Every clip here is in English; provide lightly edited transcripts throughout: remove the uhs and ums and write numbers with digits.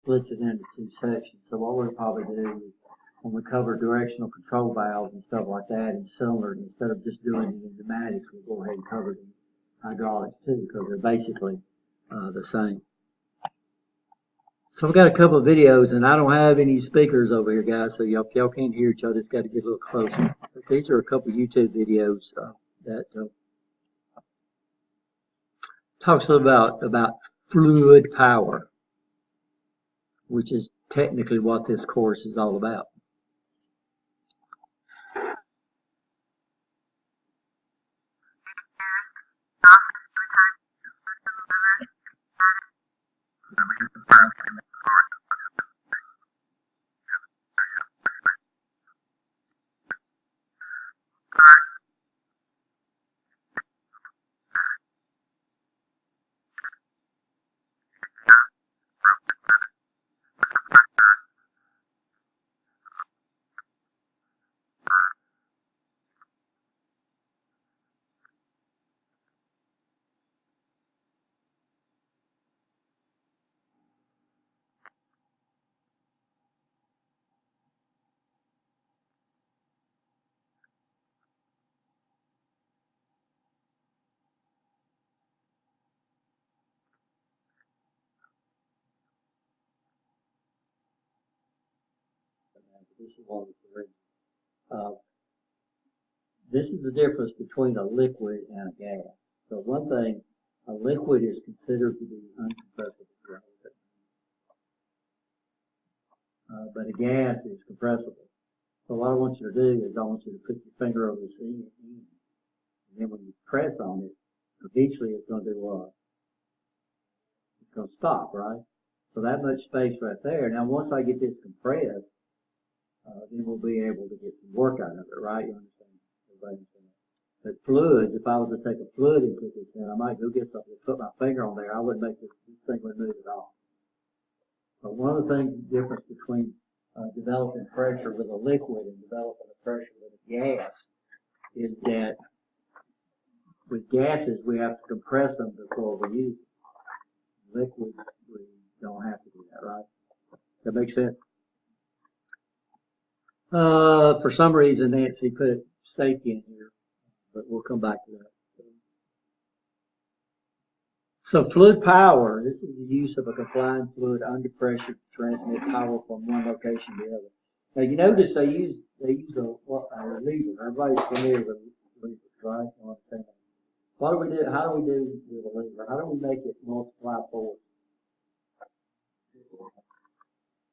splits it into two sections. So what we'll probably do is when we cover directional control valves and stuff like that and cylinders, instead of just doing it in pneumatics, we'll go ahead and cover it in hydraulics too, because they're basically the same. So we've got a couple of videos, and I don't have any speakers over here, guys, so y'all can't hear each other. Just got to get a little closer. But these are a couple of YouTube videos that talks a little about fluid power, which is technically what this course is all about. This is one that's the original. This is the difference between a liquid and a gas. So one thing, a liquid is considered to be uncompressible, but a gas is compressible. So what I want you to do is I want you to put your finger over this end, and then when you press on it, eventually it's going to do what? It's going to stop, right? So that much space right there. Now once I get this compressed, then we'll be able to get some work out of it, right? You understand? Everybody understand that? But fluids, if I was to take a fluid and put this in, I might go get something, put my finger on there, I wouldn't make this thing would move at all. But one of the things, the difference between developing pressure with a liquid and developing a pressure with a gas is that with gases, we have to compress them before we use them. Liquids, we don't have to do that, right? That makes sense? For some reason, Nancy put safety in here, but we'll come back to that. So fluid power, this is the use of a confined fluid under pressure to transmit power from one location to the other. Now you notice they use a lever. Everybody's familiar with levers, right? What do we do? How do we do with a lever? How do we make it multiply force?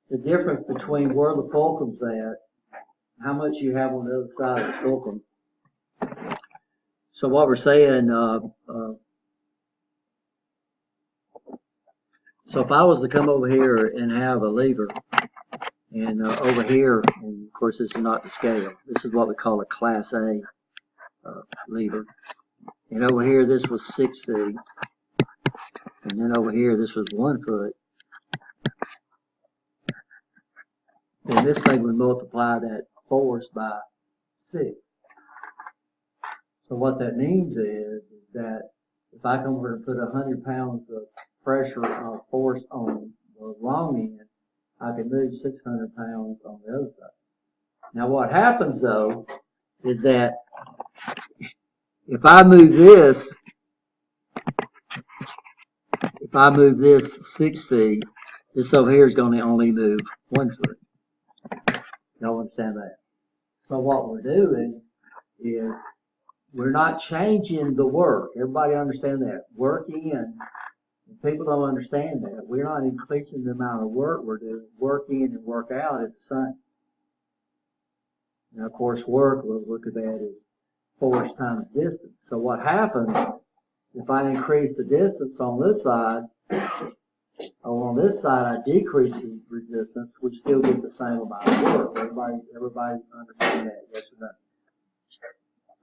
The difference between where the fulcrum's at, how much you have on the other side of the fulcrum. So what we're saying, so if I was to come over here and have a lever, and over here, and of course this is not the scale, this is what we call a Class A lever, and over here this was 6 feet, and then over here this was 1 foot, then this thing would multiply that force by 6. So what that means is that if I come over and put 100 pounds of pressure or force on the wrong end, I can move 600 pounds on the other side. Now what happens though is that if I move this 6 feet, this over here is going to only move 1 foot. Y'all understand that? So what we're doing is we're not changing the work. Everybody understand that? Work in. People don't understand that. We're not increasing the amount of work we're doing. Work in and work out is the same. Now, of course, work, we'll look at that as force times distance. So what happens if I increase the distance on this side, or on this side I decrease the resistance, we still get the same amount of work. Everybody understand that, yes or no?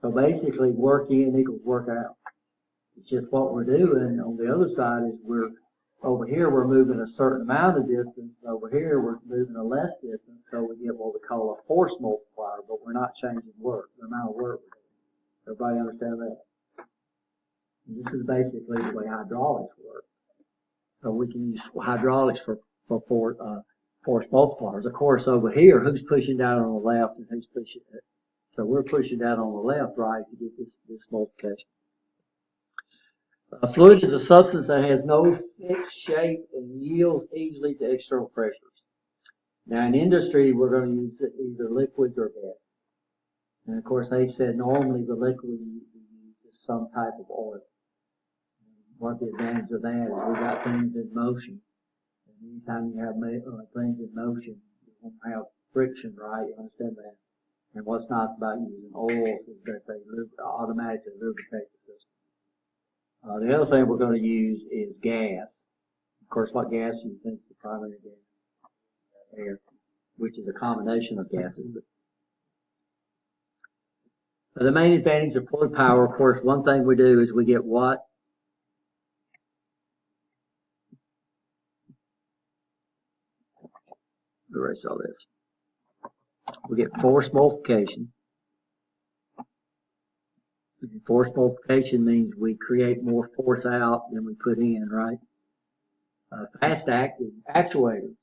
So basically, work in equals work out. It's just what we're doing on the other side is over here we're moving a certain amount of distance. Over here we're moving a less distance, so we get what we call a force multiplier, but we're not changing work, the amount of work we're doing. Everybody understand that? And this is basically the way hydraulics work. So we can use hydraulics for force multipliers. Of course, over here, who's pushing down on the left and who's pushing it? So we're pushing down on the left, right, to get this multiplication. A fluid is a substance that has no fixed shape and yields easily to external pressures. Now, in industry, we're going to use either liquids or gas. And of course, they said normally the liquid you use is some type of oil. What the advantage of that is we got things in motion. And anytime you have things in motion, you won't have friction, right? You understand that? And what's nice about using oils is that they automatically lubricate the system. The other thing we're going to use is gas. Of course, what gas do you think is the primary gas? Air, which is a combination of gases. The main advantage of fluid power, of course, one thing we do is we get what? Erase all this. We get force multiplication. Force multiplication means we create more force out than we put in, right? Fast acting actuators.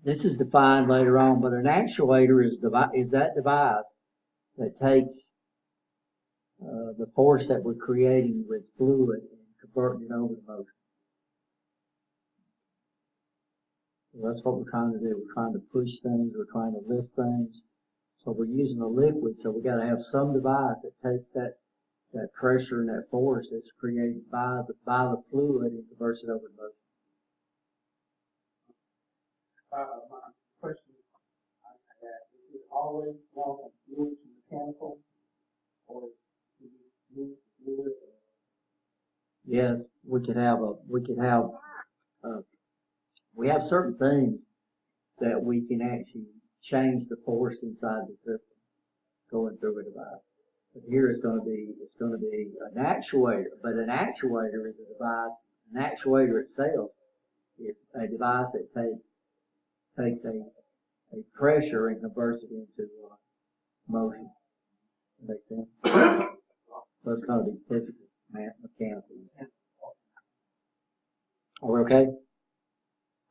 This is defined later on, but an actuator is that device that takes the force that we're creating with fluid and converting it over to motion. So that's what we're trying to do. We're trying to push things. We're trying to lift things. So we're using a liquid. So we got to have some device that takes that pressure and that force that's created by the fluid and converts it over to motion. My question I have is it always want a fluid to mechanical, or do you use fluid? Yes, we have certain things that we can actually change the force inside the system going through a device. But here it's going to be an actuator, but an actuator is a device. An actuator itself is a device that takes a pressure and converts it into motion. Makes sense? So it's going to be typical mechanical. Are we okay?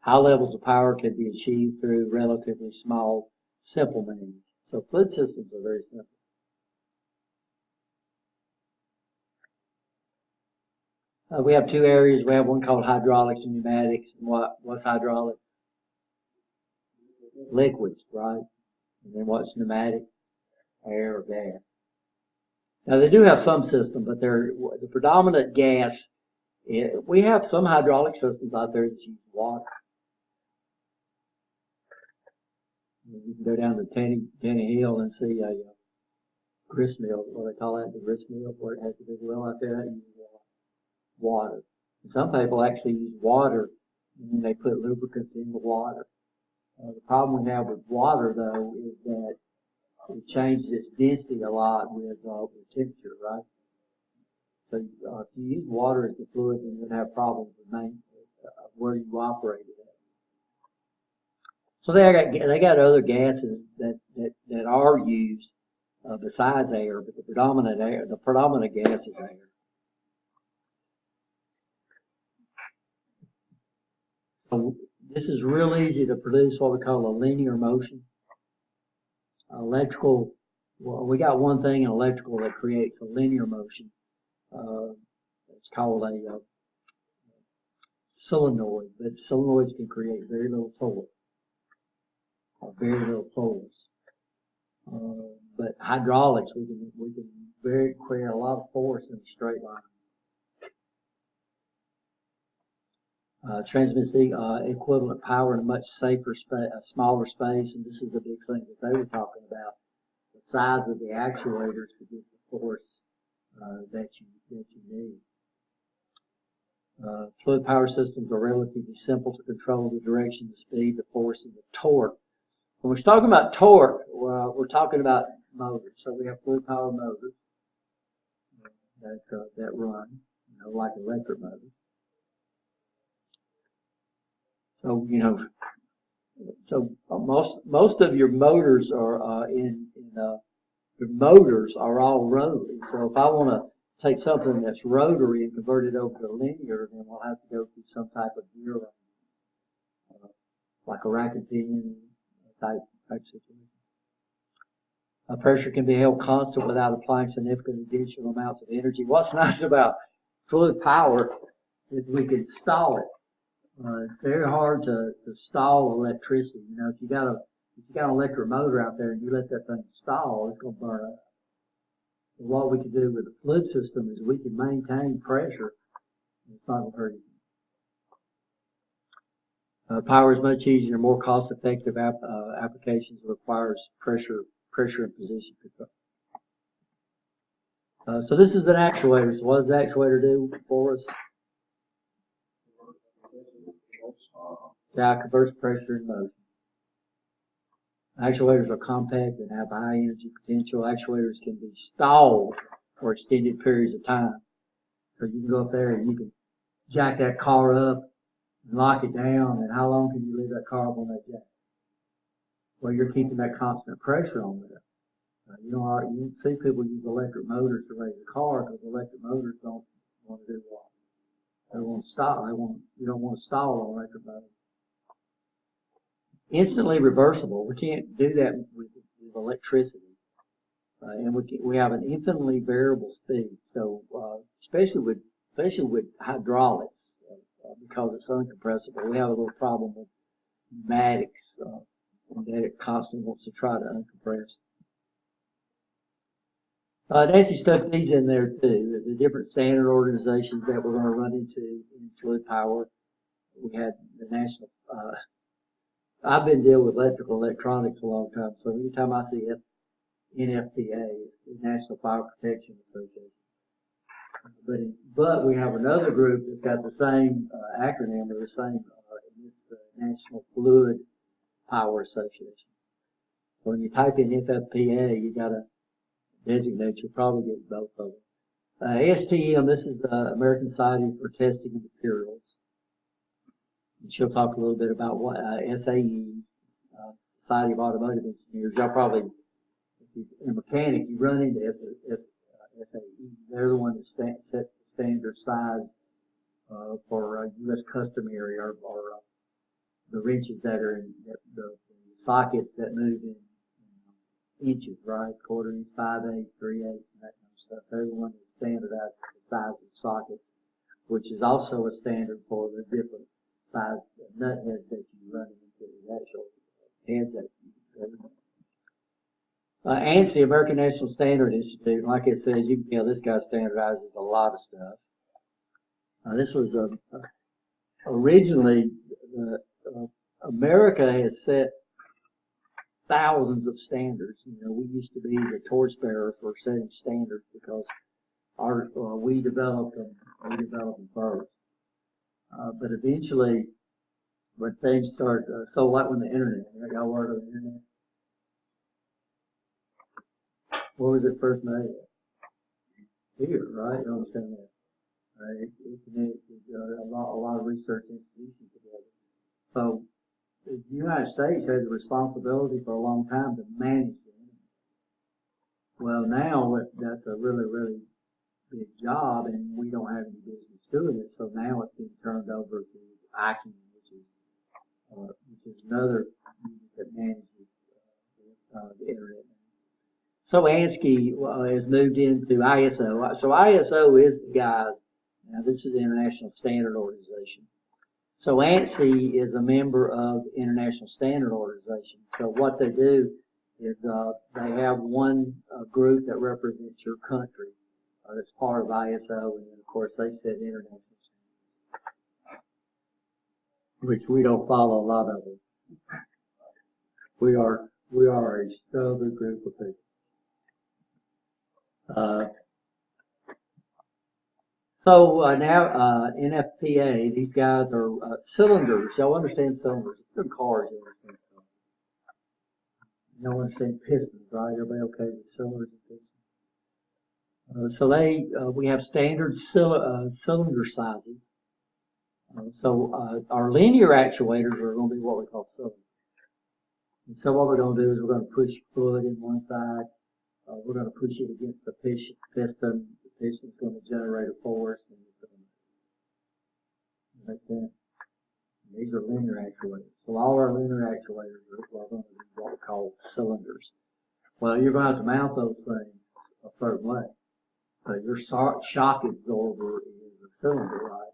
High levels of power can be achieved through relatively small, simple means. So fluid systems are very simple. We have two areas. We have one called hydraulics and pneumatics. And what's hydraulics? Liquids, right? And then what's pneumatic? Air or gas. Now they do have some system, but they're the predominant gas. We have some hydraulic systems out there that use water. You can go down to Tenny Hill and see a grist mill, what they call that, the grist mill, where it has a big well out there that uses water. And some people actually use water and then they put lubricants in the water. The problem we have with water, though, is that it changes its density a lot with temperature, right? So if you use water as the fluid, then you'll have problems with where you operate it at. So they got other gases that are used besides air, but the predominant gas is air. So this is real easy to produce what we call a linear motion. Electrical, well, we got one thing in electrical that creates a linear motion. It's called a solenoid, but solenoids can create very little torque or very little force. But hydraulics, we can create a lot of force in a straight line. Transmits the equivalent power in a much safer smaller space, and this is the big thing that they were talking about. The size of the actuators to get the force that you need. Fluid power systems are relatively simple to control the direction, the speed, the force, and the torque. When we're talking about torque, we're talking about motors. So we have fluid power motors that run, like electric motors. So so most of your motors are your motors are all rotary. So if I want to take something that's rotary and convert it over to linear, then we'll have to go through some type of gear. like a rack and pinion type situation. Pressure can be held constant without applying significant additional amounts of energy. What's nice about fluid power is we can stall it. It's very hard to stall electricity. You know, if you got an electric motor out there and you let that thing stall, it's gonna burn up. So what we can do with the fluid system is we can maintain pressure. And it's not gonna hurt you. Power is much easier and more cost-effective applications requires pressure and position control. So this is an actuator. So what does the actuator do for us? Yeah, converts pressure in motion. Actuators are compact and have high energy potential. Actuators can be stalled for extended periods of time. So you can go up there and you can jack that car up and lock it down. And how long can you leave that car up on that jack? Well, you're keeping that constant pressure on there. You see people use electric motors to raise a car because electric motors don't want to do what? They want to stall. You don't want to stall an electric motor. Instantly reversible. We can't do that with electricity. And we have an infinitely variable speed. So, especially with hydraulics, because it's uncompressible, we have a little problem with pneumatics, and that it constantly wants to try to uncompress. Nancy stuck these in there too, the different standard organizations that we're going to run into in fluid power. We had the national, I've been dealing with electrical electronics a long time, so anytime I see NFPA, the National Fire Protection Association. But we have another group that's got the same acronym or the same, and it's the National Fluid Power Association. So when you type in FFPA, you got to designate, you'll probably get both of them. ASTM, this is the American Society for Testing of Materials. And she'll talk a little bit about what SAE, Society of Automotive Engineers. Y'all probably, if you're a mechanic, you run into SAE. They're the one that sets the standard size for U.S. customary or the wrenches that are in the sockets that move in inches, right? Quarter inch, 5/8, 3/8, and that kind of stuff. They're the one that standardizes the size of sockets, which is also a standard for the different size nut heads that you run into, the actual heads that you ANSI, American National Standard Institute, like it says, you can tell this guy standardizes a lot of stuff. This was originally, America has set thousands of standards. You know, we used to be the torchbearer for setting standards because we developed them first. But eventually, when things start, so like when the internet, y'all word of the internet? Where was it first made? Here, right? You understand that? It connected a lot of research institutions together. So the United States had the responsibility for a long time to manage the internet. Well, now that's a really, really big job, and we don't have any business doing it. So now it's being turned over to ICANN, which is another unit that manages the internet. So ANSI has moved into ISO. So ISO is the guys. Now this is the International Standard Organization. So ANSI is a member of the International Standard Organization. So what they do is they have one group that represents your country that's part of ISO, and then of course they set international standards, which we don't follow a lot of them. We are a stubborn group of people. Now NFPA, these guys are cylinders. Y'all understand cylinders? Good cars, you understand cylinders. Y'all understand pistons, right? Everybody okay with cylinders and pistons? We have standard cylinder sizes. Our linear actuators are going to be what we call cylinders. And so what we're going to do is we're going to push fluid in one side. We're going to push it against the piston. The piston's going to generate a force, and it's going to make that. These are linear actuators. So all our linear actuators are going to be what we call cylinders. Well, you're going to have to mount those things a certain way. So your shock absorber is a cylinder, right?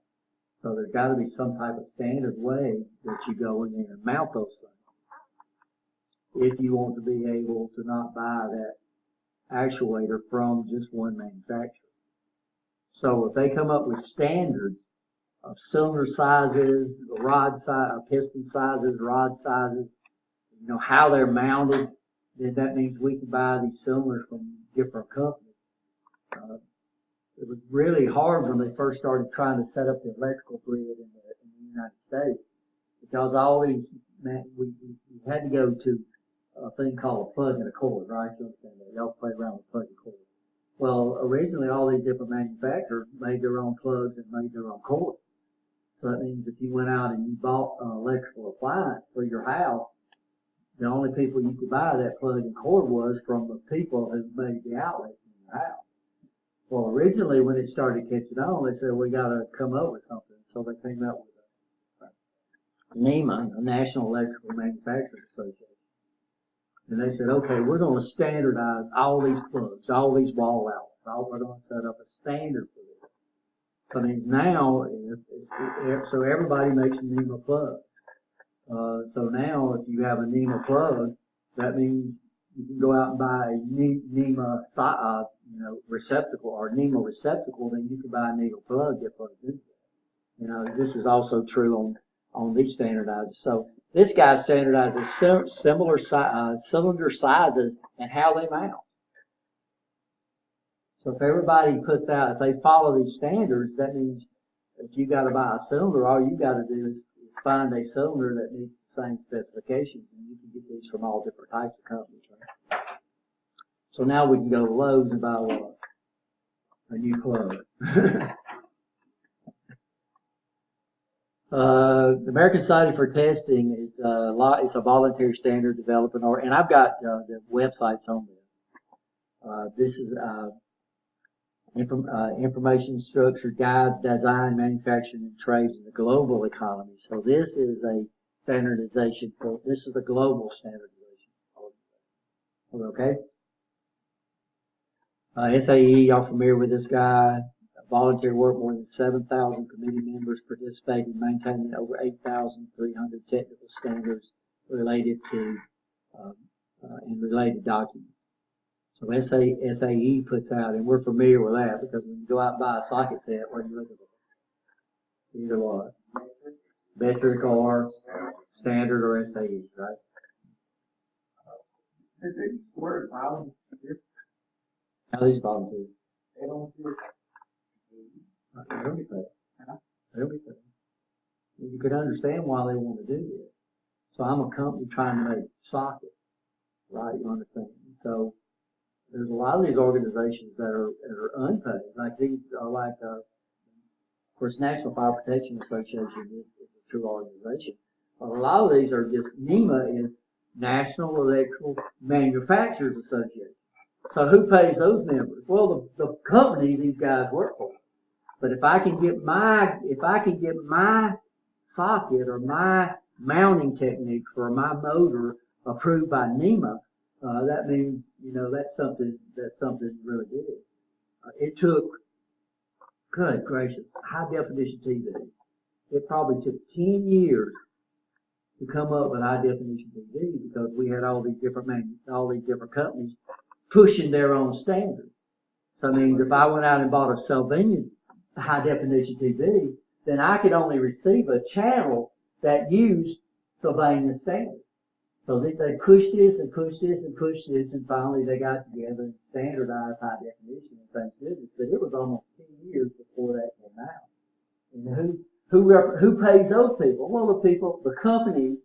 So there's got to be some type of standard way that you go in there and mount those things if you want to be able to not buy that actuator from just one manufacturer. So if they come up with standards of cylinder sizes, rod size, piston sizes, rod sizes, you know, how they're mounted, then that means we can buy these cylinders from different companies. It was really hard when they first started trying to set up the electrical grid in the United States, because we had to go to a thing called a plug and a cord, right? You understand that? Y'all play around with plug and cord. Well, originally all these different manufacturers made their own plugs and made their own cords. So that means if you went out and you bought an electrical appliance for your house, the only people you could buy that plug and cord was from the people who made the outlet in your house. Well, originally when it started catching on, they said, we got to come up with something. So they came up with NEMA, the National Electrical Manufacturers Association. And they said, okay, we're going to standardize all these plugs, all these wall outlets. We're going to set up a standard for this. I mean, now, so everybody makes a NEMA plug. So now, if you have a NEMA plug, that means you can go out and buy a NEMA, receptacle or NEMA receptacle. Then you can buy a NEMA plug that plugs into it. You know, this is also true on these standardizers. So this guy standardizes similar cylinder sizes and how they mount. So if everybody puts out, if they follow these standards, that means if you got to buy a cylinder, all you got to do is find a cylinder that meets the same specifications, and you can get these from all different types of companies. Right? So now we can go to Lowe's and buy what? A new plug. The American Society for Testing is it's a voluntary standard developing, and I've got the websites on this. This is information structure guides design, manufacturing, and trades in the global economy. So this is a standardization this is a global standardization. Okay. SAE, y'all familiar with this guy? Volunteer work, more than 7,000 committee members participate in maintaining over 8,300 technical standards related to and related documents. So SAE puts out, and we're familiar with that because when you go out and buy a socket set, what do you look at? Either what? Metric or standard or SAE, right? How these volunteers? They don't do it. They don't get paid. They don't get paid. You could understand why they want to do this. So I'm a company trying to make sockets, right? You understand? So there's a lot of these organizations that are unpaid. Like these are of course, National Fire Protection Association is a true organization. But a lot of these are just, NEMA is National Electrical Manufacturers Association. So who pays those members? Well, the company these guys work for. But if I can get my socket or my mounting technique for my motor approved by NEMA, that means, that's something really big. It took, good gracious, high definition TV. It probably took 10 years to come up with high definition TV because we had all these different companies pushing their own standards. So that means if I went out and bought a Sylvania high definition TV, then I could only receive a channel that used Sylvania standards. So they pushed this and pushed this and pushed this, and finally they got together and standardized high definition and things did it. But it was almost 10 years before that came out. And who pays those people? Well, the company,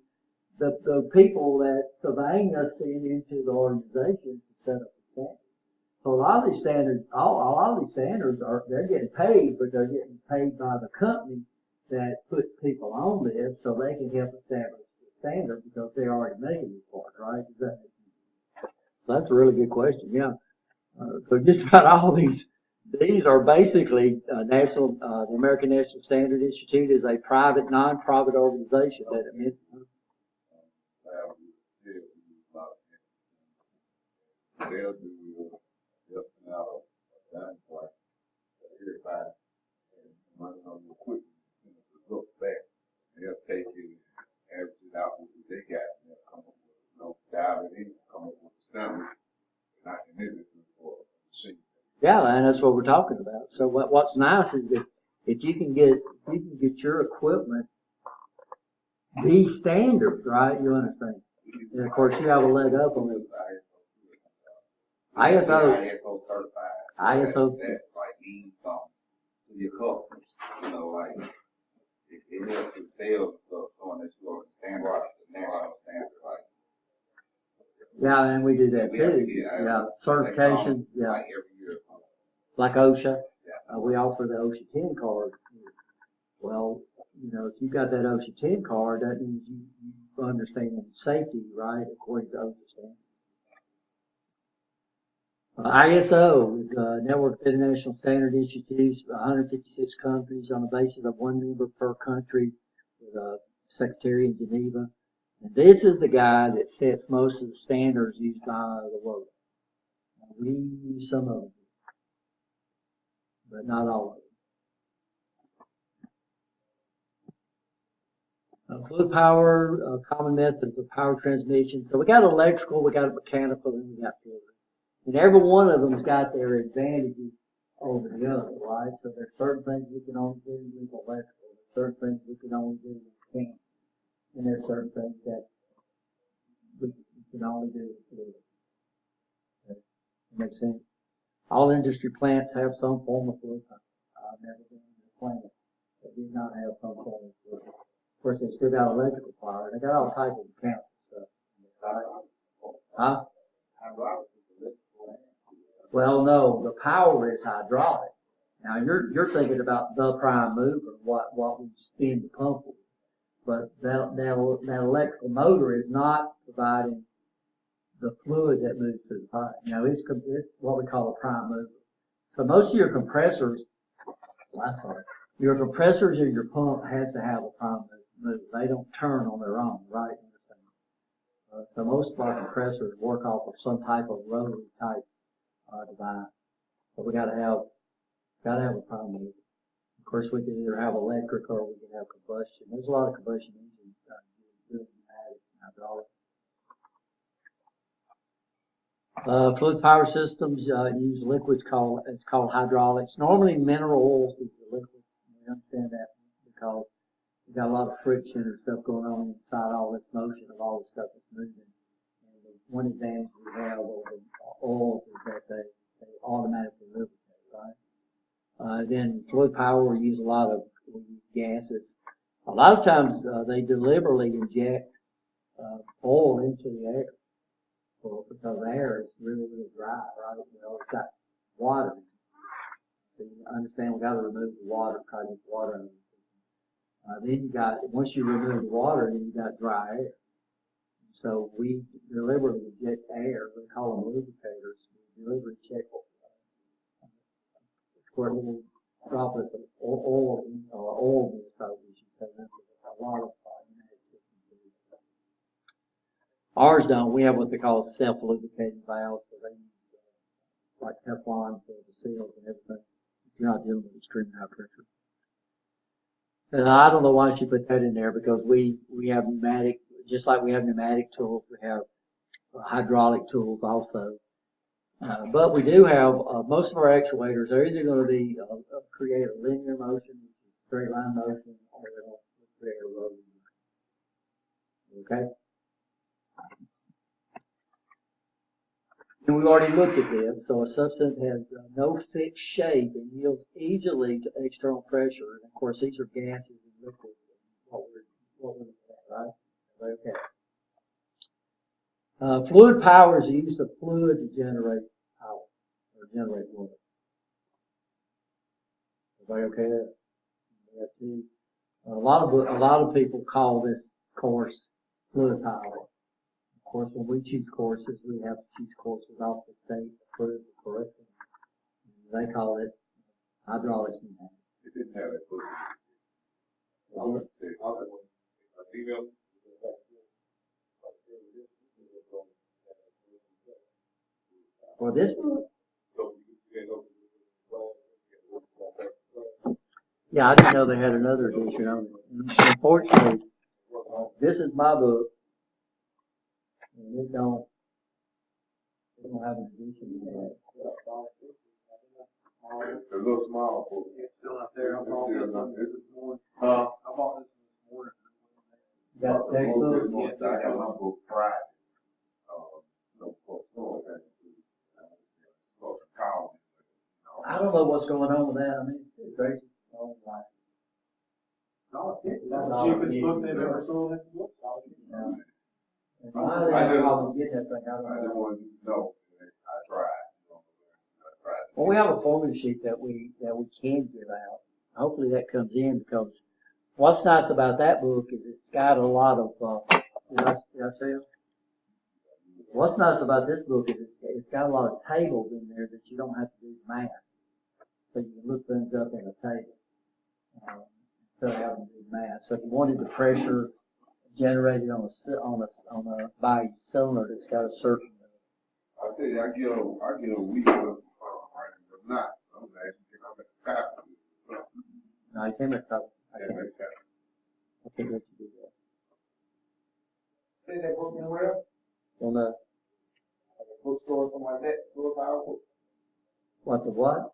the people that Sylvania sent into the organization to set up the standards. So a lot of these standards, they're getting paid, but they're getting paid by the company that puts people on this so they can help establish the standard because they're already making these parts, right? Does that make sense? So that's a really good question, yeah. So just about all these These are basically the American National Standard Institute is a private, non-profit organization that they'll do helping out done for everybody and running on the equipment look back. They'll take it, average it out what they got, and they'll come up with dial it in, come up with a standard, not immediately for a machine. yeah, and that's what we're talking about. So what's nice is if you can get your equipment the standard, right? You understand? And of course, you have a leg up on it. ISO certified. ISO. That like means to your customers. You know, like it helps with sales stuff, showing that you are standard, the national standard, like. Yeah, and we do that too. Yeah, certifications. Yeah, like every year. Like OSHA. Yeah. We offer the OSHA 10 card. Well, you know, if you got that OSHA 10 card, that means you understand safety, right? According to OSHA standards. ISO, Network of International Standard Institutes, 156 countries on the basis of one member per country with a secretary in Geneva. And this is the guy that sets most of the standards used by the world. We use some of them, but not all of them. Fluid power, common methods of power transmission. So we got electrical, we got mechanical, and we got fluid. And every one of them's got their advantages over the other, right? So there's certain things we can only do with electrical. There's certain things we can only do with mechanical. And there's certain things that we can only do with fluid. That makes sense? All industry plants have some form of fluid power. I've never been in a plant that did not have some form of fluid. Of course, they still got electrical power. They got all types of mechanical stuff. Right? Huh? Well, no, the power is hydraulic. Now you're thinking about the prime mover, what we spin the pump with. But that electrical motor is not providing the fluid that moves through the pipe. Now it's what we call a prime mover. So most of your compressors, your compressors or your pump has to have a prime mover. They don't turn on their own, right? So most of our compressors work off of some type of rotary type device. So we gotta have a prime mover. Of course, we can either have electric or we can have combustion. There's a lot of combustion engines doing pneumatic and hydraulic. Fluid power systems use liquids called hydraulics. Normally mineral oils is the liquid. You understand that because we got a lot of friction or stuff going on inside all this motion of all the stuff that's moving. And the one advantage we have over oils is that they automatically lubricate, right? Then fluid power, we use gases. A lot of times they deliberately inject oil into the air because the air is really, really dry, right? You know, it's got water in it. So you understand we got to remove the water, try to get water in it. Then once you remove the water, then you got dry air. So we deliberately inject air. We call them lubricators. We deliberately check squirt little droplets of oil in the soap, as you say. That's a lot of pneumatic systems. Ours don't. We have what they call self-lubricating valves. So they use like Teflon for the seals and everything. If you're not dealing with extreme high pressure. And I don't know why she put that in there because we have pneumatic, just like we have pneumatic tools, we have hydraulic tools also. But we do have, most of our actuators are either going to be, create a linear motion, straight line motion, or they'll create a rotary motion. Okay? And we've already looked at this. So a substance has no fixed shape and yields easily to external pressure. And of course, these are gases and liquids. What we're looking at, right? Okay. Fluid power is the use of fluid to generate power or generate water. Everybody okay? A lot of people call this course fluid power. Of course, when we choose courses, we have to choose courses off the state approved curriculum. They call it hydraulics and that. It didn't have that book. For this book, yeah, I didn't know they had another edition on it. Unfortunately, this is my book, and it don't have an edition yet. The little small book. It's still up there. I bought It's this still one. not- it's this morning. I bought this one this morning. You got a textbook? Yeah, I got my book Friday. No, for college. I don't know what's going on with that. I mean, it's crazy. Oh, my. $1.50. That's the $1.50. cheapest book they've ever sold at the bookstore. Yeah. And why they have problems getting that thing, I I don't just know. wanted you to know, I tried. I tried. Well, we have a formula sheet that we can give out. Hopefully that comes in, because what's nice about that book is it's got a lot of, did I tell you? What's nice about this book is it's got a lot of tables in there that you don't have to do math. So you can look things up in a table, instead of having to do math. So if you wanted the pressure generated on a by cylinder that's got a certain, I tell you, I get a week of, right, if not, I'm actually I'm at the top. no, I can't, I Yeah, can't, that's kind I can't let you do that. Say that book anywhere else? On the, Like a bookstore, something like that, book hour. what, the what?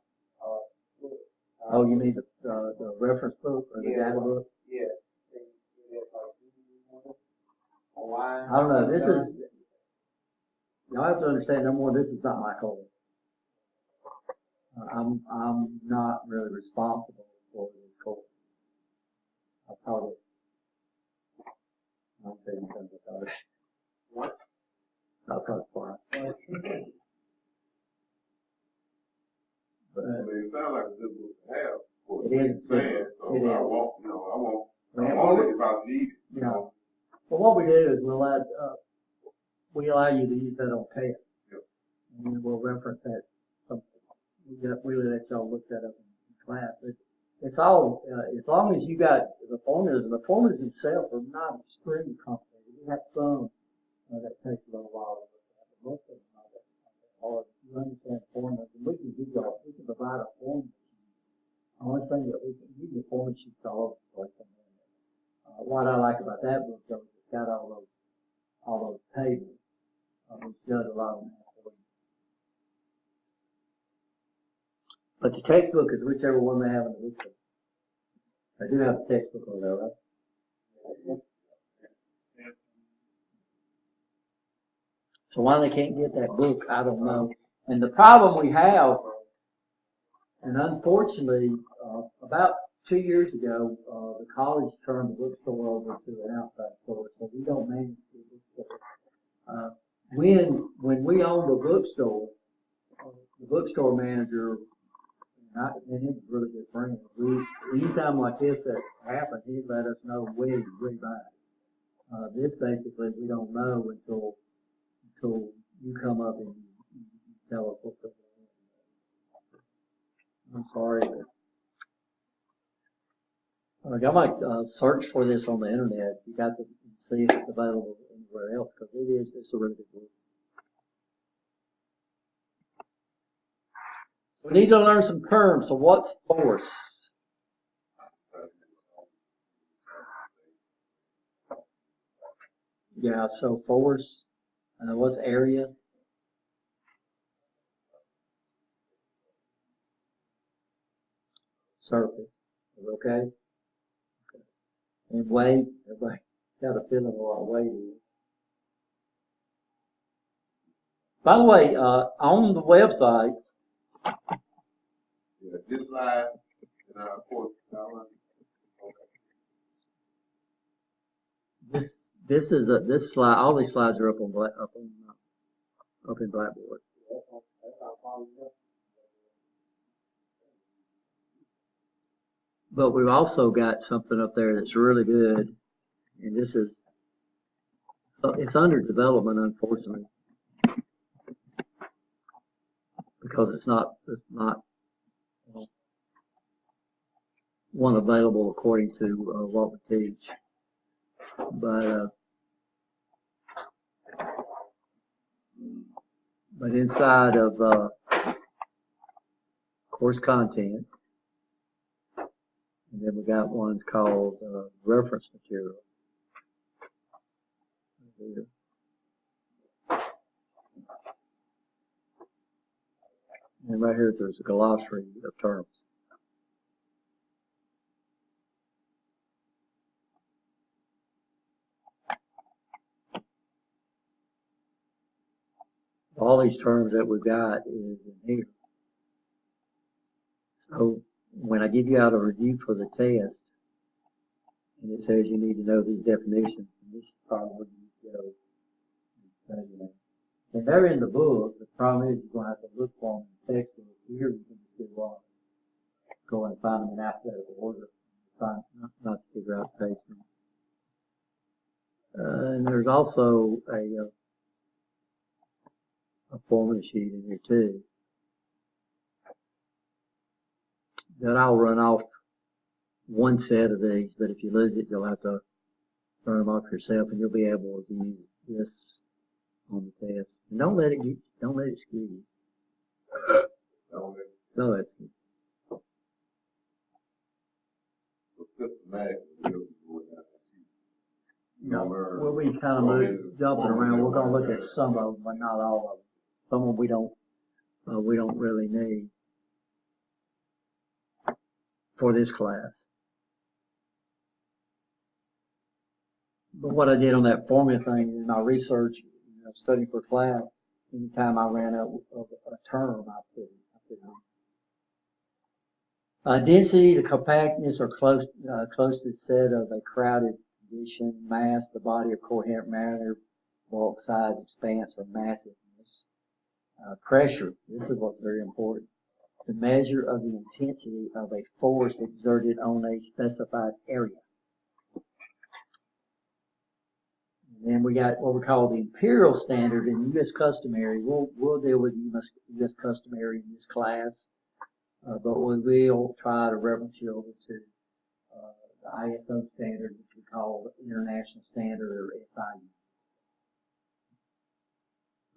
Oh, you mean the reference book or the Yeah. data book? Yeah. They have like online. I don't know, this is, y'all have to understand, number one, this is not my call. I'm not really responsible for this call. I thought it, I'm saying something about it. What? I'll probably fly. But, of, it sounds like a good book to have. For It is. what you're saying, so It is. I want, I Yeah, want it if I need it. you know, well, what we do is we allow you to use that on test. Yep. And then we'll reference that. We let y'all look that up in class. It's all, as long as you got the formulas, and the formulas themselves are not extremely complicated. We have some that takes a little while to look at, but most of them are not that hard. You understand the formulas, and we can provide a formula. The only thing that we can give you a formula sheet to all of us. What I like about that book, though, is it's got all those tables, which does a lot of math for you. But the textbook is whichever one they have in the bookstore. They do have a textbook over there, right? So why they can't get that book, I don't know. And the problem we have, and unfortunately, about 2 years ago, the college turned the bookstore over to an outside store, so we don't manage the bookstore. When we owned the bookstore manager, and he was a really good friend. Anytime like this that happened, he'd let us know way back. This basically we don't know until you come up and you tell us what's going on. I'm sorry. I might search for this on the internet. You got to see if it's available anywhere else, because it's a really good book. We need to learn some terms. So what's force? Yeah, so force. What's area? Surface. Okay? And weight. Everybody got a feeling of what weight is. By the way, on the website, Yeah, this slide, and of course, this slide, all these slides are up in Blackboard. But we've also got something up there that's really good, and it's under development, unfortunately, because it's not one available according to what we teach. But inside of course content, and then we got ones called reference material. And right here there's a glossary of terms. All these terms that we've got is in here. So when I give you out a review for the test, and it says you need to know these definitions, and this is probably where you go and study them. And they're in the book. The problem is you're going to have to look for them in the textbook. Here you can just go and find them in alphabetical order, not to figure out the page. And there's also a formula sheet in here too. That I'll run off one set of these, but if you lose it, you'll have to run them off yourself, and you'll be able to use this on the test. And don't let it screw you. No, that's good. We'll be kind of jumping around. We're going to look at some of them, but not all of them. Some of them we don't really need for this class. But what I did on that formula thing in my research, studying for class, anytime I ran out of a term, I put it in. Density, the compactness or closest set of a crowded condition. Mass, the body of coherent matter. Bulk, size, expanse, or massiveness. Pressure, this is what's very important. The measure of the intensity of a force exerted on a specified area. And then we got what we call the imperial standard and U.S. customary. We'll deal with U.S. customary in this class, but we will try to reference you over to the ISO standard, which we call the International Standard or SIU.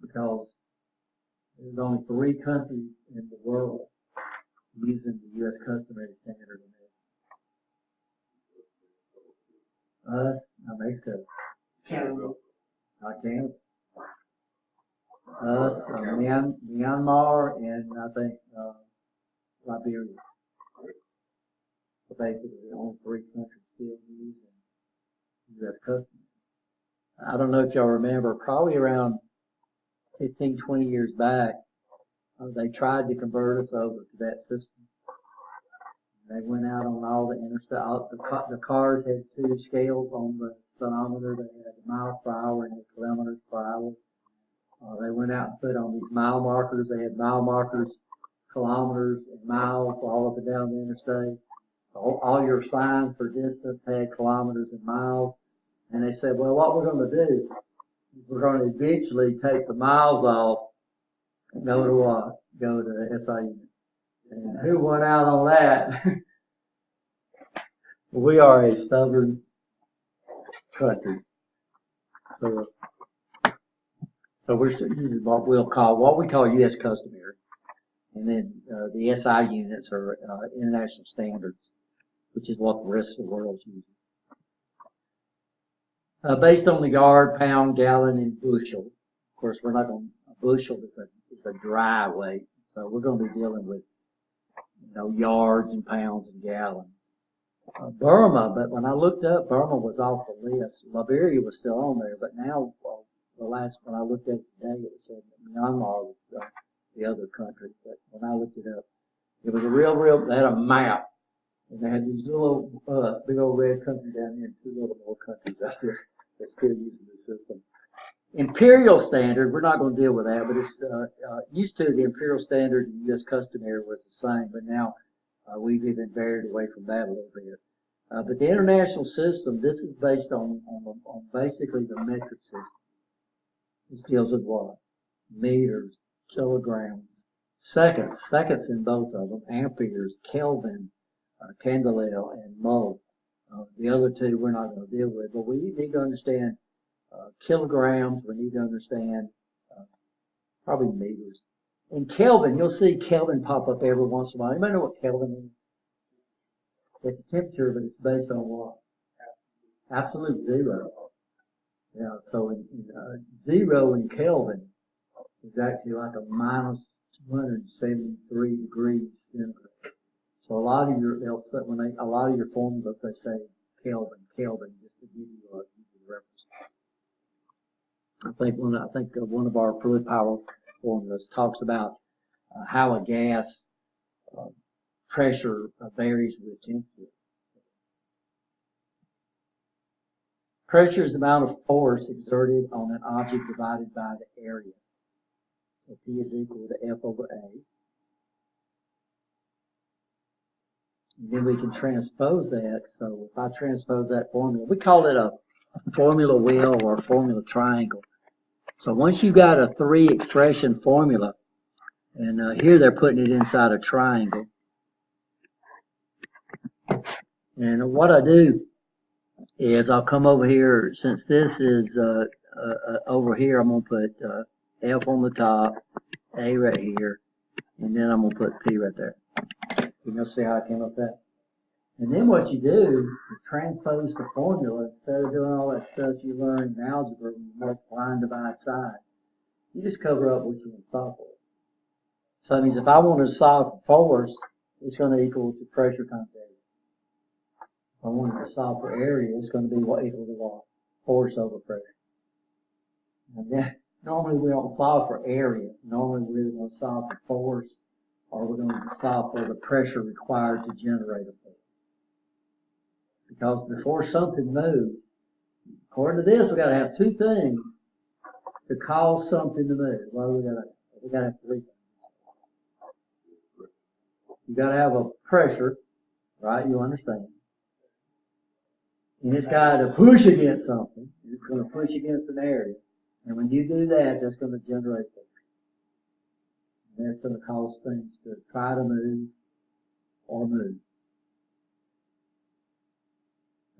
Because there's only 3 countries in the world using the U.S. customary standard. Us, Mexico. Canada. Not Canada. Us, Myanmar, and I think Liberia. So basically, the only 3 countries still using U.S. customary. I don't know if y'all remember, probably around 15, 20 years back, they tried to convert us over to that system. They went out on all the interstate. The cars had 2 scales on the speedometer. They had the miles per hour and the kilometers per hour. They went out and put on these mile markers. They had mile markers, kilometers, and miles all up and down the interstate. All your signs for distance had kilometers and miles. And they said, well, what we're going to do is we're going to eventually take the miles off and go to what? Go to SIU. And who went out on that? We are a stubborn country. So we're using what we call U.S. customary. And then the SI units are international standards, which is what the rest of the world's using. Based on the yard, pound, gallon, and bushel. Of course, we're not going to, a bushel is a dry weight. So we're going to be dealing with, yards and pounds and gallons. Burma, but when I looked up, Burma was off the list. Liberia was still on there, but now, when I looked at it today, it said that Myanmar was the other country. But when I looked it up, it was they had a map, and they had these little, big old red country down here and 2 little more countries out there that still using the system. Imperial standard, we're not going to deal with that, but it's used to the imperial standard and U.S. customary was the same, but now we've even varied away from that a little bit. But the international system, this is based on basically the metric system. This deals with what? Meters, kilograms, seconds in both of them, amperes, Kelvin, Candelel and Mo. The other two we're not going to deal with, but we need to understand kilograms. We need to understand probably meters. In Kelvin, you'll see Kelvin pop up every once in a while. Anybody know what Kelvin is? It's a temperature, but it's based on what? Absolute zero. Yeah, so in zero in Kelvin is actually like a minus 273 degrees centigrade. So a lot of your formulas they say Kelvin, just to give you a reference. I think one of our fluid power formulas talks about how a gas pressure varies with temperature. Pressure is the amount of force exerted on an object divided by the area. So P is equal to F over A. And then we can transpose that. So if I transpose that formula, we call it a formula wheel or a formula triangle. So once you got a 3 expression formula, and here they're putting it inside a triangle. And what I do is I'll come over here, since this is over here, I'm going to put F on the top, A right here, and then I'm going to put P right there. You can see how I came up with that. And then what you do is transpose the formula. Instead of doing all that stuff you learn in algebra when you multiply and divide sides, you just cover up what you want to solve for. So that means if I want to solve for force, it's going to equal to pressure times area. If I wanted to solve for area, it's going to be equal to what? Force over pressure. And then normally we don't solve for area. Normally we're either going to solve for force or we're going to solve for the pressure required to generate a force. Because before something moves, according to this, we got to have 2 things to cause something to move. Well, we got to have 3 things. You got to have a pressure, right? You understand. And it's got to push against something. It's going to push against an area. And when you do that, that's going to generate force. And that's going to cause things to try to move or move.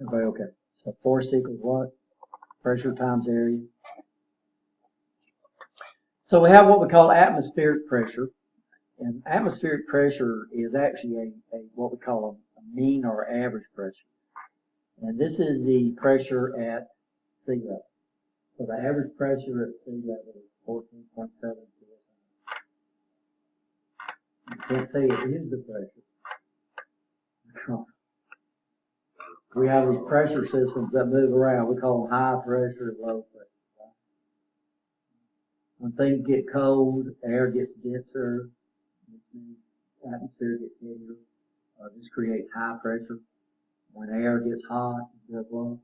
Everybody okay? So force equals what? Pressure times area. So we have what we call atmospheric pressure. And atmospheric pressure is actually what we call a mean or average pressure. And this is the pressure at sea level. So the average pressure at sea level is 14.7 psi. You can't say it is the pressure because we have these pressure systems that move around. We call them high pressure and low pressure. Right? When things get cold, air gets denser, atmosphere gets heavier. This creates high pressure. When air gets hot, it does what?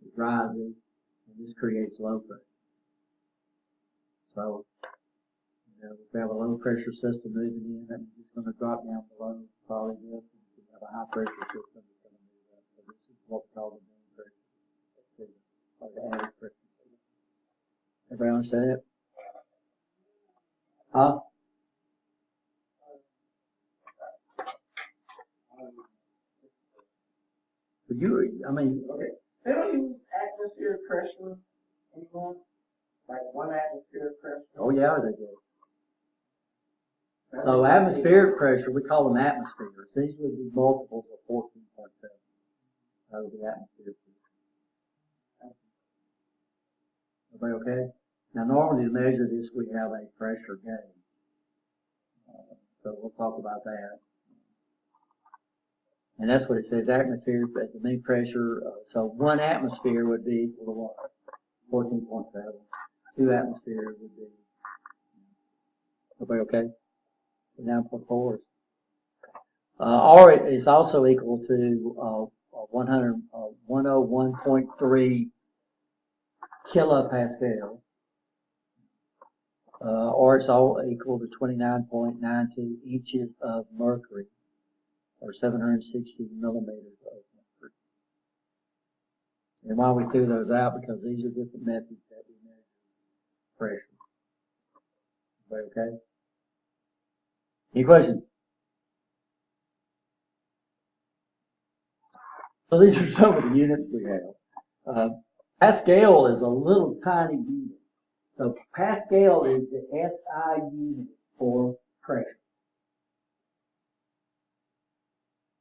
It rises, and this creates low pressure. So, if we have a low pressure system moving in, that means it's going to drop down below probably this. And if we have a high pressure system, it's going to move up. So this is what we call the mean pressure. Let's see, or the average pressure. Everybody understand that? Huh? Okay. They don't use atmospheric pressure anymore? Like 1 atmospheric pressure? Oh yeah, they do. So atmospheric pressure, we call them atmospheres. These would be multiples of 14.7. That would be atmospheric pressure. Everybody okay? Now normally to measure this we have a pressure gauge. So we'll talk about that. And that's what it says, atmosphere at the mean pressure. So 1 atmosphere would be equal to what? 14.7. 2 atmospheres would be. Everybody okay? 9.4. Or it's also equal to 101.3 kilopascal. Or it's all equal to 29.92 inches of mercury, or 760 millimeters of mercury. And why we threw those out, because these are different methods that we measure pressure. Everybody okay? Any questions? So these are some of the units we have. Pascal is a little tiny unit. So Pascal is the SI unit for pressure.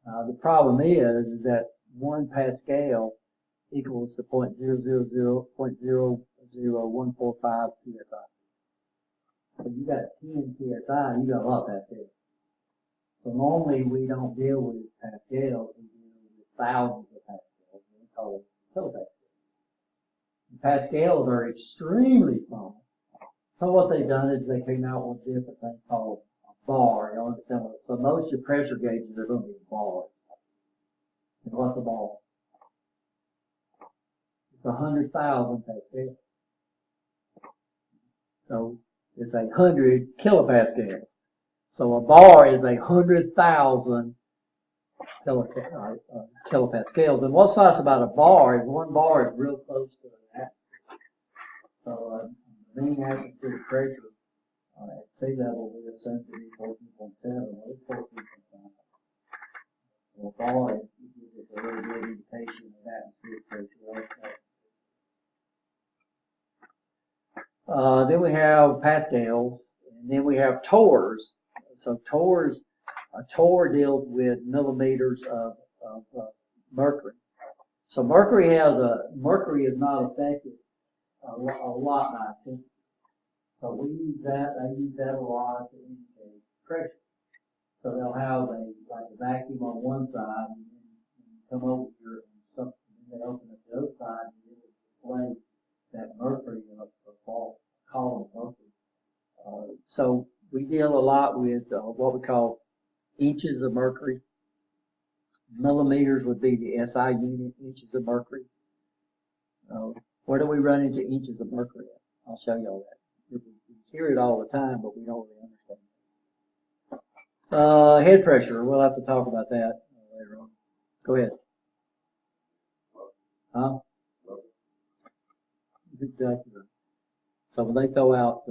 The problem is that 1 Pascal equals to 0.000.00145 psi. So you got 10 psi, you got a lot of Pascal. So normally we don't deal with Pascal, we deal with thousands of Pascals. We call it kilopascals. Pascals are extremely small. So what they've done is they came out with different things called a bar. You understand what? So most of your pressure gauges are going to be bars. And what's a bar? It's 100,000 Pascals. So it's 100 kilopascals. So a bar is 100,000 kilopascals. And what's nice about a bar is one bar is real close to that. So mean atmospheric pressure at sea level we assume to be 14.7. Well, it's 14.5. So a bar gives a really good indication of atmospheric pressure. Then we have pascals, and then we have torrs. So torrs, a torr deals with millimeters of mercury. So mercury is not affected a lot by temperature. So we use that, I use that a lot to indicate pressure. So they'll have a vacuum on one side, and then you come over here and they open up the other side, and it will display that mercury in a column of mercury. So we deal a lot with what we call inches of mercury. Millimeters would be the SI unit, inches of mercury. Where do we run into inches of mercury at? I'll show you all that. We hear it all the time, but we don't really understand. Head pressure, we'll have to talk about that later on. Go ahead. Huh? Exactly. So when they throw out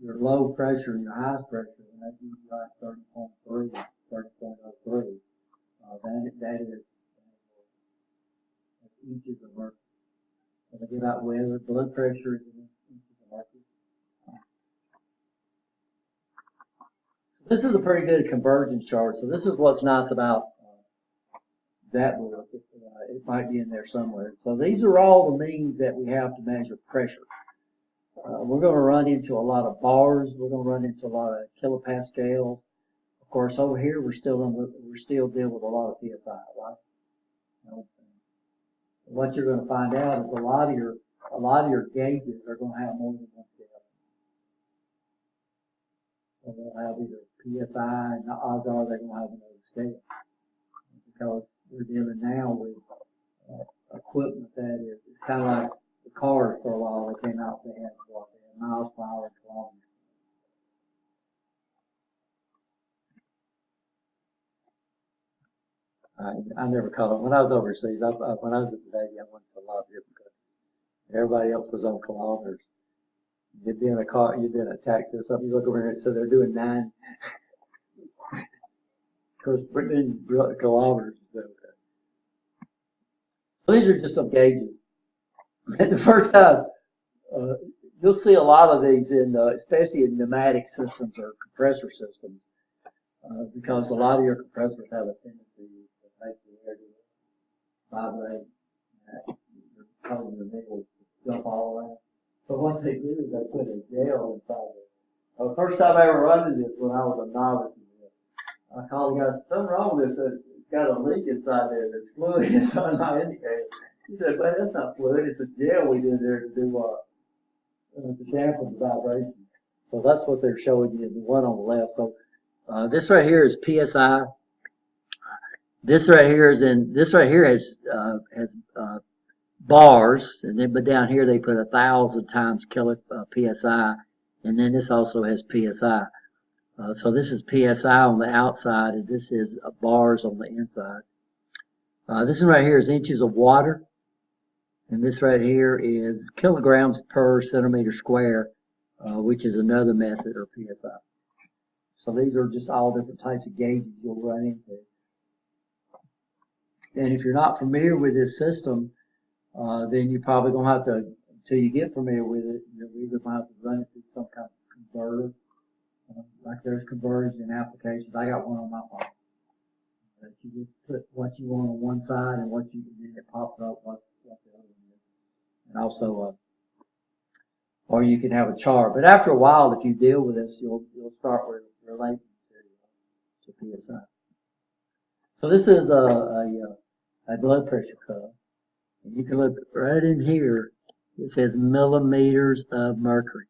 your low pressure and your high pressure, and they give you like 30.3, 30.03, that is inches of mercury. So they give out weather, blood pressure is inches of mercury. This is a pretty good convergence chart. So this is what's nice about that book. It might be in there somewhere. So these are all the means that we have to measure pressure. We're going to run into a lot of bars. We're going to run into a lot of kilopascals. Of course, over here we're still dealing with a lot of psi, right? What you're going to find out is a lot of your gauges are going to have more than one scale. So they'll have either PSI and odds are they're going to have another scale, because we're dealing now with equipment that is, it's kind of like the cars for a while. They came out, they had miles per hour and kilometers. I never caught it. When I was overseas, when I was at the Navy, I went to a lot of different countries. Everybody else was on kilometers. You'd be in a car, you'd be in a taxi or something, you look over here and so they're doing 9. Because we're doing kilometers. So these are just some gauges. And the first time, you'll see a lot of these especially in pneumatic systems or compressor systems, because a lot of your compressors have a tendency to make the air vibrate. You're probably in the middle to jump all around. So what they do is they put a gel inside it. The first time I ever run into this when I was a novice in this, I called the guy, something wrong with this. It's got a leak inside there. There's fluid inside my indicator. He said, "But that's not fluid. It's a gel we did there to do to dampen the vibration." So that's what they're showing you, the one on the left. So this right here is PSI. This right here has bars, and then but down here they put 1,000 times PSI, and then this also has PSI. So this is PSI on the outside, and this is bars on the inside. This one right here is inches of water, and this right here is kilograms per centimeter square, which is another method, or PSI. So these are just all different types of gauges you'll run into. And if you're not familiar with this system, then you're probably gonna have to, until you get familiar with it, you're either gonna have to run it through some kind of converter. Like there's conversion applications. I got one on my phone. That you just put what you want on one side and then it pops up what the other one is. And also, or you can have a chart. But after a while, if you deal with this, you'll start relating to PSI. So this is a blood pressure cuff. And you can look right in here. It says millimeters of mercury.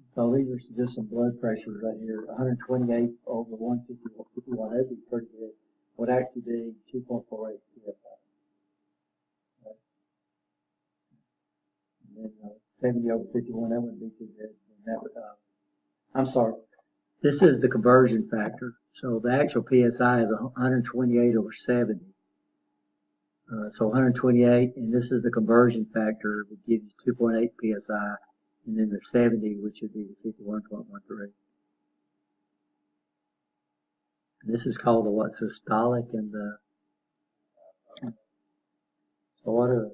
So these are just some blood pressures right here. 128 over 151. That'd be pretty good. Would actually be 2.48 PSI. Okay. And then 70 over 51, that wouldn't be too good. And that would, I'm sorry. This is the conversion factor. So the actual PSI is 128 over 70. So 128, and this is the conversion factor, would give you 2.8 PSI. And then there's 70, which would be 51.13. This is called the what, systolic and the, so what are,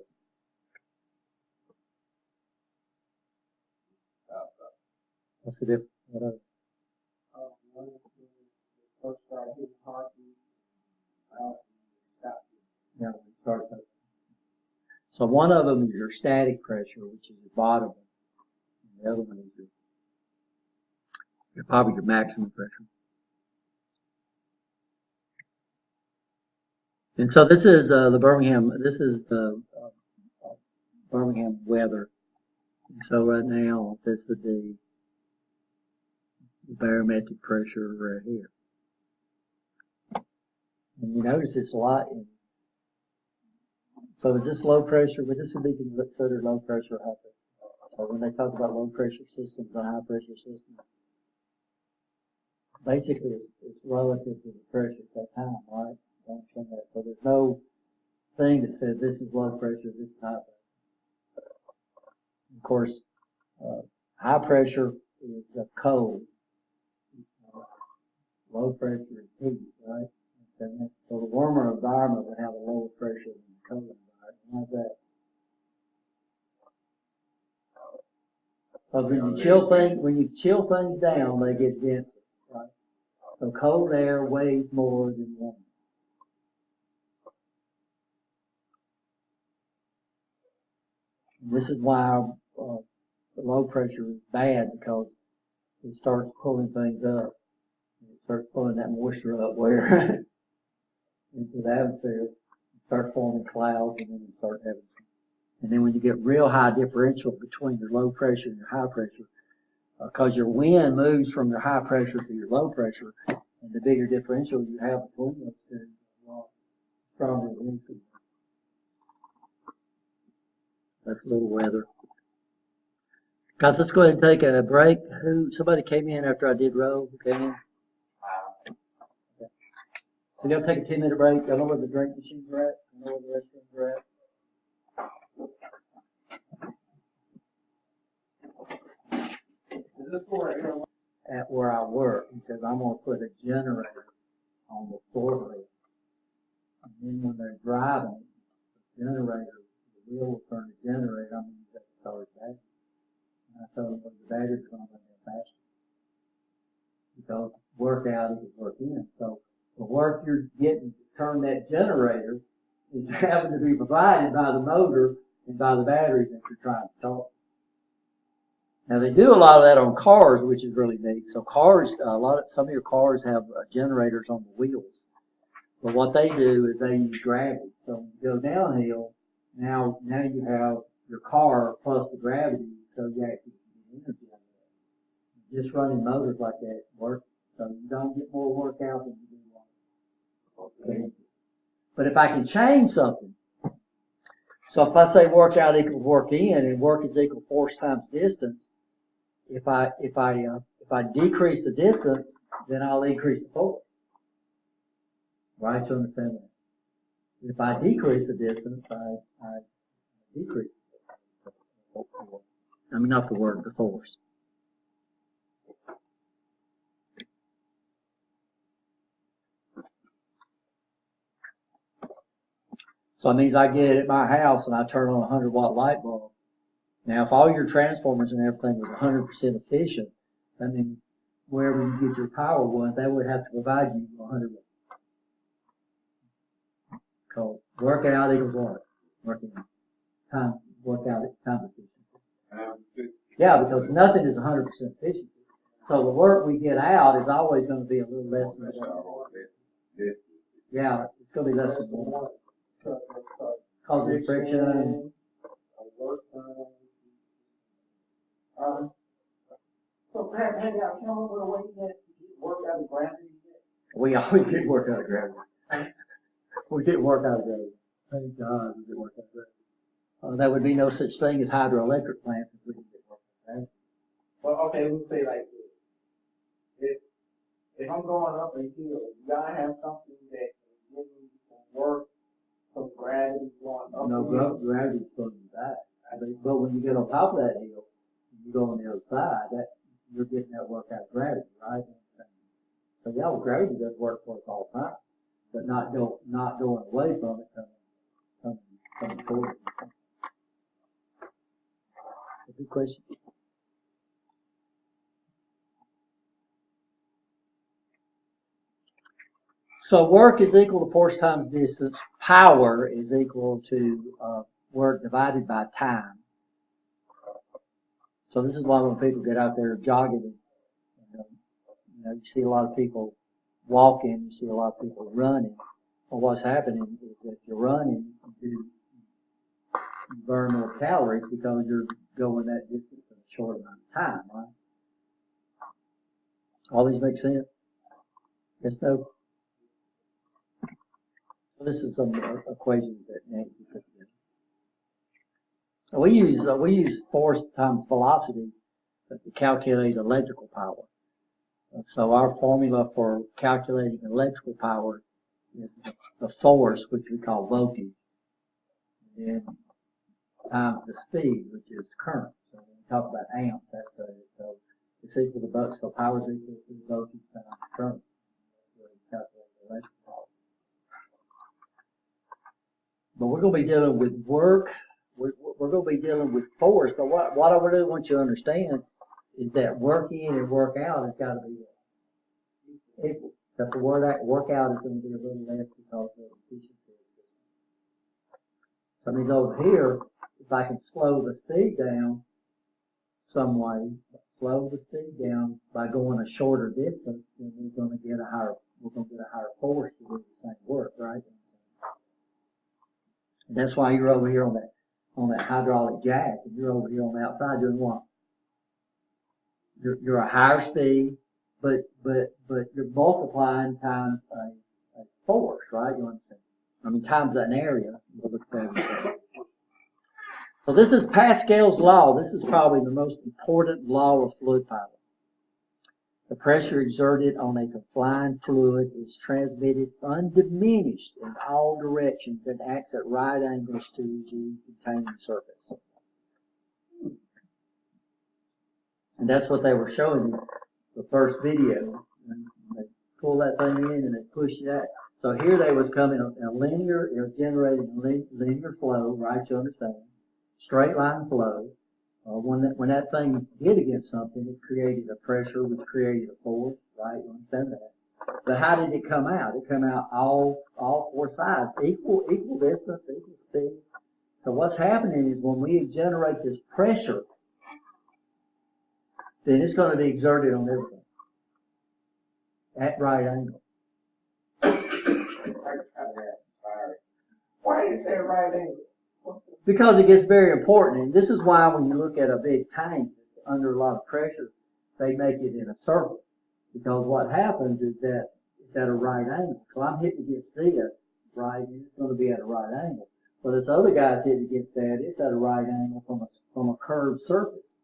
what's the difference? What are, One is the first start hitting heartbeat, stop. yeah, we start that. So one of them is your static pressure, which is your bottom one. And the other one is your probably your maximum pressure. And so this is the Birmingham. This is the Birmingham weather. And so right now, this would be the barometric pressure right here. And you notice it's a lot. So is this low pressure? But this would be considered low pressure or high pressure. So when they talk about low pressure systems and high pressure systems, basically it's relative to the pressure at that time, right? So there's no thing that says this is low pressure, this is high pressure. Of course, high pressure is cold. Low pressure is heat, right? So the warmer environment would have a lower pressure than the cold environment. How's that? Because when you chill things down, they get denser, right? So cold air weighs more than warm. This is why the low pressure is bad, because it starts pulling things up. It starts pulling that moisture up where into the atmosphere. It starts forming clouds, and then you start having some. And then when you get real high differential between your low pressure and your high pressure, because your wind moves from your high pressure to your low pressure, and the bigger differential you have between those two, the stronger the wind speed. That's a little weather. Guys, let's go ahead and take a break. Somebody came in after I did roll. Who came in? Okay. So we're going to take a 10-minute break. I know where the drink machines are at. I know where the restrooms are at. Is this for At where I work, he says, I'm going to put a generator on the forklift. And then when they're driving, the generator, the wheel will turn the generator. I'm going to use that to charge battery. And I told him, well, the battery's going to run that faster. Because work out equals work in. So the work you're getting to turn that generator is having to be provided by the motor and by the batteries that you're trying to charge. Now they do a lot of that on cars, which is really neat. So cars, some of your cars have generators on the wheels. But what they do is they use gravity. So when you go downhill, now you have your car plus the gravity, so you actually get energy out of that. Just running motors like that works. So you don't get more work out than you do. Okay. But if I can change something, so if I say work out equals work in, and work is equal force times distance, if I decrease the distance, then I'll increase the force. Right? You understand that? If I decrease the distance, I decrease the force. I mean, not the word, the force. So it means I get at my house and I turn on a 100-watt light bulb. Now, if all your transformers and everything was 100% efficient, I mean, wherever you get your power was, they would have to provide you 100 watts. Called workout equals what? Working time, workout time efficiency. Yeah, because nothing is 100% efficient. So the work we get out is always going to be a little less than what. Yeah, it's going to be less than what. Cause of friction. So Pat, have y'all come up with a way to get work out of gravity yet? We always get work out of gravity. We get work out of gravity. Thank God we get work out of gravity. There would be no such thing as hydroelectric plants if we didn't get work out of gravity. Well, okay, we'll say like this. If I'm going up a hill, you gotta have something that can give me some work from gravity going up. No, gravity's supposed to be back. But when you get on top of that hill, you go on the other side, that you're getting that work out of gravity, right? So yeah, well, gravity does work for us all the time, but not going away from it, coming toward it. A good question. So work is equal to force times distance. Power is equal to work divided by time. So this is why when people get out there jogging, you see a lot of people walking, you see a lot of people running. Well, what's happening is that if you're running, you burn more calories because you're going that distance in a short amount of time, right? All these make sense? Yes, no? This is some equations that Nancy put together. We use force times velocity to calculate electrical power. So our formula for calculating electrical power is the force, which we call voltage, and then times the speed, which is current. So when we talk about amps, so it's equal to both. So power is equal to voltage times current. That's where we calculate the electrical power. But we're going to be dealing with work. We're going to be dealing with force. But what I really want you to understand is that work in and work out has got to be equal. But the workout is going to be a little less because of efficiency. So that means over here, if I can slow the speed down some way, slow the speed down by going a shorter distance, then we're going to get a higher force to do the same work, right? And that's why you're over here on that hydraulic jack, and you're over here on the outside doing what? You're a higher speed, but you're multiplying times a force, right? You understand? I mean, times an area. We'll look at that. So this is Pascal's law. This is probably the most important law of fluid power. The pressure exerted on a confined fluid is transmitted undiminished in all directions and acts at right angles to the containing surface. And that's what they were showing you the first video. And they pull that thing in and they push that. So here they was coming a linear, it was generating a linear flow, right? You understand? Straight line flow. When that thing hit against something, it created a pressure, which created a force, right? You understand that? But how did it come out? It came out all four sides, equal distance, equal speed. So what's happening is when we generate this pressure, then it's going to be exerted on everything at right angle. Why is that right angle? Because it gets very important, and this is why when you look at a big tank that's under a lot of pressure, they make it in a circle. Because what happens is that it's at a right angle. So I'm hitting against this, right, and it's going to be at a right angle. Well, this other guy's hitting against that, it's at a right angle from a curved surface.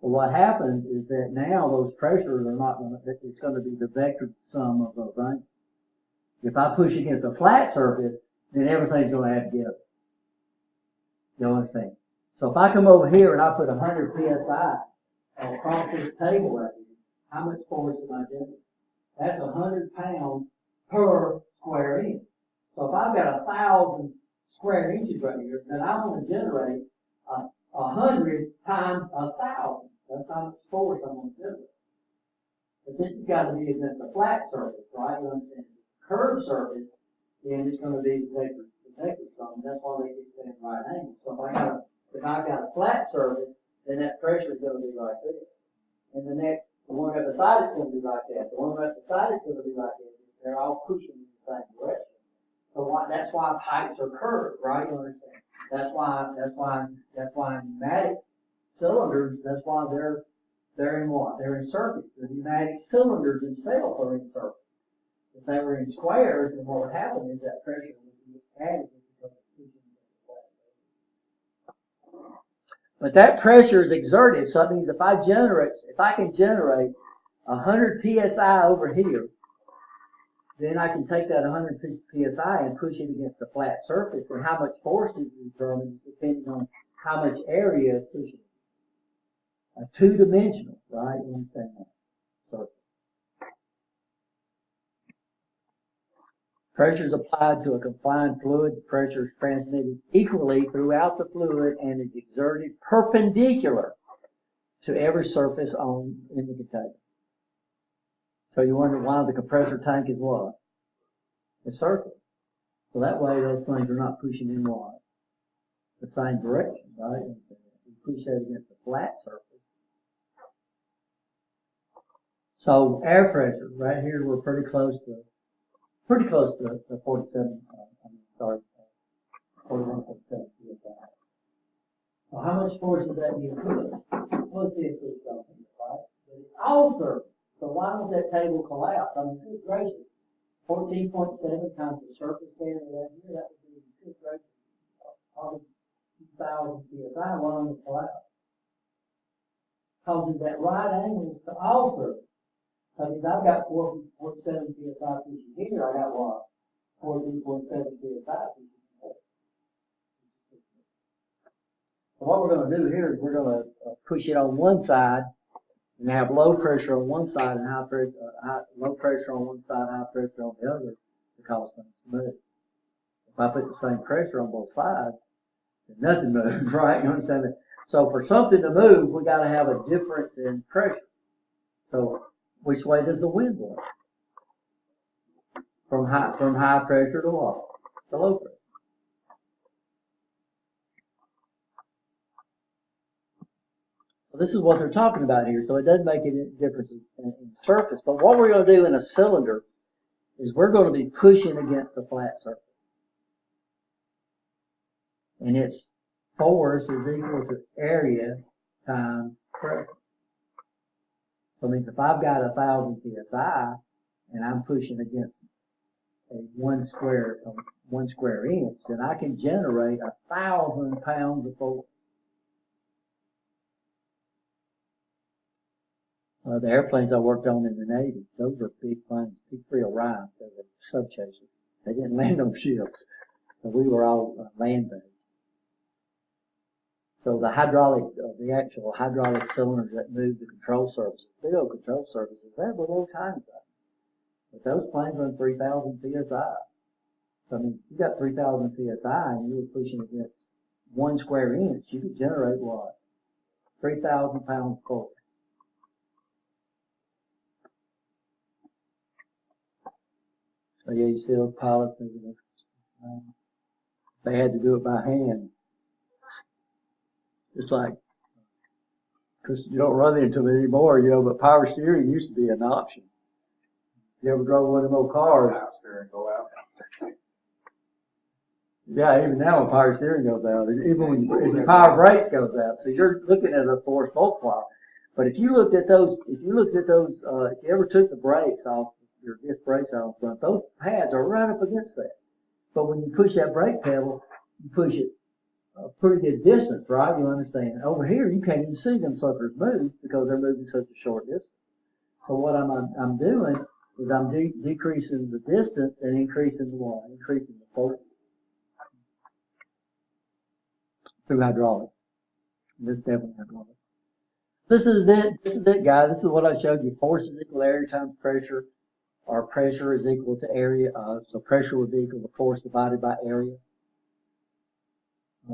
Well, what happens is that now those pressures are not going to, it's going to be the vector sum of those angles. If I push against a flat surface, then everything's going to add together. You understand? So if I come over here and I put 100 psi across this table right here, how much force am I generating? That's 100 pounds per square inch. So if I've got 1,000 square inches right here, then I want to generate 100 times 1,000. That's how much force I'm going to generate. But this has got to be against a flat surface, right? You understand? Curved surface, then it's going to be the vector stone. That's why they keep saying right angle. So if I've got a flat surface, then that pressure is going to be like this. And the one right beside it's going to be like that. The one right beside it's going to be like that. They're all pushing in the same direction. So that's why pipes are curved, right? You understand? That's why pneumatic cylinders, that's why they're in what? They're in circuits. The pneumatic cylinders themselves are in circuits. If they were in squares, then what would happen is that pressure would be added because it's pushing against the flat. But that pressure is exerted, so that means if I can generate 100 psi over here, then I can take that 100 psi and push it against the flat surface, and how much force is determined depending on how much area is pushing. Two-dimensional, right? You understand that? So, pressure is applied to a confined fluid. The pressure is transmitted equally throughout the fluid and is exerted perpendicular to every surface in the container. So you wonder why the compressor tank is what? A circle. So that way those things are not pushing in what? The same direction, right? You push that against the flat surface. So air pressure, right here we're pretty close to 47, 41.7 psi. So how much force is that being put? Let's see if it's something, right? But it's all surface. So why don't that table collapse? I mean, good gracious. 14.7 times the surface area right here, that would be, good gracious, probably 2,000 psi. Why don't it collapse? Because it's at right angles to all surface. So if I've got 4.7 psi pushing here, I got what? 14.7 psi pushing here. So what we're going to do here is we're going to push it on one side and have low pressure on one side and low pressure on one side, high pressure on the other to cause things to move. If I put the same pressure on both sides, then nothing moves, right? You understand that? So for something to move, we got to have a difference in pressure. So which way does the wind blow? From high pressure to what? To low pressure. So this is what they're talking about here. So it doesn't make any difference in surface. But what we're going to do in a cylinder is we're going to be pushing against the flat surface. And its force is equal to area times pressure. So it means if I've got 1,000 psi and I'm pushing against a one square inch, then I can generate 1,000 pounds of force. The airplanes I worked on in the Navy, those were big planes, P-3 Orion, they were sub chasers. They didn't land on ships, so we were all land-based. So the actual hydraulic cylinders that move the control surfaces, big old control surfaces, they were little tiny things. But those planes run 3,000 psi. So I mean, you got 3,000 psi and you were pushing against 1 square inch, you could generate what? 3,000 pounds of force. So yeah, you see those pilots moving this. They had to do it by hand. It's like, because you don't run into them anymore, but power steering used to be an option. You ever drove one of those cars? Power steering go out. Yeah, even now when power steering goes out, even when the power brakes goes out, so you're looking at a force multiplier. But if you looked at those, if you ever took the brakes off, your disc brakes out front, those pads are right up against that. But when you push that brake pedal, you push it a pretty good distance, right? You understand? Over here, you can't even see them suckers move because they're moving such a short distance. So what I'm doing is I'm decreasing the distance and increasing the what? Increasing the force through hydraulics. This is definitely hydraulics. This is it, guys. This is what I showed you. Force is equal to area times pressure. Our pressure is equal to area. So pressure would be equal to force divided by area.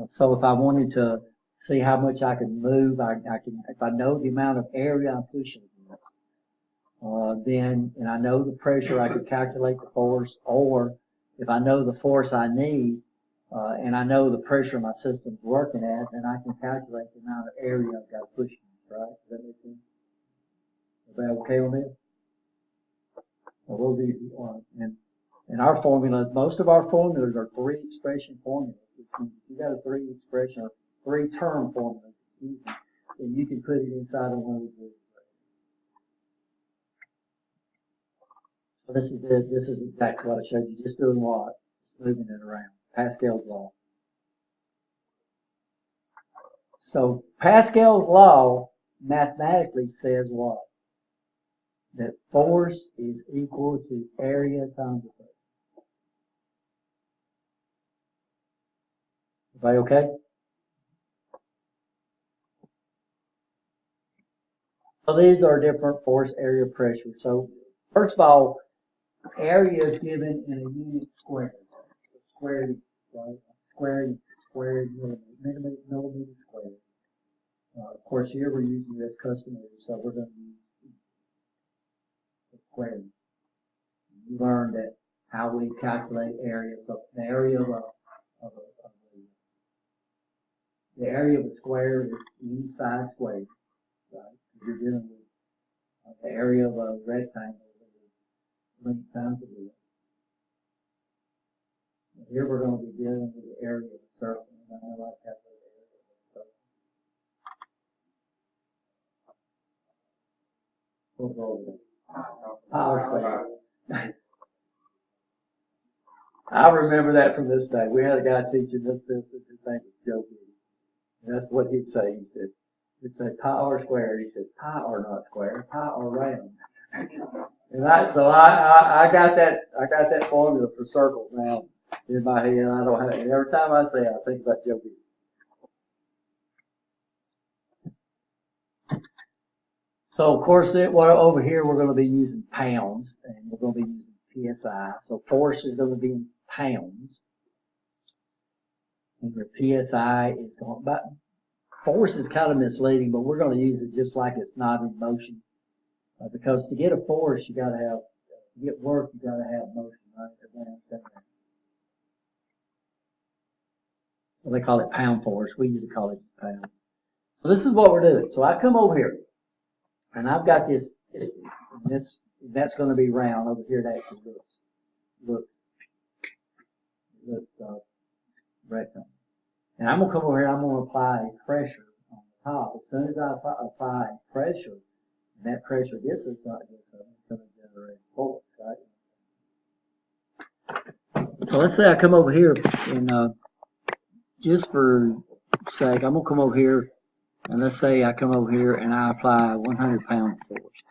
So if I wanted to see how much I can move, I can, if I know the amount of area I'm pushing against, then, and I know the pressure, I could calculate the force, or if I know the force I need, and I know the pressure my system's working at, then I can calculate the amount of area I've got to push against, right? Does that make sense? Everybody okay on this? Well, we'll do, and our formulas, most of our formulas are three expression formulas, which means if you got a three expression or three term formula, then you can put it inside of one of those. So this is exactly what I showed you, just doing what? Just moving it around. Pascal's law. So Pascal's law mathematically says what? That force is equal to area times the pressure. Everybody okay? So these are different force, area, pressure. So first of all, area is given in a unit squared. Squared, right? Squared millimeter squared. Of course, here we're using this customary, so we're going to use squared. You learned that how we calculate area. So the area of the area of a square is any side squared, right? You're dealing with the area of a rectangle is length times the width. Here we're going to be dealing with the area of a circle. And I know I calculate the area of a circle. We'll go over that. Power square. I remember that from this day. We had a guy teaching us this, his name was Joe Giddy. And that's what he'd say. He said, he'd say pi or square. He said, pi or not square, pi or round. And I got that formula for circles now in my head. I don't have it. Every time I say it, I think about Joe Giddy. So of course, over here we're going to be using pounds, and we're going to be using PSI. So force is going to be in pounds, and your PSI is going. But force is kind of misleading, but we're going to use it just like it's not in motion, because to get a force, you got to have to get work. You got to have motion, right? Well, they call it pound force. We usually call it pound. So this is what we're doing. So I come over here. And I've got this, that's going to be round over here. It actually looks rectangle. And I'm going to come over here. I'm going to apply pressure on the top. As soon as I apply pressure, and that pressure gets us up, it's going to generate force, right? So let's say I come over here, and just for sake, I'm going to come over here. And let's say I come over here and I apply 100 pounds of force.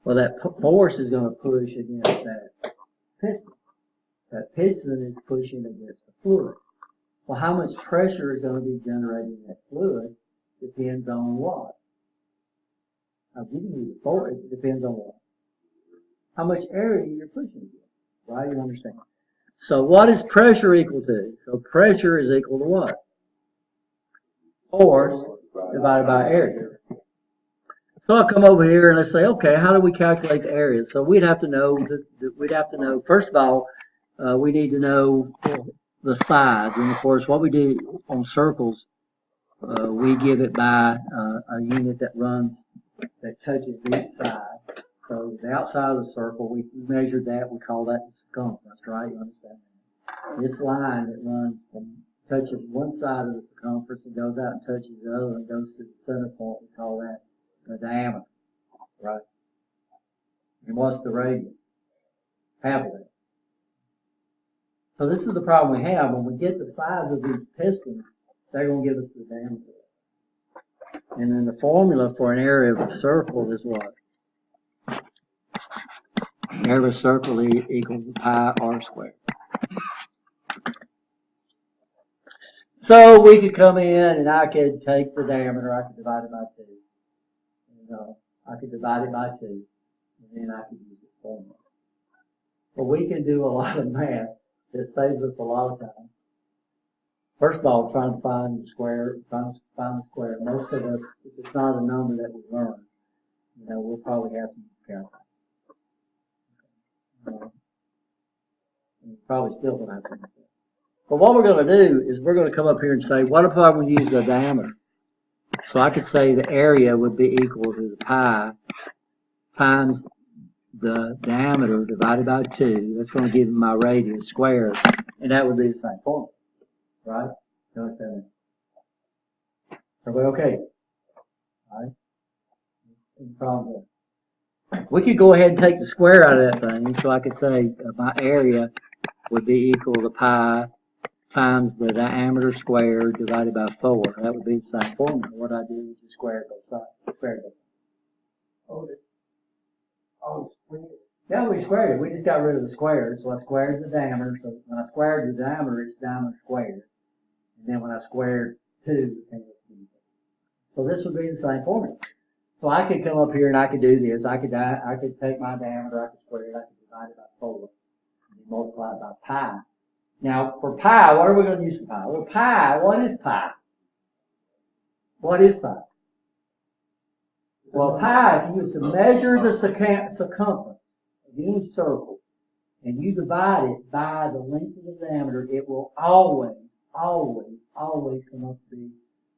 Well, that force is going to push against that piston. That piston is pushing against the fluid. Well, how much pressure is going to be generated in that fluid depends on what? I'm giving you the force. It depends on what? How much area you're pushing against. Right? You understand? So what is pressure equal to? So pressure is equal to what? Force divided by area. So I'll come over here and let's say, okay, how do we calculate the area? So we'd have to know, first of all, we need to know the size. And of course, what we do on circles, we give it by a unit that touches each side. So the outside of the circle, we measured that, we call that the circumference, right? You understand that? This line that runs from touches one side of the circumference and goes out and touches the other and goes to the center point. We call that the diameter, right? And what's the radius? Half of that. So this is the problem we have. When we get the size of these pistons, they're going to give us the diameter. And then the formula for an area of a circle is what? Area of a circle equals pi r squared. So we could come in and I could take the diameter, I could divide it by 2. I could divide it by 2, and then I could use this formula. But we can do a lot of math that saves us a lot of time. First of all, trying to find the square, trying to find the square. Most of us, if it's not a number that we learn, we'll probably have to use a calculator. And probably still going to have to use it. But what we're going to do is we're going to come up here and say, what if I would use the diameter? So I could say the area would be equal to the pi times the diameter divided by 2. That's going to give me my radius squared, and that would be the same formula, right? You understand that? Everybody okay? All right. No problem there. We could go ahead and take the square out of that thing, so I could say my area would be equal to pi times the diameter squared divided by 4. That would be the same formula. What I do is just square both sides. Square both. Square. Yeah, we squared it. We just got rid of the square. So I squared the diameter. So when I squared the diameter, it's diameter squared. And then when I squared 2, it came up to 2. So this would be the same formula. So I could come up here and I could do this. I could take my diameter, I could square it, I could divide it by 4, and then multiply it by pi. Now, for pi, what are we going to use for pi? Well, pi, what is pi? What is pi? Well, pi, if you was to measure the circumference of any circle, and you divide it by the length of the diameter, it will always come up to be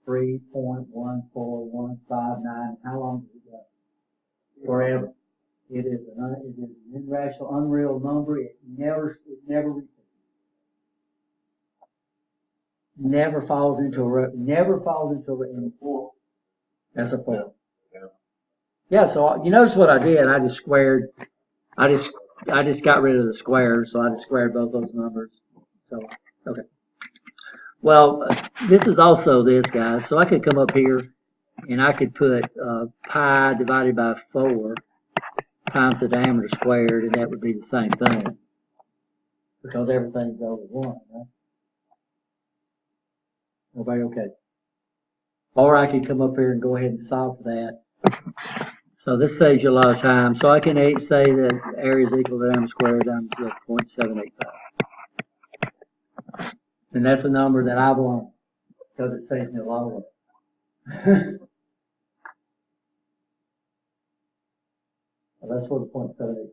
3.14159. How long does it go? Forever. It is an irrational, unreal number. It never repeats. Never falls into a. That's a 4. Yeah. So you notice what I did. I just squared. I just got rid of the squares, so I just squared both those numbers. So okay. Well, this is also this, guys. So I could come up here and I could put pi divided by 4 times the diameter squared, and that would be the same thing because everything's over 1, right? Everybody okay? Or I could come up here and go ahead and solve for that. So this saves you a lot of time. So I can say that area is equal to diameter squared times 0.785. And that's a number that I've learned because it saves me a lot of work. Well, that's where the 0.785 is.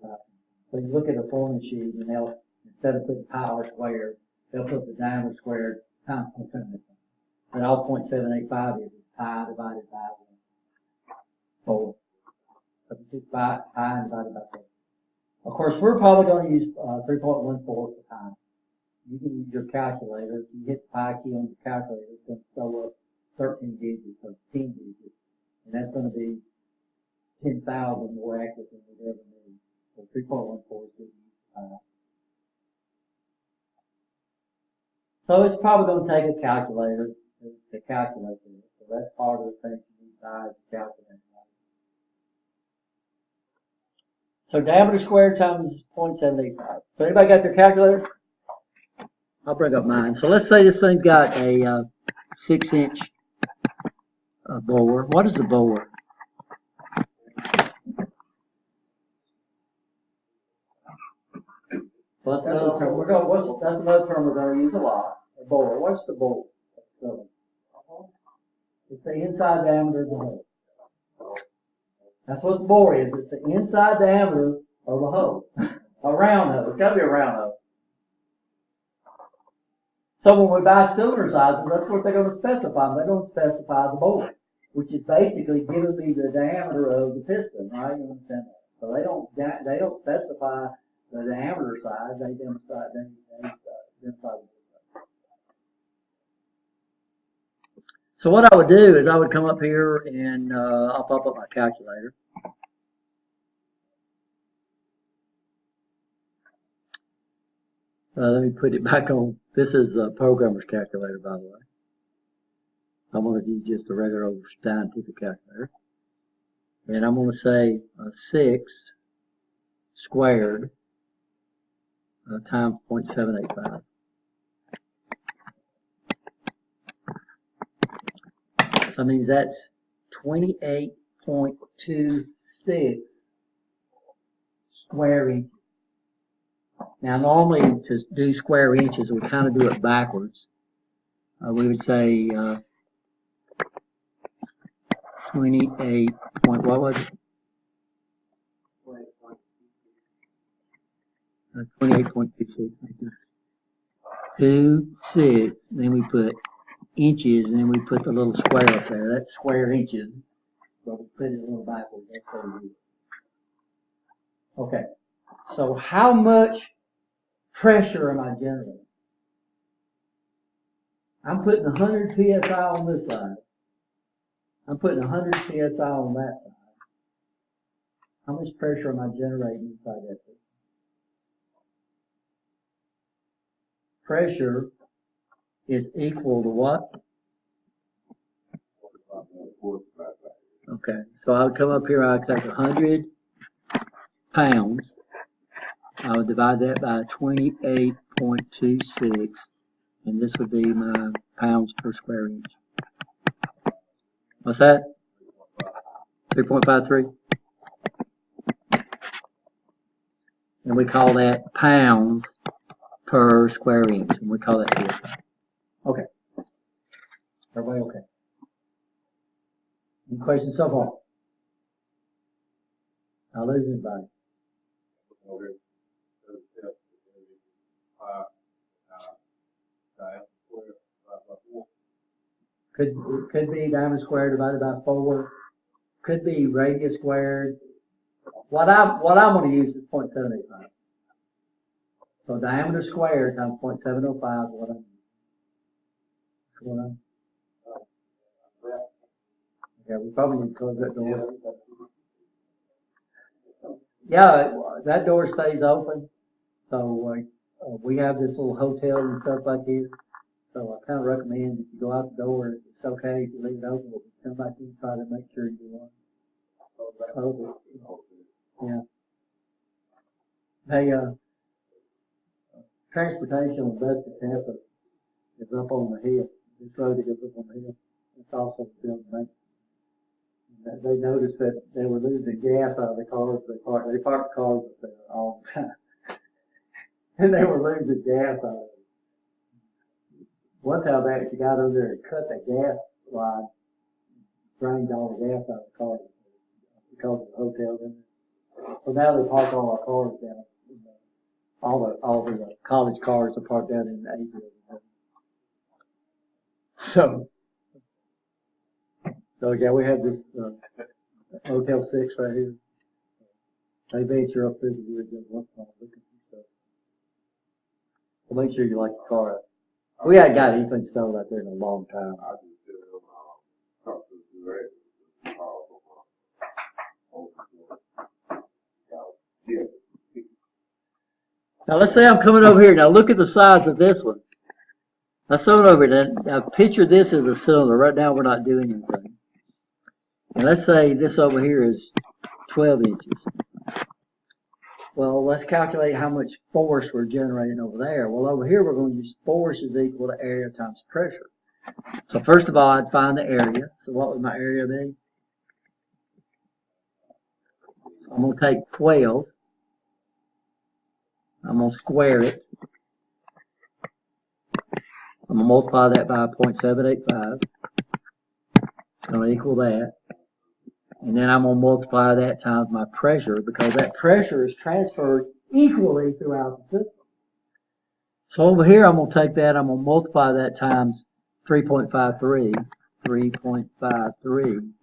So you look at a formula sheet and they'll, instead of putting pi r squared, they'll put the diameter squared times 0.785. And all 0.785 is pi divided by 4. So pi divided by 4. Of course, we're probably going to use 3.14 for pi. You can use your calculator. If you hit the pi key on your calculator, it's going to throw up 13 digits or 10 digits. And that's going to be 10,000 more accurate than we'd ever need. So 3.14 is going to use pi. So it's probably going to take a calculator to calculate this. So that's part of the thing you need to buy is a calculator. So diameter squared times 0.785. So anybody got their calculator? I'll bring up mine. So let's say this thing's got a 6-inch bore. What is the bore? Well, that's another term. That's another term we're going to use a lot. A bore. What's the bore? It's the inside diameter of the hole. That's what the bore is. It's the inside diameter of a hole. A round hole. It's got to be a round hole. So when we buy cylinder sizes, that's what they're going to specify. They're going to specify the bore, which is basically giving me the diameter of the piston, right? You understand that? So they don't specify the diameter size. They identify the piston. So what I would do is I would come up here and I'll pop up my calculator. Let me put it back on. This is a programmer's calculator, by the way. I'm going to use just a regular old scientific calculator. And I'm going to say 6 squared times 0.785. So that means that's 28.26 square inches. Now, normally to do square inches, we kind of do it backwards. we would say 28 point, what was it? 28.26. 26, then we put inches, and then we put the little square up there. That's square inches. But we put it a little backwards. That's what we do. Okay. So how much pressure am I generating? I'm putting 100 psi on this side. I'm putting 100 psi on that side. How much pressure am I generating inside that system? Pressure is equal to what? Okay, so I would come up here, I would take 100 pounds. I would divide that by 28.26, and this would be my pounds per square inch. What's that? 3.53. And we call that pounds per square inch, and we call that PSI. Okay. Everybody okay? Any questions so far? I lose anybody. Could be diameter squared divided by 4. Could be radius squared. What I'm going to use is 0.785. So diameter squared times 0.705 is what I'm using. Yeah, we probably need to close that door. Yeah, that door stays open. So we have this little hotel and stuff like here. So I kind of recommend if you go out the door, it's okay if you leave it open, but come back in and try to make sure you want to close it. Yeah. Hey, transportation on Vesta campus is up on the hill. This road that goes up on the hill. It's also built maintenance. They noticed that they were losing gas out of the cars. They parked the cars up there all the time. And they were losing gas out of it. One time they actually got over there and cut the gas line, drained all the gas out of the car because of the hotel in there. So now they park all our cars down. All the college cars are parked down in the A building. So yeah, we have this Hotel 6 right here. They venture up through the woods and once in a while looking for stuff. So make sure you like the car. We hadn't got anything sold out there in a long time. Now let's say I'm coming over here. Now look at the size of this one. Let's throw it over there. Now picture this as a cylinder. Right now we're not doing anything. And let's say this over here is 12 inches. Well, let's calculate how much force we're generating over there. Well, over here we're going to use force is equal to area times pressure. So first of all, I'd find the area. So what would my area be? I'm going to take 12. I'm going to square it. I'm going to multiply that by 0.785. It's going to equal that. And then I'm going to multiply that times my pressure because that pressure is transferred equally throughout the system. So over here, I'm going to take that, I'm going to multiply that times 3.53,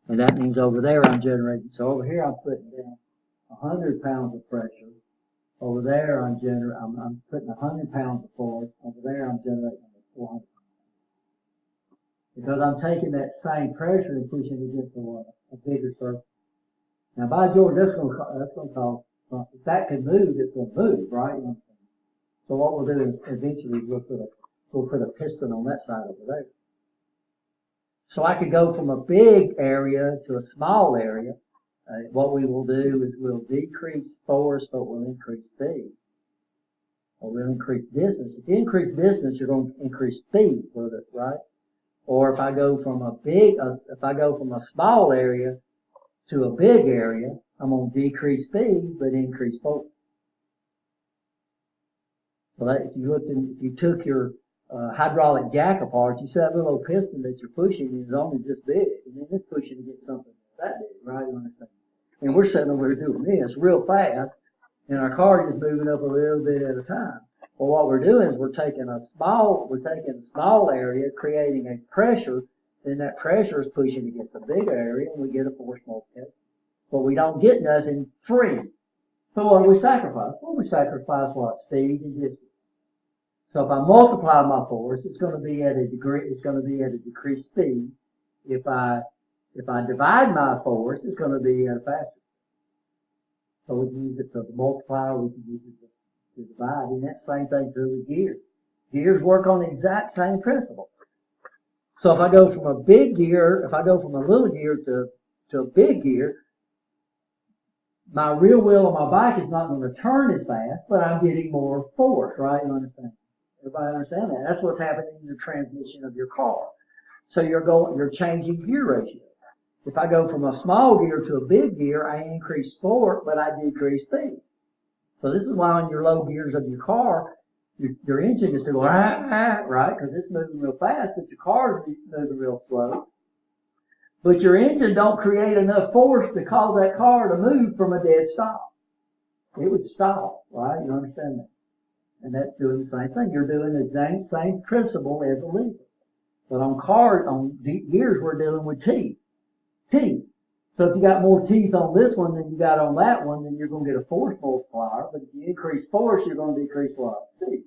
and that means over there I'm generating. So over here, I'm putting down 100 pounds of pressure. Over there, I'm putting 100 pounds of force. Over there, I'm generating 400 pounds. Because I'm taking that same pressure and pushing it against a bigger surface. Now, by George, that's going to cause something. If that can move, it's going to move, right? So what we'll do is eventually we'll put a piston on that side over there. So I could go from a big area to a small area. What we will do is we'll decrease force, but we'll increase speed. Or we'll increase distance. If you increase distance, you're going to increase speed with it, right? Or if I go from a small area to a big area, I'm going to decrease speed, but increase force. So that if you took your hydraulic jack apart, you see that little old piston that you're pushing is only this big, and then it's pushing to get something that big, right? You understand? And we're sitting over here doing this real fast, and our car is moving up a little bit at a time. Well, what we're doing is we're taking a small area, creating a pressure, then that pressure is pushing against a bigger area, and we get a force multiplication. But we don't get nothing free. So what do we sacrifice? Well, we sacrifice what? Speed and distance. So if I multiply my force, it's going to be at a decreased speed. If I divide my force, it's going to be at a faster. So we can use it to multiply, we can use it to divide, and that's the same thing true with gears. Gears work on the exact same principle. So if I go from a little gear to a big gear, my real wheel on my bike is not going to turn as fast, but I'm getting more force, right? You understand? Everybody understand that? That's what's happening in the transmission of your car. So you're changing gear ratio. If I go from a small gear to a big gear, I increase torque, but I decrease speed. So this is why on your low gears of your car, your engine is still going, right? Because it's moving real fast, but your car is moving real slow. But your engine don't create enough force to cause that car to move from a dead stop. It would stop, right? You understand that? And that's doing the same thing. You're doing the same principle as a lever. But on gears, we're dealing with teeth. So if you got more teeth on this one than you got on that one, then you're going to get a force multiplier. But if you increase force, you're going to decrease what? Speed.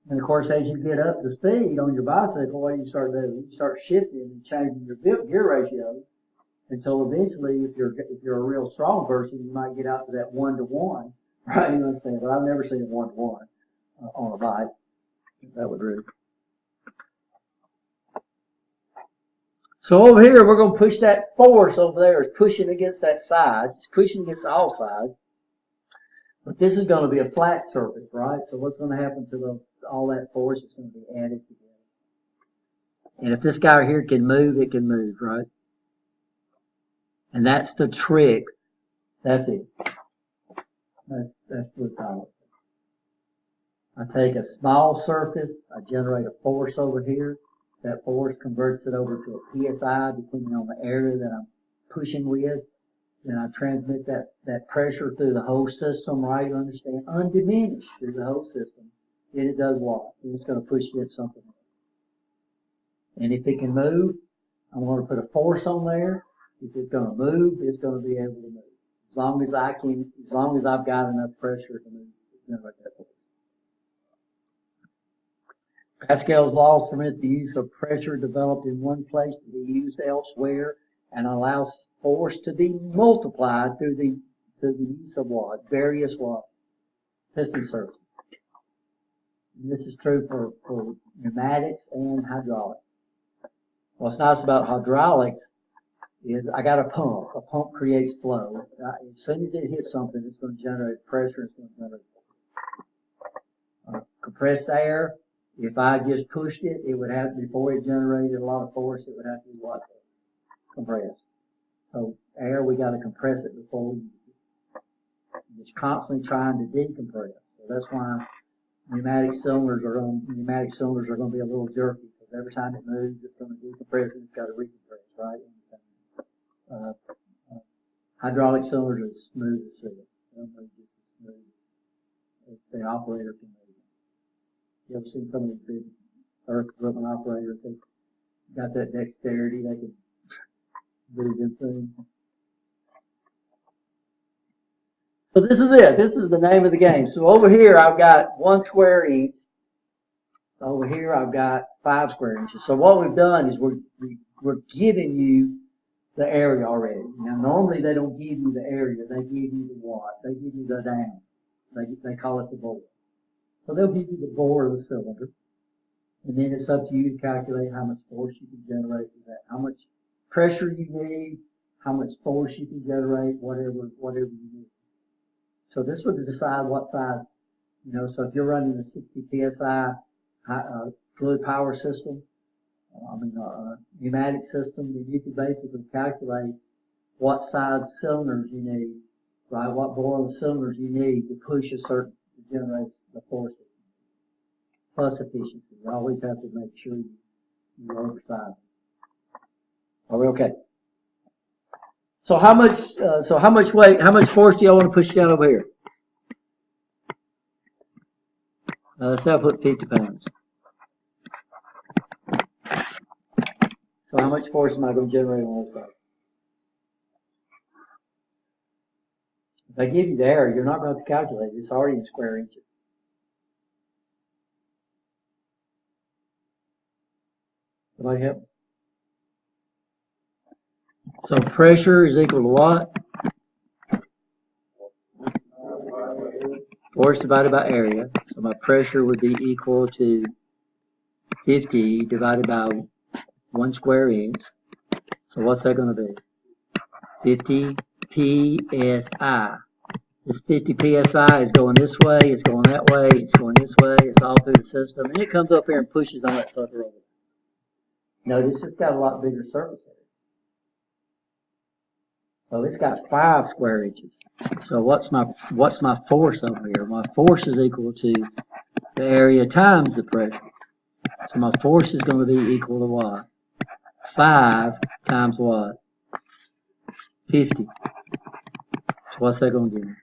And of course, as you get up to speed on your bicycle, what do you start doing? You start shifting and changing your gear ratio until eventually, if you're a real strong person, you might get out to that 1-to-1, right? You understand? But I've never seen a 1-to-1 on a bike. That would really. So over here, we're going to push that force over there. It's pushing against that side. It's pushing against all sides. But this is going to be a flat surface, right? So what's going to happen to all that force is going to be added together. And if this guy right here can move, it can move, right? And that's the trick. That's it. That's what I like. I take a small surface, I generate a force over here. That force converts it over to a PSI, depending on the area that I'm pushing with. Then I transmit that pressure through the whole system, right? You understand? Undiminished through the whole system. Then it does what? It's going to push against something else. And if it can move, I'm going to put a force on there. If it's going to move, it's going to be able to move. As long as I've got enough pressure to move, it's going to make that force. Pascal's laws permit the use of pressure developed in one place to be used elsewhere and allows force to be multiplied through the use of what? Various what? Piston surfaces. And this is true for pneumatics and hydraulics. What's nice about hydraulics is I got a pump. A pump creates flow. As soon as it hits something, it's going to generate pressure. It's going to generate compressed air. If I just pushed it, it would have, before it generated a lot of force, it would have to be what? Compressed. So air, we got to compress it before we use it. It's constantly trying to decompress. So that's why pneumatic cylinders are going to be a little jerky, because every time it moves, it's going to decompress and it's got to recompress, right? Hydraulic cylinders is smooth as silk. They'll move just as smooth as the operator can move. You ever seen some of these big earth equipment operators? They got that dexterity. They can do them things. So this is it. This is the name of the game. So over here, I've got 1 square inch. Over here, I've got 5 square inches. So what we've done is we're giving you the area already. Now, normally they don't give you the area. They give you the what? They give you the down. They call it the bore. So they'll give you the bore of the cylinder. And then it's up to you to calculate how much force you can generate with that. How much pressure you need, how much force you can generate, whatever you need. So this would decide what size, so if you're running a 60 PSI fluid power system, pneumatic system, then you could basically calculate what size cylinders you need, right? What bore of cylinders you need to push to generate the force. plus efficiency. You always have to make sure you oversize. Are we okay? So how much weight, how much force do y'all want to push down over here? Let's say I put 50 pounds. So how much force am I going to generate on the side? If I give you the area, you're not going to have to calculate it. It's already in square inches. Somebody help? So pressure is equal to what? Force divided by area. So my pressure would be equal to 50 divided by 1 square inch. So what's that going to be? 50 PSI. This 50 PSI is going this way, it's going that way, it's going this way, it's all through the system. And it comes up here and pushes on that sucker over. Notice it's got a lot bigger surface area. So it's got 5 square inches. So what's my force over here? My force is equal to the area times the pressure. So my force is going to be equal to what? 5 times what? 50. So what's that going to give me?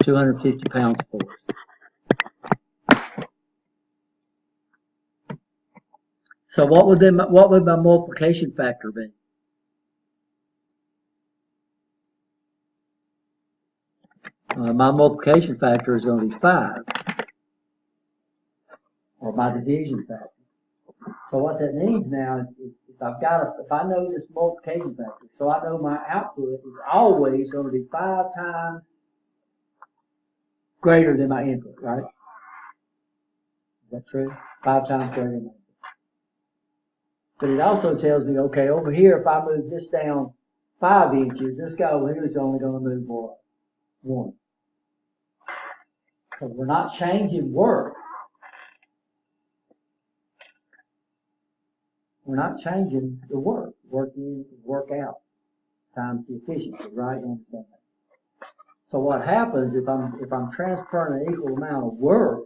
250 pounds force. So what would my multiplication factor be? My multiplication factor is going to be 5, or my division factor. So what that means now is if I know this multiplication factor, so I know my output is always going to be 5 times greater than my input, right? Is that true? 5 times greater than my input. But it also tells me, okay, over here, if I move this down 5 inches, this guy over here is only going to move what? 1. Because we're not changing work. We're not changing the work. Work in, work out, times the efficiency, right? Understand that. So what happens if I'm transferring an equal amount of work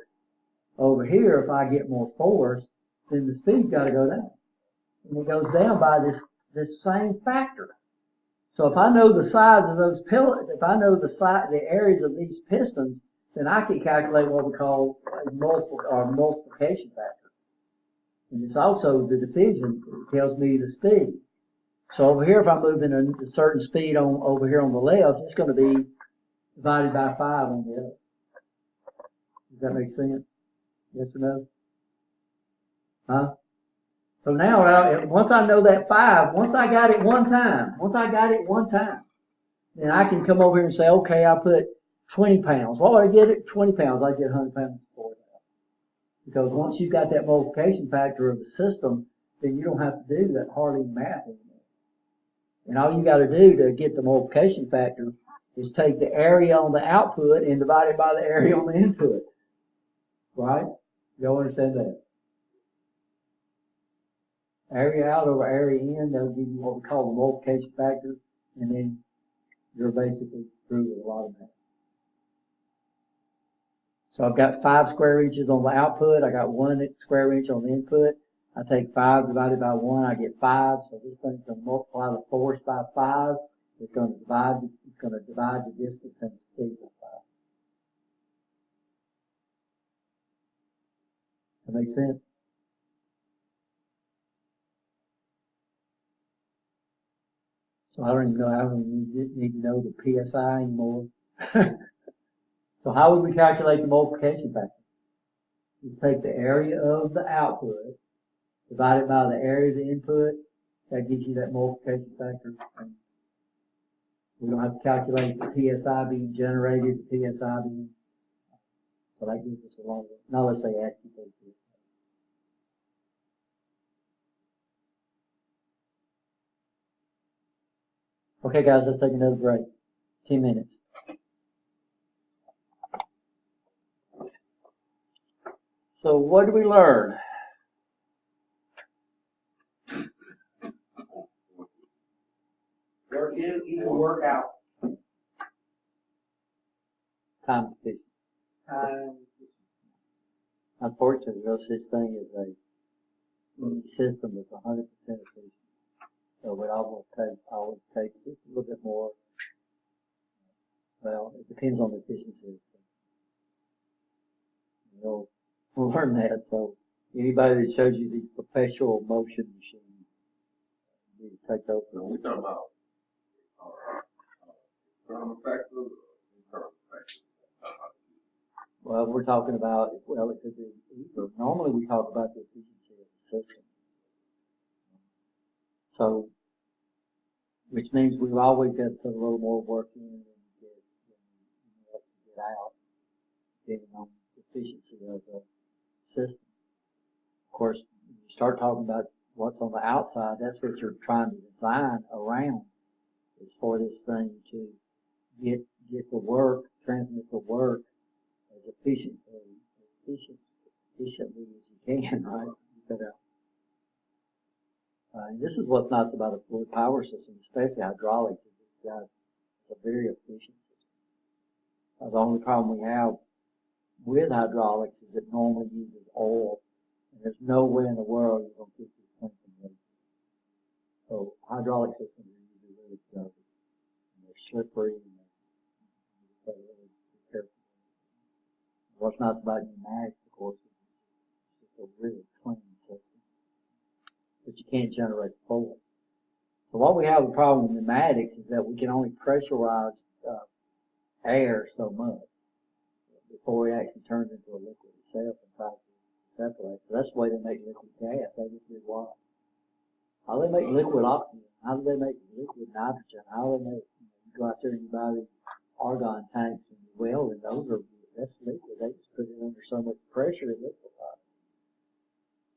over here, if I get more force, then the speed's got to go down. And it goes down by this same factor. So if I know the size of those pellets, if I know the areas of these pistons, then I can calculate what we call a multiplication factor. And it's also the division. It tells me the speed. So over here, if I'm moving a certain speed over here on the left, it's going to be divided by 5 on the other. Does that make sense? Yes or no? Huh? So now, once I know that 5, once I got it one time, then I can come over here and say, okay, I put 20 pounds. What would I get it? 20 pounds. I get 100 pounds for that. Because once you've got that multiplication factor of the system, then you don't have to do that hard math anymore. And all you got to do to get the multiplication factor is take the area on the output and divide it by the area on the input. Right? Y'all understand that? Area out over area in, that'll give you what we call the multiplication factor, and then you're basically through with a lot of math. So I've got 5 square inches on the output, I got 1 square inch on the input. I take 5 divided by 1, I get 5, so this thing's going to multiply the force by 5. It's going to divide the distance and the speed by 5. That makes sense? So I don't even know, I don't need to know the PSI anymore. So how would we calculate the multiplication factor? Just take the area of the output, divide it by the area of the input, that gives you that multiplication factor. And we don't have to calculate the PSI being generated, the PSI being, so that gives us a lot of, now let's say ask you for the PSI. Okay guys, let's take another break. 10 minutes. So what did we learn? You can work out Time efficient. time. Unfortunately, there's no such thing as any system that's 100% efficient. So it always takes just a little bit more. Well, it depends on the efficiency of the system. We'll learn that. So anybody that shows you these perpetual motion machines, you need to take those. So we talking about external factors or internal factors? Well, we're talking about, well, it could be either. Normally we talk about the efficiency of the system. So, which means we've always got to put a little more work in than you get out, depending on the efficiency of the system. Of course, when you start talking about what's on the outside, that's what you're trying to design around, is for this thing to get the work, transmit the work as efficiently as you can, right? And this is what's nice about a fluid power system, especially hydraulics, is it's got a very efficient system. The only problem we have with hydraulics is it normally uses oil, and there's no way in the world you're going to keep this thing from leaking. So hydraulic systems are usually really dirty, and they're slippery, and they're really careful. What's nice about pneumatics, of course, is it's a really clean system, but you can't generate flow. So what we have a problem with pneumatics is that we can only pressurize air so much before it actually turns into a liquid itself and tries to separate. So that's the way they make liquid gas. They just do what? How do they make liquid oxygen? How do they make liquid nitrogen? How do they make, you go out there and you buy the argon tanks and you weld, and that's liquid. They just put it under so much pressure it liquefies.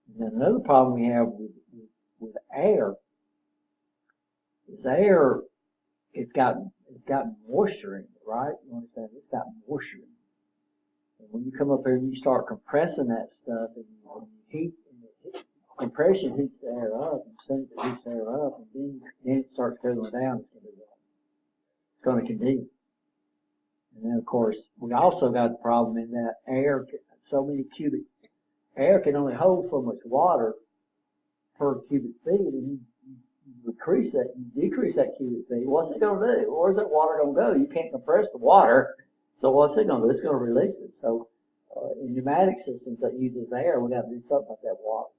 And then another problem we have with air is air, it's got moisture in it, right? You understand? It's got moisture in it. And when you come up here and you start compressing that stuff, and you heat, compression heats the air up, and soon it heats the air up, and then it starts cooling down. It's going to condense. And then, of course, we also got the problem in that air can only hold so much water per cubic feet, and you decrease that cubic feet. What's it going to do? Where's that water going to go? You can't compress the water, so what's it going to do? It's going to release it. So in pneumatic systems that use air, we got to do something about that water.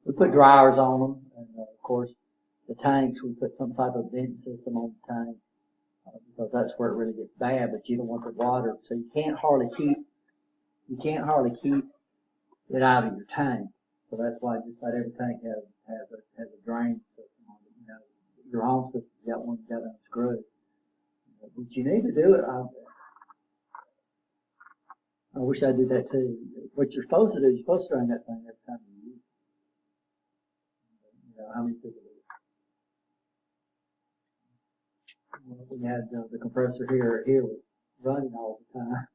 We put dryers on them, and of course, the tanks, we put some type of vent system on the tank, because that's where it really gets bad, but you don't want the water, so you can't hardly keep it out of your tank. So that's why just about every tank has a drain system on it. You know, your home system's got one got unscrewed. But you need to do it. I wish I did that too. What you're supposed to do, you're supposed to drain that thing every time you use it. You know, how many people do it? Well, we had the compressor here was running all the time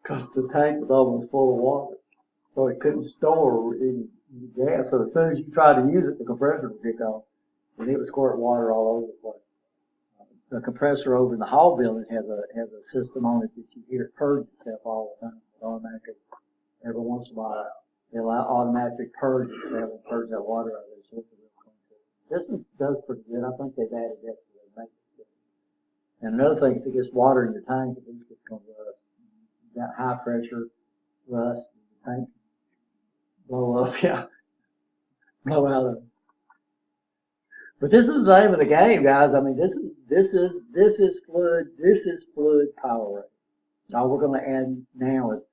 because the tank was almost full of water, so it couldn't store any gas. So as soon as you tried to use it, the compressor would kick off, and it would squirt water all over the place. The compressor over in the hall building has a system on it that you hear it purge itself all the time. It automatically, every once in a while, it'll automatically purge itself and purge that water out of there. So it's a real clean system. This one does pretty good. I think they've added that to their maintenance system. And another thing, if it gets water in your tank, at least it's going to rust. You got high pressure rust, the tank blow up, blow out of it. But this is the name of the game, guys. I mean, this is fluid power rate. All we're going to add now is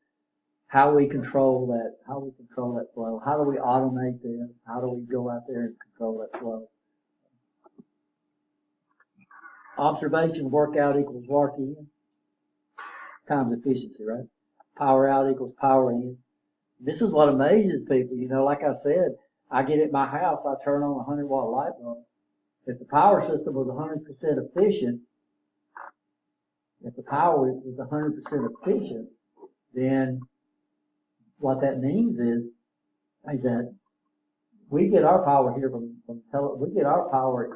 how we control that flow. How do we automate this? How do we go out there and control that flow? Observation work out equals work in times efficiency, right? Power out equals power in. This is what amazes people. You know, like I said, I get at my house, I turn on a 100-watt light bulb. If the power system was 100% efficient, then what that means is that we get our power here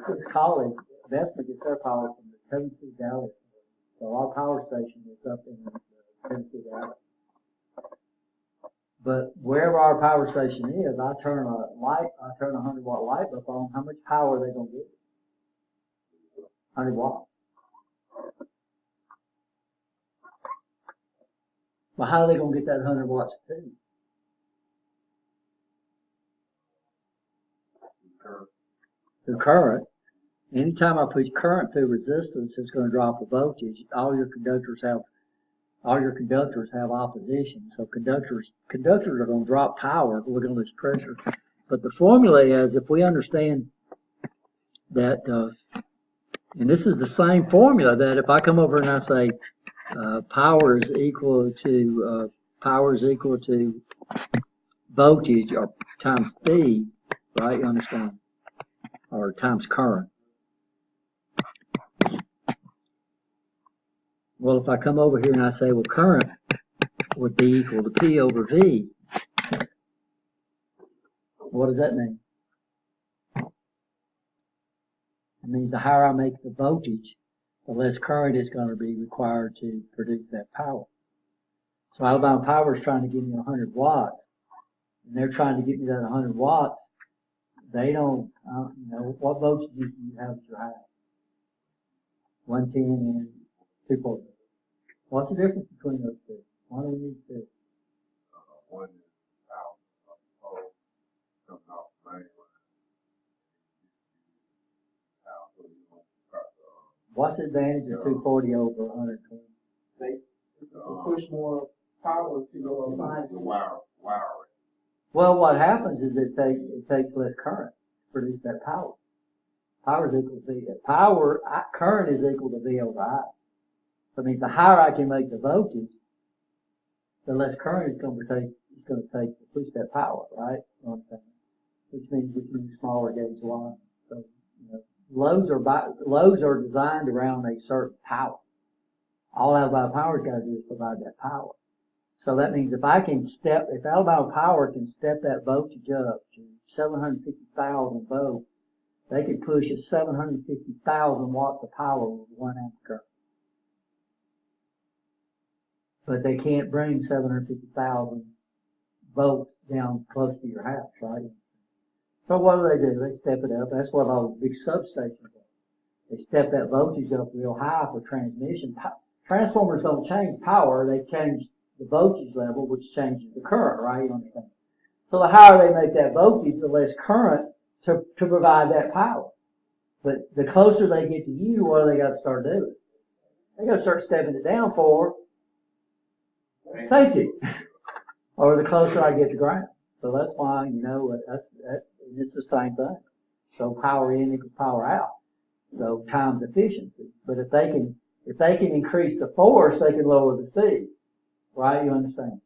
this college, Vesper gets their power from the Tennessee Valley. So our power station is up in the Tennessee Valley. But wherever our power station is, I turn a 100-watt light bulb on, how much power are they going to get? 100 watts. Well, how are they going to get that 100 watts too? Through current. Anytime I push current through resistance, it's going to drop the voltage. All your conductors have opposition. So conductors are going to drop power. We're going to lose pressure. But the formula is, if we understand that, and this is the same formula that if I come over and I say power is equal to voltage or times speed, right? You understand? Or times current. Well, if I come over here and I say, well, current would be equal to P over V, what does that mean? It means the higher I make the voltage, the less current is going to be required to produce that power. So Alabama Power is trying to give me 100 watts, and they're trying to get me that 100 watts. They don't, what voltage do you have at your house? 110 and 240. What's the difference between those two? Why do we need two? One is out of the pole, coming off the main line. Out, so you don't cut What's the advantage of 240 over 120? They push more power to go behind the wiring. Well, what happens is it takes less current to produce that power. Power is equal to V. Current is equal to V over I. So it means the higher I can make the voltage, the less current it's going to take to push that power, right? You know what I'm saying? Which means we can use smaller gauge wire. So, loads are designed around a certain power. All Alabama Power's got to do is provide that power. So that means if Alabama Power can step that voltage up to 750,000 volts, they could push 750,000 watts of power with 1 amp current. But they can't bring 750,000 volts down close to your house, right? So what do? They step it up. That's what all these big substations are. They step that voltage up real high for transmission. Transformers don't change power, they change the voltage level, which changes the current, right? You understand? So the higher they make that voltage, the less current to provide that power. But the closer they get to you, what do they got to start doing? They got to start stepping it down for safety. Or the closer I get to ground. So that's why, it's the same thing. So power in equals power out. So times efficiency. But if they can increase the force, they can lower the speed. Right? You understand?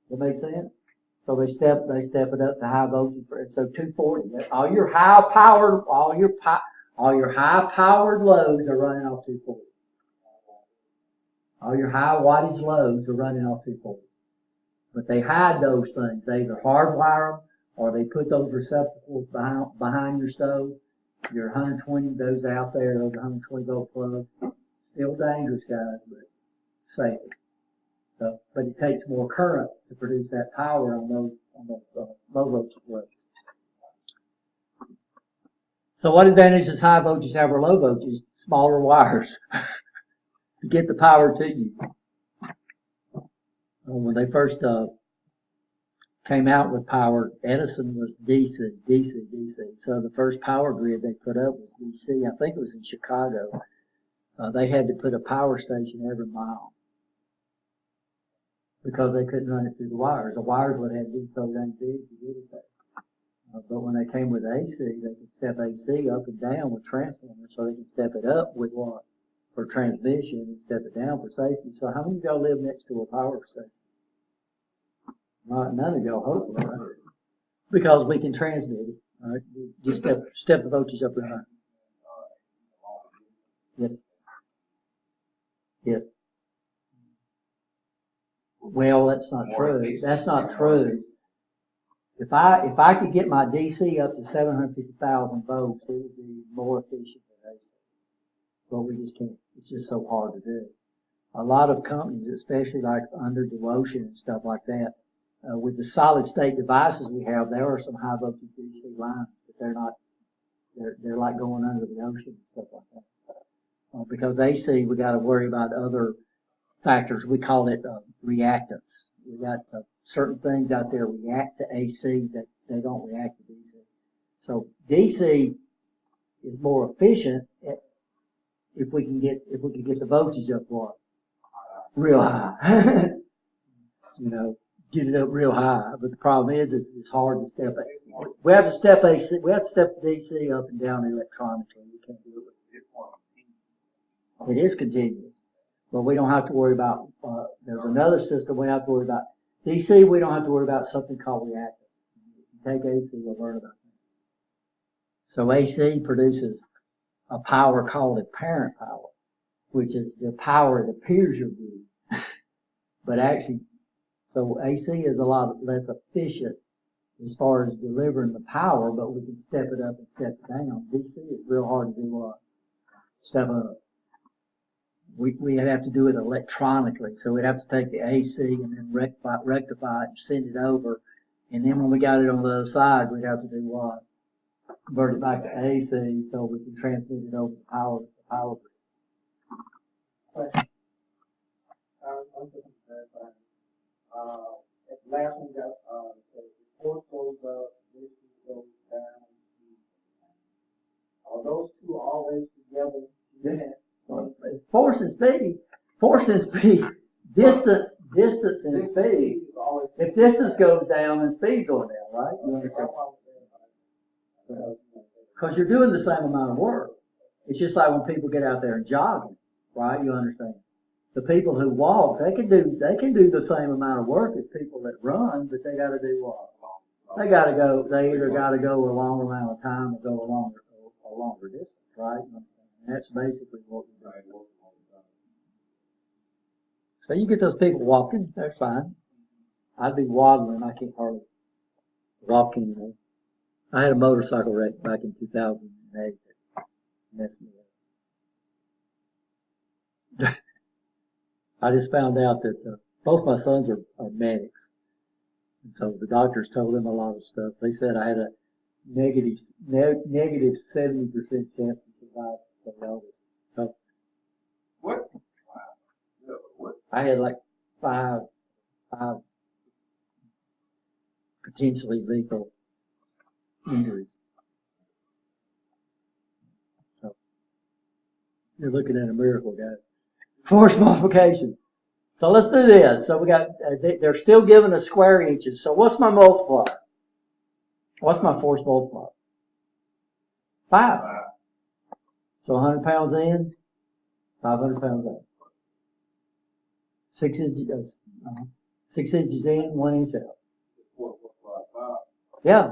That makes sense? So they step it up to high voltage. So 240. All your high powered loads are running off 240. All your high wattage loads are running off 240. But they hide those things. They either hardwire them or they put those receptacles behind your stove. Your 120, those out there, those 120 volt plugs. Still dangerous, guys, but safe. So, but it takes more current to produce that power on those low voltage plugs. So what advantage does high voltage have over low voltage? Smaller wires to get the power to you. When they first came out with power, Edison was DC. So the first power grid they put up was DC. I think it was in Chicago. They had to put a power station every mile because they couldn't run it through the wires. The wires would have to be so dang big to get it there. But when they came with AC, they could step AC up and down with transformers, so they can step it up with what? For transmission and step it down for safety. So how many of y'all live next to a power station? None of y'all, hopefully, right? Because we can transmit it. All right? Just step the voltage up and down. Yes. Yes. Well, that's not true. That's not true. If I could get my DC up to 750,000 volts, it would be more efficient than AC. But we just can't. It's just so hard to do. a lot of companies, especially like under Devotion and stuff like that, with the solid state devices we have, there are some high voltage DC lines, but they're like going under the ocean and stuff like that. Because AC, we got to worry about other factors. We call it reactance. We got certain things out there react to AC that they don't react to DC. So DC is more efficient if we can get the voltage up what? Real high. Get it up real high. But the problem is it's hard to step AC. We have to step AC, we have to step DC up and down electronically. We can't do it with this one. It is continuous. But we don't have to worry about, there's another system we have to worry about. DC, we don't have to worry about something called reactance. If you take AC, you'll learn about that. So AC produces a power called apparent power, which is the power it appears you're getting. But actually, so AC is a lot less efficient as far as delivering the power, but we can step it up and step it down. DC is real hard to do step up. We'd have to do it electronically, so we'd have to take the AC and then rectify it and send it over. And then when we got it on the other side, we'd have to do what? Convert it back to AC so we can transmit it over the power grid. Question. I'm just clarifying. At the last one, got the force goes up, this goes down. Are those two always together? Yeah. Force and speed, distance and speed. If distance goes down, then speed goes down, right? Because you're doing the same amount of work. It's just like when people get out there and jogging, right? You understand? The people who walk, they can do the same amount of work as people that run, but they got to do what? They either got to go a long amount of time or go a longer distance, right? And that's basically what we're doing. So you get those people walking, they're fine. I'd be waddling, I can't hardly walk anymore. I had a motorcycle wreck back in 2008 that messed me up. I just found out that both my sons are medics. And so the doctors told them a lot of stuff. They said I had a negative 70% chance to survive the eldest. So What? What? I had like five potentially lethal injuries. So you're looking at a miracle, guys. Force multiplication. So let's do this. So we got, they're still giving us square inches. So what's my multiplier? What's my force multiplier? 5. So 100 pounds in, 500 pounds out. 6 inches, 6 inches in, 1 inch out. Yeah.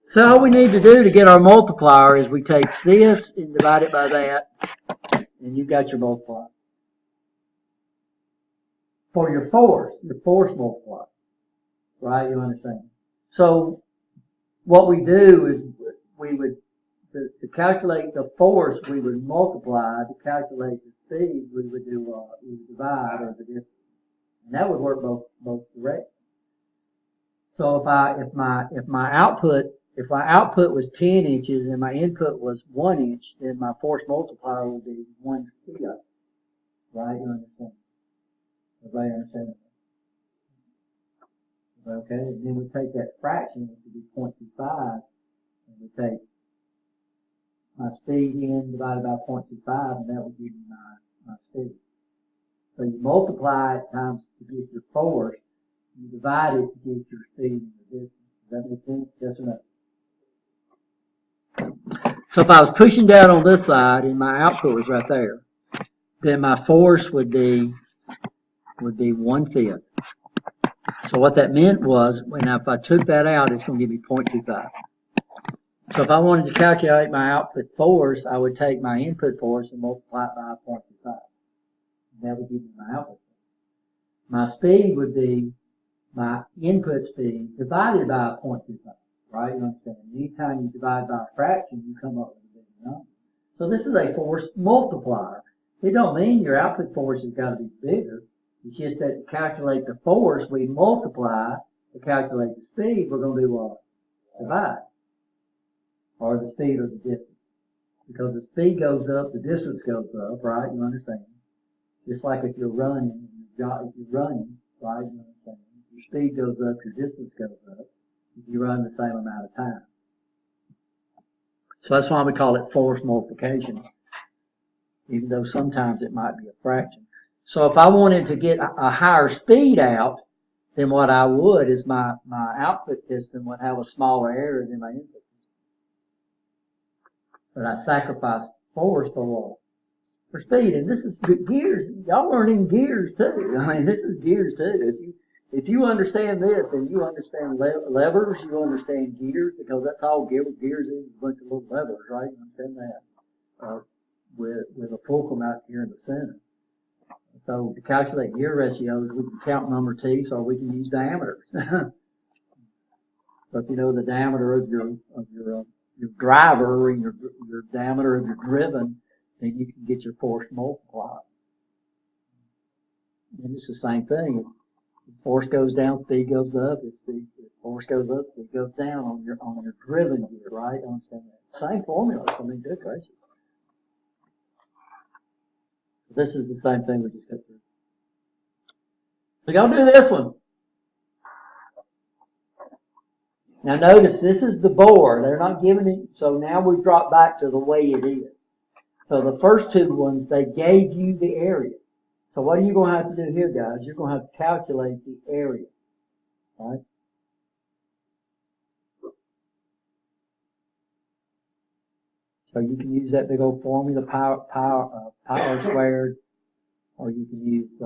So all we need to do to get our multiplier is we take this and divide it by that, and you've got your multiplier. For your force multiplier. Right? You understand? So what we do is we would, to calculate the force, we would multiply. To calculate the speed, we would do we would divide over the distance. And that would work both directions. So if my output was 10 inches and my input was 1 inch, then my force multiplier would be 1 fiat. Right? You understand? Everybody understand that? Okay, and then we take that fraction, which would be 0.25, and we take my speed in divided by 0.25, and that would give you my speed. So you multiply it times to get your force, you divide it to get your speed and your distance. Does that make sense? Yes or no? So if I was pushing down on this side and my output was right there, then my force would be 1 fiat. So what that meant was, if I took that out, it's going to give me 0.25. So if I wanted to calculate my output force, I would take my input force and multiply it by 0.25. And that would give me my output force. My speed would be my input speed divided by 0.25. Right? You understand? Anytime you divide by a fraction, you come up with a big number. So this is a force multiplier. It don't mean your output force has got to be bigger. It's just that to calculate the force, we multiply. To calculate the speed, we're going to do what? Divide. Or the speed or the distance. Because the speed goes up, the distance goes up, right? You understand? Just like if you're running, right? You understand? Your speed goes up, your distance goes up. If you run the same amount of time. So that's why we call it force multiplication. Even though sometimes it might be a fraction. So if I wanted to get a higher speed out, then what I would is my output piston would have a smaller area than my input piston. But I sacrifice force for what? For speed. And this is gears. Y'all learning gears too. I mean, this is gears too. If you understand this, then you understand levers, you understand gears, because that's all gears is, a bunch of little levers, right? You understand that? With a fulcrum out here in the center. So to calculate gear ratios, we can count number teeth, or we can use diameters. So if you know the diameter of your driver and your diameter of your driven, then you can get your force multiplied. And it's the same thing. If force goes down, speed goes up. If force goes up, speed goes down on your driven gear, right? Understand that? Same formula. I mean, good gracious. This is the same thing we just got through. So y'all do this one. Now notice this is the bore. They're not giving it. So now we've dropped back to the way it is. So the first two ones, they gave you the area. So what are you going to have to do here, guys? You're going to have to calculate the area. Right? So you can use that big old formula, power squared, or you can use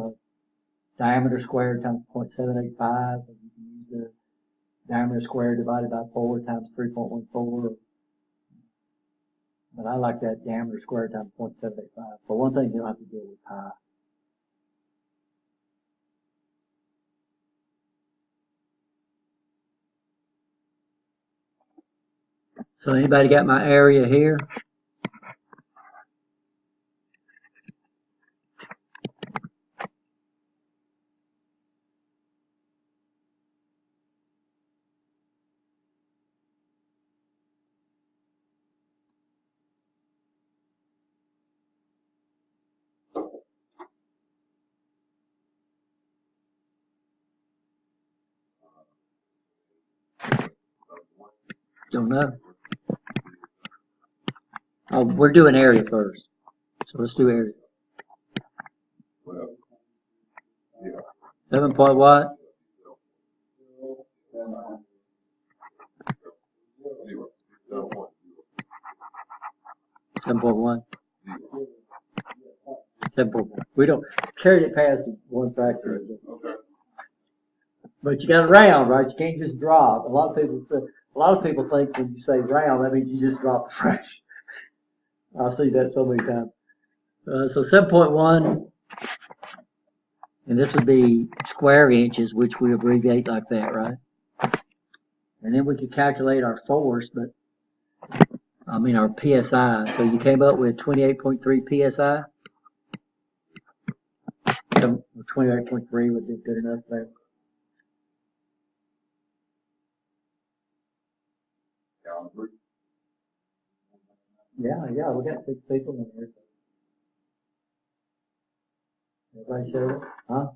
diameter squared times 0.785, or you can use the diameter squared divided by 4 times 3.14. But I like that diameter squared times 0.785. For one thing, you don't have to deal with pi. So anybody got my area here? Don't know. Oh, we're doing area first. So let's do area. Well, yeah. 7 point what? 7.1. 7.1. We don't carry it past one factor. Okay. But you got to round, right? You can't just drop. A lot of people think when you say round, that means you just drop the fraction. I see that so many times. So 7.1, and this would be square inches, which we abbreviate like that, right? And then we could calculate our force, our PSI. So you came up with 28.3 PSI. 28.3 would be good enough there. Yeah, we got 6 people in here. Everybody showed it? Huh?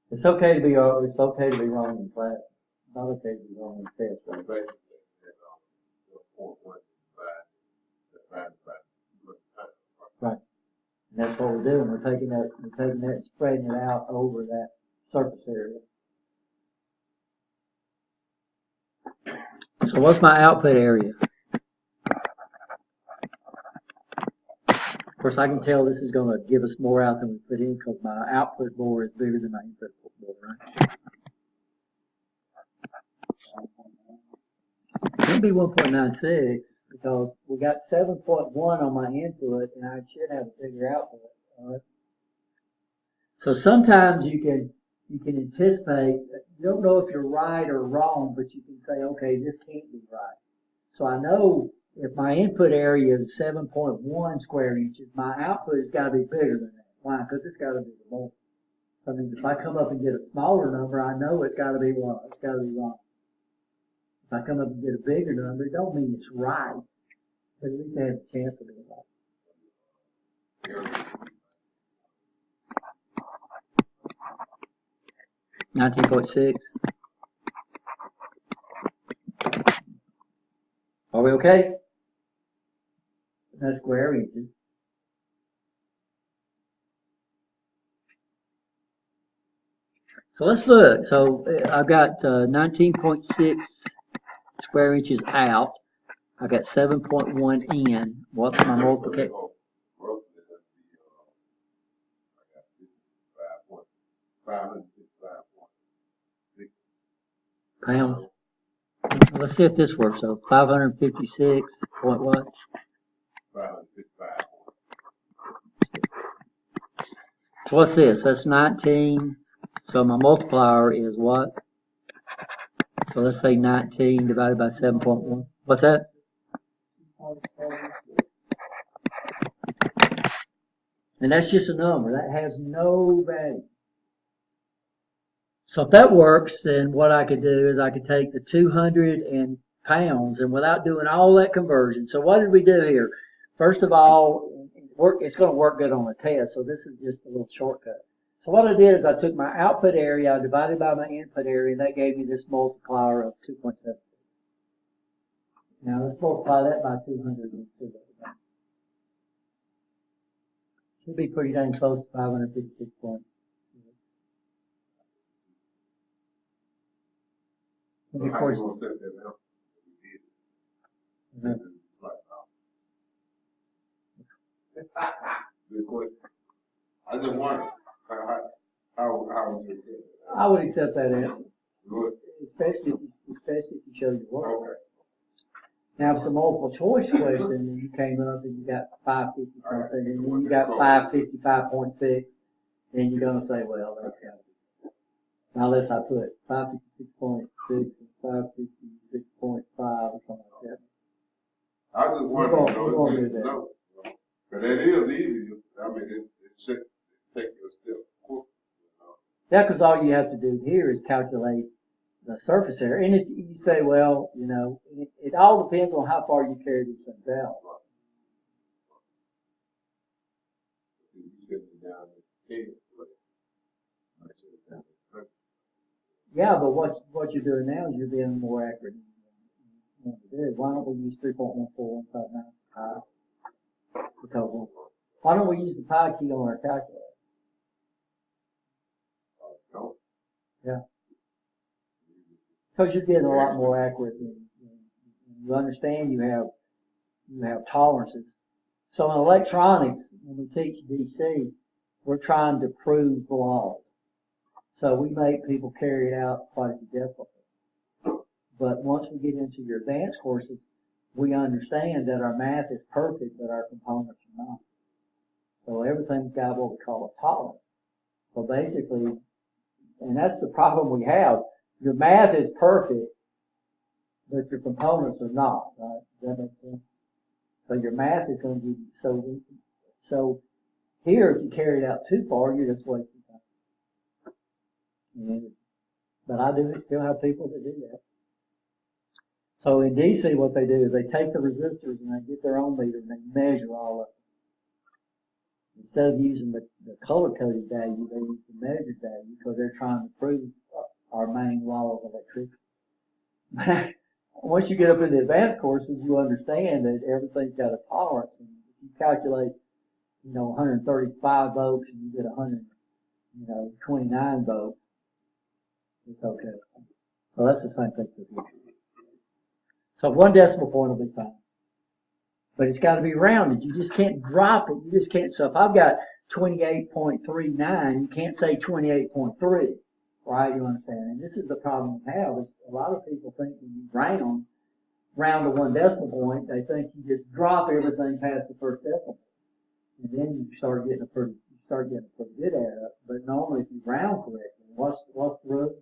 It's okay to be wrong in class. It's not okay to be wrong in test. Right. And that's what we're doing. We're taking that and spreading it out over that surface area. So what's my output area? Of course, I can tell this is going to give us more out than we put in because my output bore is bigger than my input bore, right? It could be 1.96 because we got 7.1 on my input and I should have a bigger output. All right? So sometimes you can anticipate, you don't know if you're right or wrong, but you can say, okay, this can't be right. So I know if my input area is 7.1 square inches, my output has got to be bigger than that. Why? Because it's got to be the more. I mean, if I come up and get a smaller number, I know it's got to be what? It's got to be wrong. If I come up and get a bigger number, it don't mean it's right, but at least I have a chance of being right. 19.6. Are we okay? That's square inches. So let's look. So I've got 19.6 square inches out. I've got 7.1 in. What's my multiplication? Pounds. Let's see if this works. So 556 point what? 555. So what's this? That's 19. So my multiplier is what? So let's say 19 divided by 7.1. What's that? And that's just a number. That has no value. So if that works, then what I could do is I could take the 200 pounds and without doing all that conversion. So what did we do here? First of all, it's going to work good on the test. So this is just a little shortcut. So what I did is I took my output area, I divided by my input area, and that gave me this multiplier of 2.7. Now let's multiply that by 200 and see what we got. Should be pretty dang close to 556 points. And of course, Good question. I just wonder how would you say that? I would accept that answer, Good. especially if you show your work. Okay. Now, if it's a multiple choice question and you came up and you got 550 something, and then you got 555.6, then you're gonna say, well, that's got to be. Now, unless I put 556.6 and 556.5 or something like that. I just wonder, We're gonna do that. no, but it is easy. I mean, it should take you a step quick. Yeah, because all you have to do here is calculate the surface area. And if you say, well, you know, it all depends on how far you carry these things out. You sit down and take it. Yeah, but what you're doing now is you're being more accurate than you want to do. Why don't we use 3.14159 pi? Because why don't we use the pi key on our calculator? No. Yeah. Because you're getting a lot more accurate than you understand. You have tolerances. So in electronics, when we teach DC, we're trying to prove the laws. So we make people carry it out quite a bit difficult. But once we get into your advanced courses, we understand that our math is perfect, but our components are not. So everything's got what we call a tolerance. So basically, and that's the problem we have. Your math is perfect, but your components are not, right? Does that make sense? So your math is going to give you, so here, if you carry it out too far, you're just wasting time. But I do still have people that do that. So in DC, what they do is they take the resistors and they get their own meter and they measure all of it. Instead of using the color-coded value, they use the measured value because they're trying to prove our main law of electricity. Once you get up in the advanced courses, you understand that everything's got a tolerance. And if you calculate, 135 volts and you get 29 volts, it's okay. So that's the same thing for you. So 1 decimal point will be fine. But it's got to be rounded. You just can't drop it. You just can't. So if I've got 28.39, you can't say 28.3, right? You understand? And this is the problem we have. Is a lot of people think when you round to 1 decimal point, they think you just drop everything past the first decimal. And then you start getting a pretty good add up. But normally if you round correctly, what's the rule?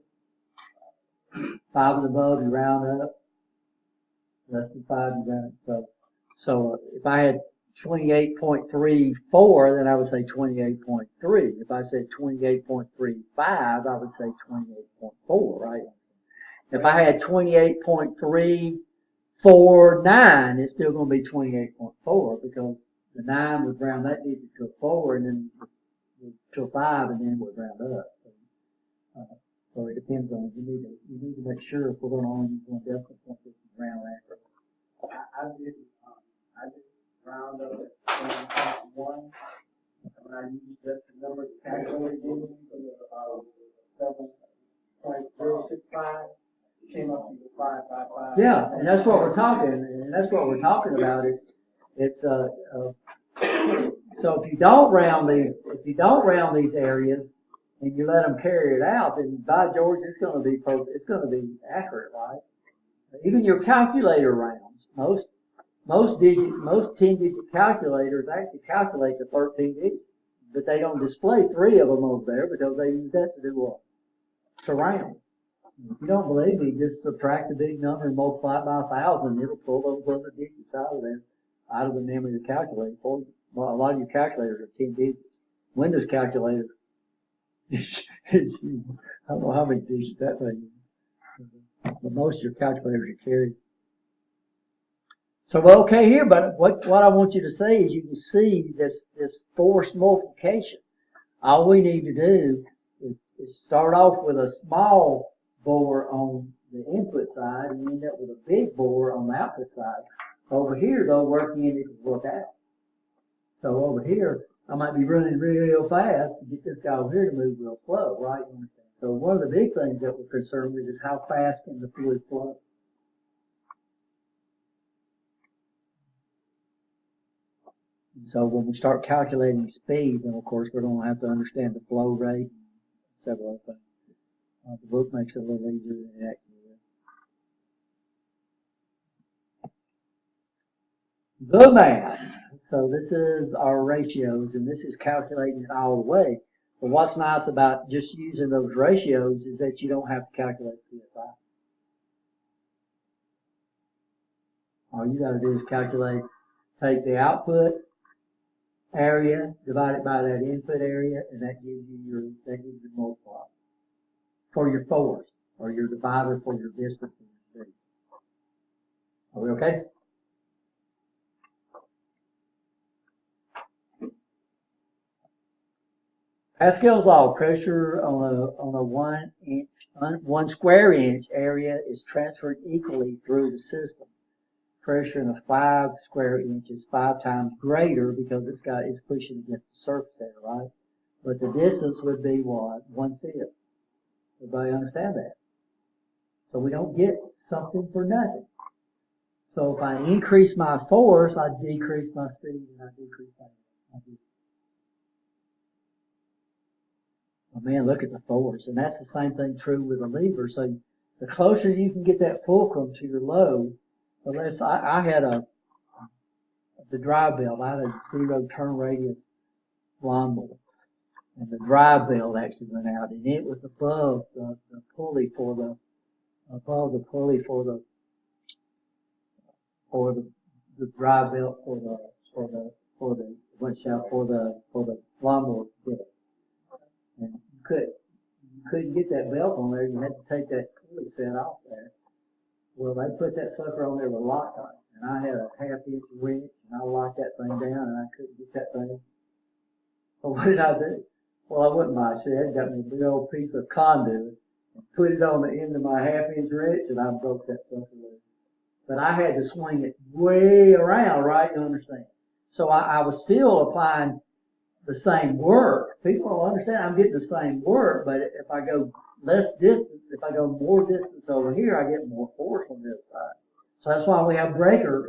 5 and above, you round up. Less than 5, you round up. So So if I had 28.34, then I would say 28.3. If I said 28.35, I would say 28.4, right? If I had 28.349, it's still going to be 28.4 because the 9 would round that digit to a 4 and then to a 5 and then it would round up. So it depends on, you need to make sure if we're going to only use one decimal point, we can round accurate. I did round up at 7.1, and I used just the number to calculate it, for the 7.065, it came up to 555. Yeah, and that's what we're talking, about. It's so if you don't round these areas, and you let them carry it out, then by George, it's going to be accurate, right? Even your calculator rounds, most 10-digit calculators actually calculate the 13 digits, but they don't display 3 of them over there because they use that to do what? To round. If you don't believe me, just subtract a big number and multiply it by 1,000, it'll pull those other digits out of the memory of the calculator for you. Well, a lot of your calculators are 10 digits. Windows calculator is huge. I don't know how many digits that thing is. But most of your calculators are carried. So we're okay here, but what I want you to see is you can see this forced multiplication. All we need to do is start off with a small bore on the input side and end up with a big bore on the output side. Over here, though, working in equals work out. So over here, I might be running real fast to get this guy over here to move real slow, right? So one of the big things that we're concerned with is how fast can the fluid flow. And so when we start calculating speed, then of course we're going to have to understand the flow rate and several other things. The book makes it a little easier than it actually is. The math. So this is our ratios, and this is calculating it all the way. But what's nice about just using those ratios is that you don't have to calculate PSI. All you got to do is take the output area, divide it by that input area, and that gives you your multiplier for your force, or your divider for your distance and your speed. Are we okay? Pascal's law: pressure on a 1 square inch area is transferred equally through the system. Pressure in a 5 square inch is 5 times greater because it's pushing against the surface area, right? But the distance would be what? 1/5. Everybody understand that? So we don't get something for nothing. So if I increase my force, I decrease my speed and I decrease my distance. Oh man, look at the force. And that's the same thing true with a lever. So the closer you can get that fulcrum to your load, unless I had the drive belt, I had a 0 turn radius lawnmower. And the drive belt actually went out and it was above the pulley for the drive belt for the lawnmower bit. And you couldn't get that belt on there. You had to take that pulley set off there. Well, they put that sucker on there with Loctite, and I had a 1/2 inch wrench, and I locked that thing down, and I couldn't get that thing. Well, what did I do? Well, I went to my shed, got me a big old piece of conduit, and put it on the end of my 1/2 inch wrench, and I broke that sucker loose. But I had to swing it way around, right? You understand? So I was still applying the same work. People don't understand I'm getting the same work, but if I go less distance, if I go more distance over here, I get more force on this side. So that's why we have breaker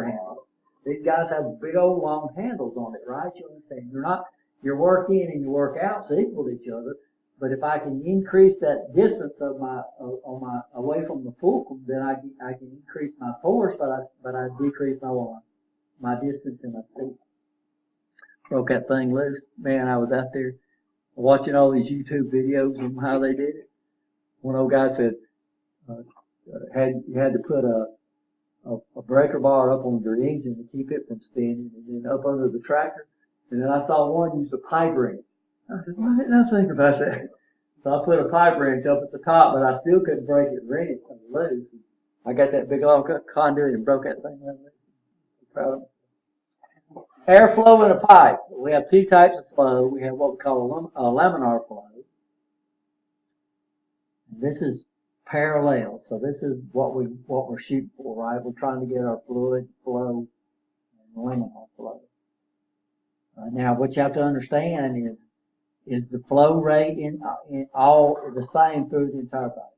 handles. These guys have big old long handles on it, right? You understand? Your work in and your work out's equal to each other. But if I can increase that distance of away from the fulcrum, then I can increase my force, but I decrease my distance and my speed. Broke that thing loose. Man, I was out there watching all these YouTube videos on how they did it. One old guy said, you had to put a a breaker bar up on your engine to keep it from spinning, and then up under the tractor. And then I saw one use a pipe wrench. I said, why didn't I think about that? So I put a pipe wrench up at the top, but I still couldn't break it loose. I got that big long conduit and broke that thing loose. I'm proud of it. Airflow in a pipe. We have two types of flow. We have what we call a laminar flow. This is parallel. So this is what we're shooting for, right? We're trying to get our fluid flow and laminar flow. Now, what you have to understand is the flow rate in all the same through the entire pipe?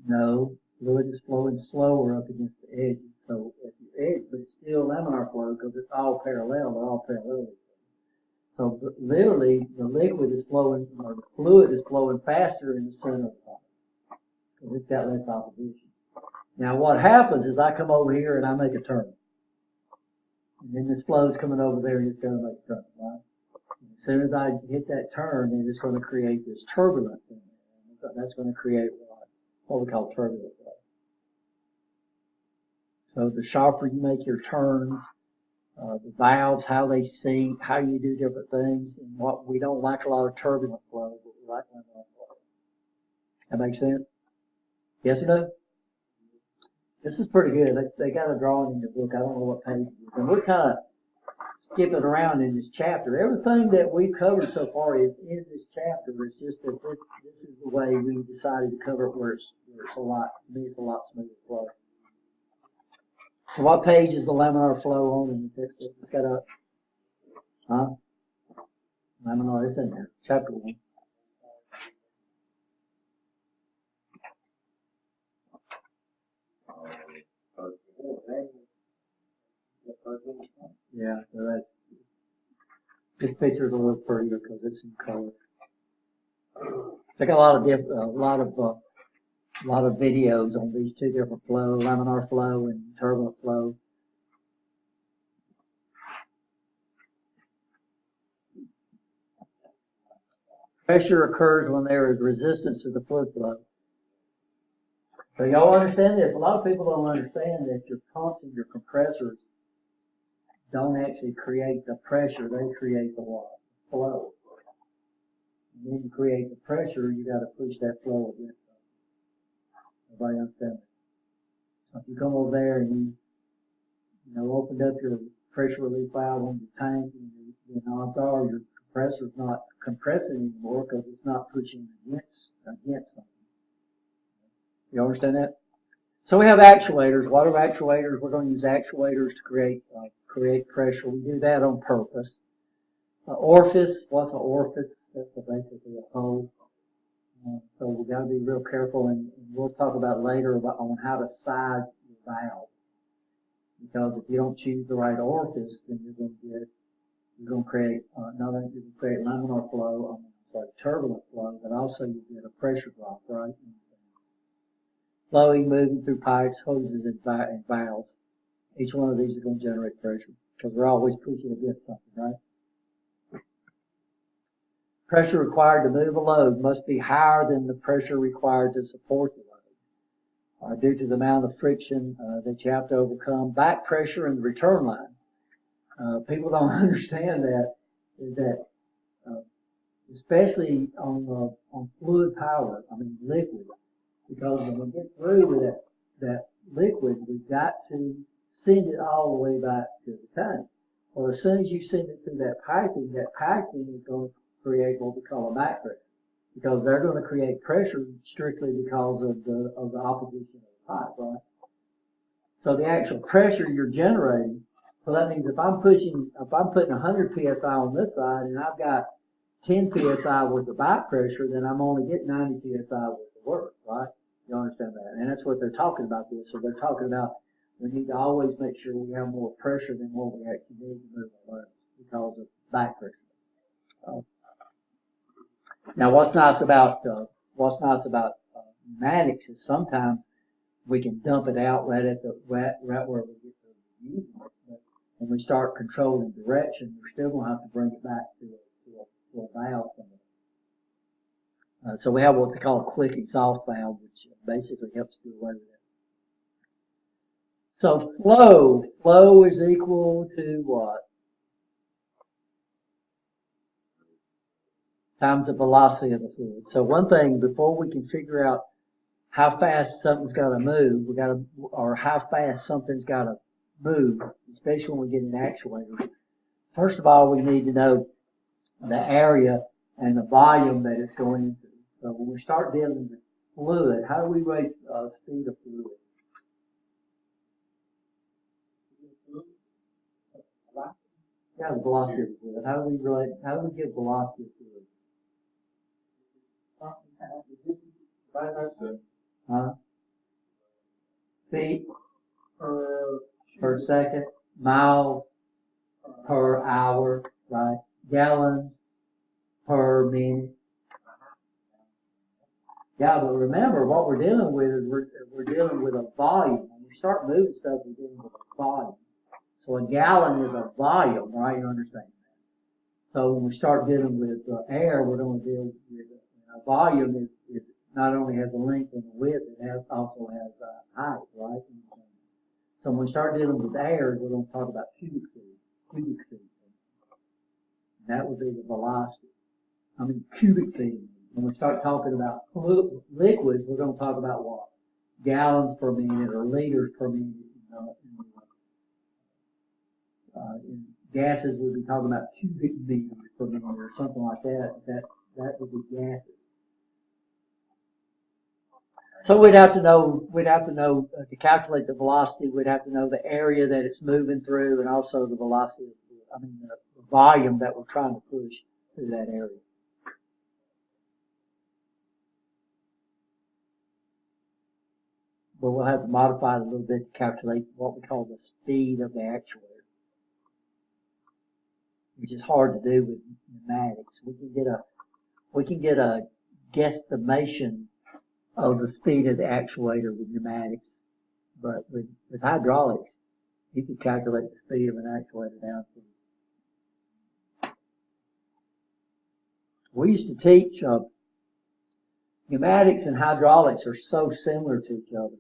No, fluid is flowing slower up against the edges. So at the edge, but it's still laminar flow because it's all parallel. They're all parallel. So literally, the liquid is flowing, or the fluid is flowing faster in the center of the pipe because it's got less opposition. Now, what happens is I come over here and I make a turn. And then this flow's coming over there and it's going to make a turn, right? And as soon as I hit that turn, then it's going to create this turbulence in there. And that's going to create what we call turbulent flow. So the sharper you make your turns, the valves, how they seat, how you do different things, and what we don't like a lot of turbulent flow, but we like laminar flow. That makes sense? Yes or no? This is pretty good. They got a drawing in the book. I don't know what page it is. And we're kind of skipping around in this chapter. Everything that we've covered so far is in this chapter. It's just that this is the way we decided to cover it where it's a lot, to me, it's a lot smoother flow. So what page is the laminar flow on in the textbook? It's got up. Huh? Laminar is in there. Chapter 1. Yeah, so that's, this picture's a little prettier because it's in color. I got a lot of videos on these two different flow, laminar flow and turbulent flow. Pressure occurs when there is resistance to the fluid flow. So y'all understand this? A lot of people don't understand that your pumps and your compressors don't actually create the pressure, they create the what? Flow. And then you create the pressure, you got to push that flow against it. Everybody understand that? So if you come over there and you opened up your pressure relief valve on your tank and your knobs are, your compressor's not compressing anymore because it's not pushing against something. You understand that? So we have actuators. What are actuators? We're going to use actuators to create pressure. We do that on purpose. Orifice. What's an orifice? That's basically a hole. So we got to be real careful, and we'll talk about later on how to size your valves. Because if you don't choose the right orifice, then you're going to create not only you can create laminar flow, turbulent flow, but also you get a pressure drop, right? Flowing, moving through pipes, hoses, and valves. Each one of these is going to generate pressure because we're always pushing against something, right? Pressure required to move a load must be higher than the pressure required to support the load due to the amount of friction that you have to overcome. Back pressure in the return lines. People don't understand that especially on fluid power, liquid. Because when we get through with that liquid, we've got to send it all the way back to the tank. Well, as soon as you send it through that piping is going to create what we call a back pressure. Because they're going to create pressure strictly because of the opposition of the pipe, right? So the actual pressure you're generating, so that means if I'm putting 100 psi on this side and I've got 10 psi worth of back pressure, then I'm only getting 90 psi worth of work, right? You understand that? And that's what they're talking about this. So they're talking about we need to always make sure we have more pressure than what we actually need to move our loads because of back pressure. Now, what's nice about pneumatics is sometimes we can dump it out right where we get to using it. But when we start controlling direction, we're still going to have to bring it back to a valve somewhere. So we have what they call a quick exhaust valve, which basically helps do away with that. So flow is equal to what? Times the velocity of the fluid. So one thing, before we can figure out how fast something's got to move, or how fast something's got to move, especially when we get in actuators. First of all, we need to know the area and the volume that it's going into. So when we start dealing with fluid, how do we rate speed of fluid? Yeah, the velocity of fluid. How do we give velocity of fluid? Feet per second, miles per hour, right? Gallons per minute. Yeah, but remember what we're dealing with is we're dealing with a volume. When we start moving stuff, we're dealing with a volume. So a gallon is a volume, right? You understand that? So when we start dealing with air, we're going to deal with a volume is not only has a length and a width, it also has height, right? So when we start dealing with air, we're going to talk about cubic feet. And that would be the velocity. Cubic feet. When we start talking about liquids, we're going to talk about what? Gallons per minute or liters per minute. In gases, we'll be talking about cubic meters per minute or something like that. That would be gases. So we'd have to know to calculate the velocity. We'd have to know the area that it's moving through, and also the velocity. The volume that we're trying to push through that area. But we'll have to modify it a little bit to calculate what we call the speed of the actuator, which is hard to do with pneumatics. We can get a guesstimation of the speed of the actuator with pneumatics, but with hydraulics, you can calculate the speed of an actuator down to. We used to teach pneumatics and hydraulics are so similar to each other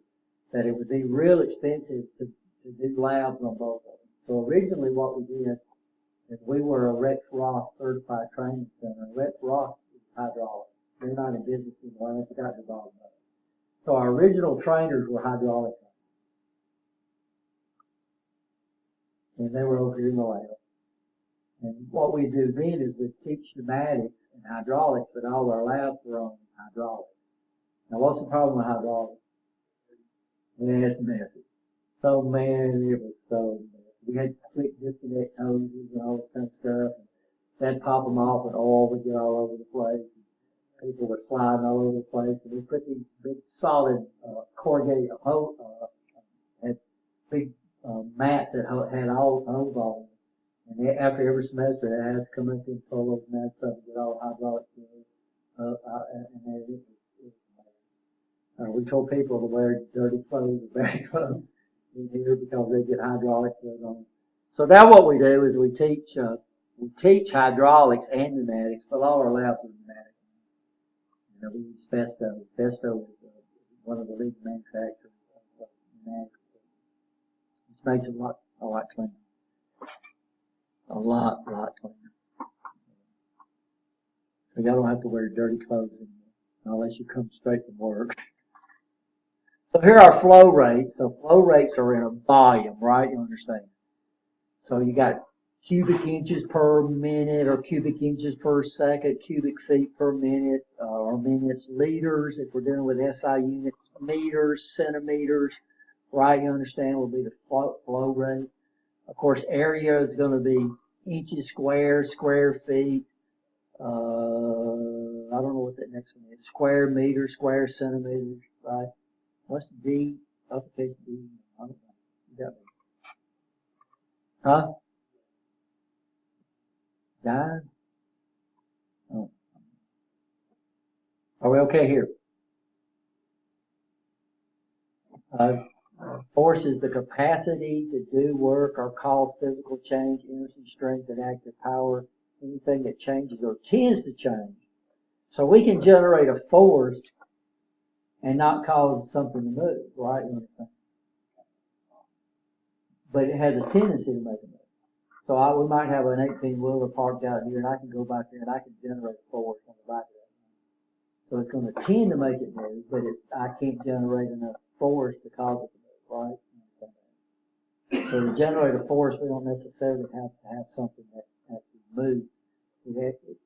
that it would be real expensive to do labs on both of them. So originally what we did is we were a Rex Roth certified training center. Rex Roth is hydraulics. They're not in business anymore. They forgot to involve them. So our original trainers were hydraulic trainers. And they were over here in the lab. And what we do then is we teach pneumatics and hydraulics, but all our labs were on hydraulics. Now what's the problem with hydraulics? It's messy. So man, it was so messy. We had quick disconnect hoses and all this kind of stuff. And they'd pop them off and oil would get all over the place. People were sliding all over the place. And we put these big solid corrugated had big mats that had all hose on them. And after every semester, they had to come up and pull those mats up and get all the hydraulic fluid. We told people to wear dirty clothes or bad clothes in here because they get hydraulic fluid on them. So now what we do is we teach hydraulics and pneumatics, but all our labs are pneumatic. We use Festo. Festo is one of the leading manufacturers of pneumatics. Which makes it a lot cleaner. A lot cleaner. So y'all don't have to wear dirty clothes anymore, unless you come straight from work. So here are flow rates. So flow rates are in a volume, right? You understand? So you got cubic inches per minute or cubic inches per second, cubic feet per minute, or minutes, liters, if we're dealing with SI units, meters, centimeters, right? You understand will be the flow rate. Of course, area is going to be inches square, square feet. I don't know what that next one is. Square meters, square centimeters, right? What's D? Uppercase D. I don't know. You got me. Huh? Died? Oh. Are we okay here? Force is the capacity to do work or cause physical change, energy, strength, and active power. Anything that changes or tends to change. So we can generate a force and not cause something to move, right? But it has a tendency to make a move. So we might have an 18-wheeler parked out here, and I can go back there and I can generate a force on the back of that. So it's going to tend to make it move, but I can't generate enough force to cause it to move, right? So to generate a force, we don't necessarily have to have something that actually moves. It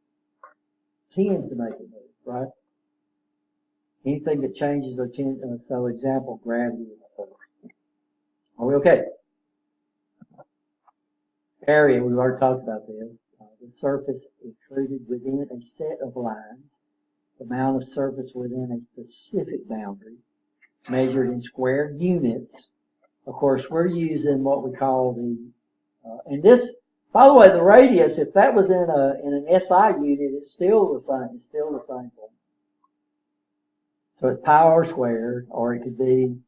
tends to make it move, right? Anything that changes or so example, gravity is a force. Are we okay? Area, we've already talked about this. The surface included within a set of lines, the amount of surface within a specific boundary, measured in square units. Of course, we're using what we call and this, by the way, the radius, if that was in an SI unit, it's still the same. It's still the same thing. So it's pi r squared, or it could be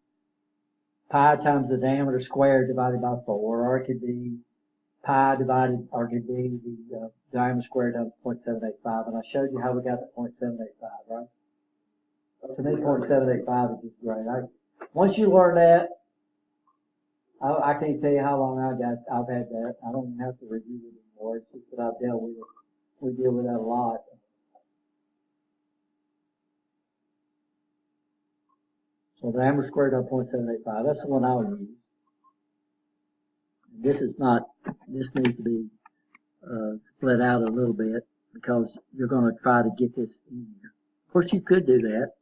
pi times the diameter squared divided by 4, or it could be pi divided, or it could be the diameter squared of 0.785. And I showed you how we got that 0.785, right? To me, 0.785 is just great. Once you learn that, I can't tell you how long I've had that. I don't even have to review it anymore. It's just that I've dealt with it. We deal with that a lot. So diameter squared of 0.785, that's the one I would use. This needs to be split out a little bit because you're going to try to get this in here. Of course, you could do that.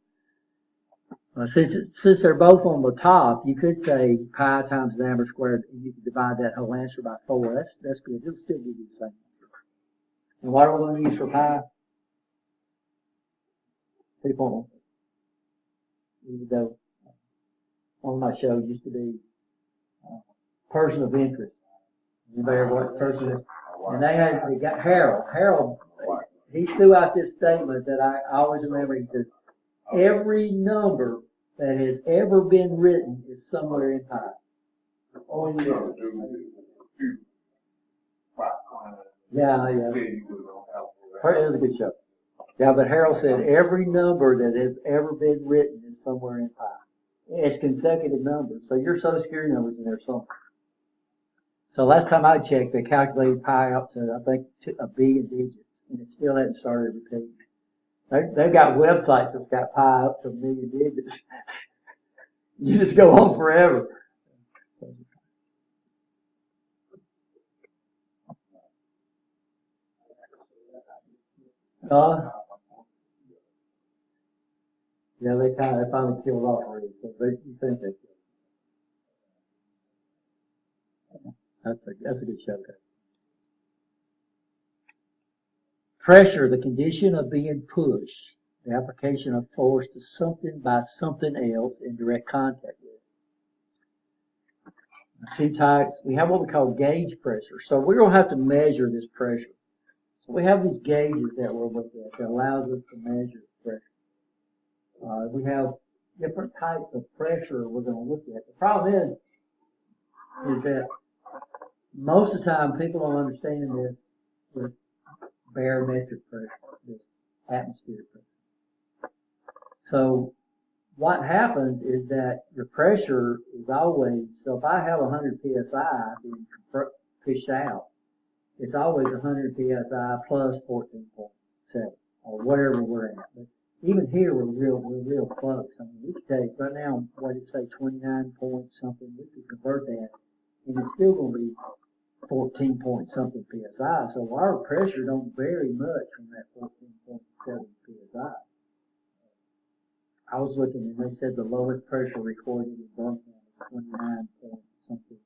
Since they're both on the top, you could say pi times diameter squared, and you could divide that whole answer by 4. That's good. It'll still give you the same answer. And what are we going to use for pi? 2.1. Even though one of my shows used to be person of interest. Anybody ever watch person of, and they got Harold. Harold, he threw out this statement that I always remember. He says, every number that has ever been written is somewhere in pi. Oh, yeah. Yeah. It was a good show. Yeah, but Harold said every number that has ever been written is somewhere in pi. It's consecutive numbers. So your Social Security number's in there somewhere. So last time I checked, they calculated pi up to, I think, a billion digits, and it still hadn't started repeating. They've got websites that's got pi up to a million digits. You just go on forever. Yeah, they finally killed off already. So you think they killed. That's a good show, guys. Pressure, the condition of being pushed, the application of force to something by something else in direct contact with. Two types. We have what we call gauge pressure. So we're going to have to measure this pressure. So we have these gauges that we'll look at that allows us to measure pressure. We have different types of pressure we're going to look at. The problem is that most of the time people don't understand this barometric pressure, this atmospheric pressure. So what happens is that your pressure is always, so if I have 100 psi being pushed out, it's always 100 psi plus 14.7 or whatever we're at. But even here we're real close. I mean, we could take right now, what did it say, 29 point something, we could convert that and it's still going to be 14 point something psi. So our pressure don't vary much from that 14.7 psi. I was looking and they said the lowest pressure recorded in Birmingham was 29 point something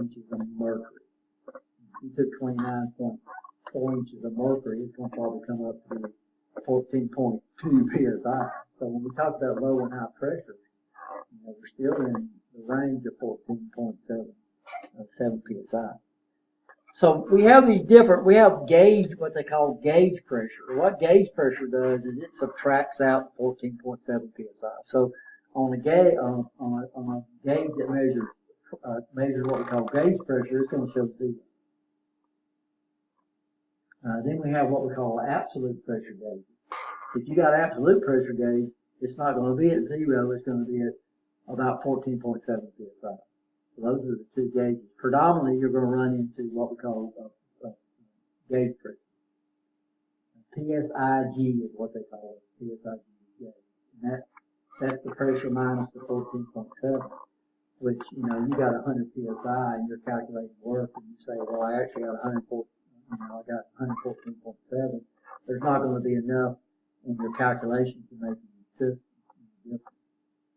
inches of mercury. If you took 29.4 inches of mercury, it's going to probably come up to 14.2 psi. So when we talk about low and high pressure, we're still in the range of 14.7 psi. So we have these we have gauge, what they call gauge pressure. What gauge pressure does is it subtracts out 14.7 psi. So on a gauge, that measures what we call gauge pressure, it's going to show zero. Then we have what we call absolute pressure gauges. If you got absolute pressure gauge, it's not going to be at 0. It's going to be at about 14.7 psi. So those are the two gauges. Predominantly, you're going to run into what we call gauge pressure. PSIG is what they call it. PSIG gauge. And that's the pressure minus the 14.7, which, you know, you got 100 psi and you're calculating work and you say, well, I actually got 114, you know, I got 114.7. There's not going to be enough in your calculation to make the system different.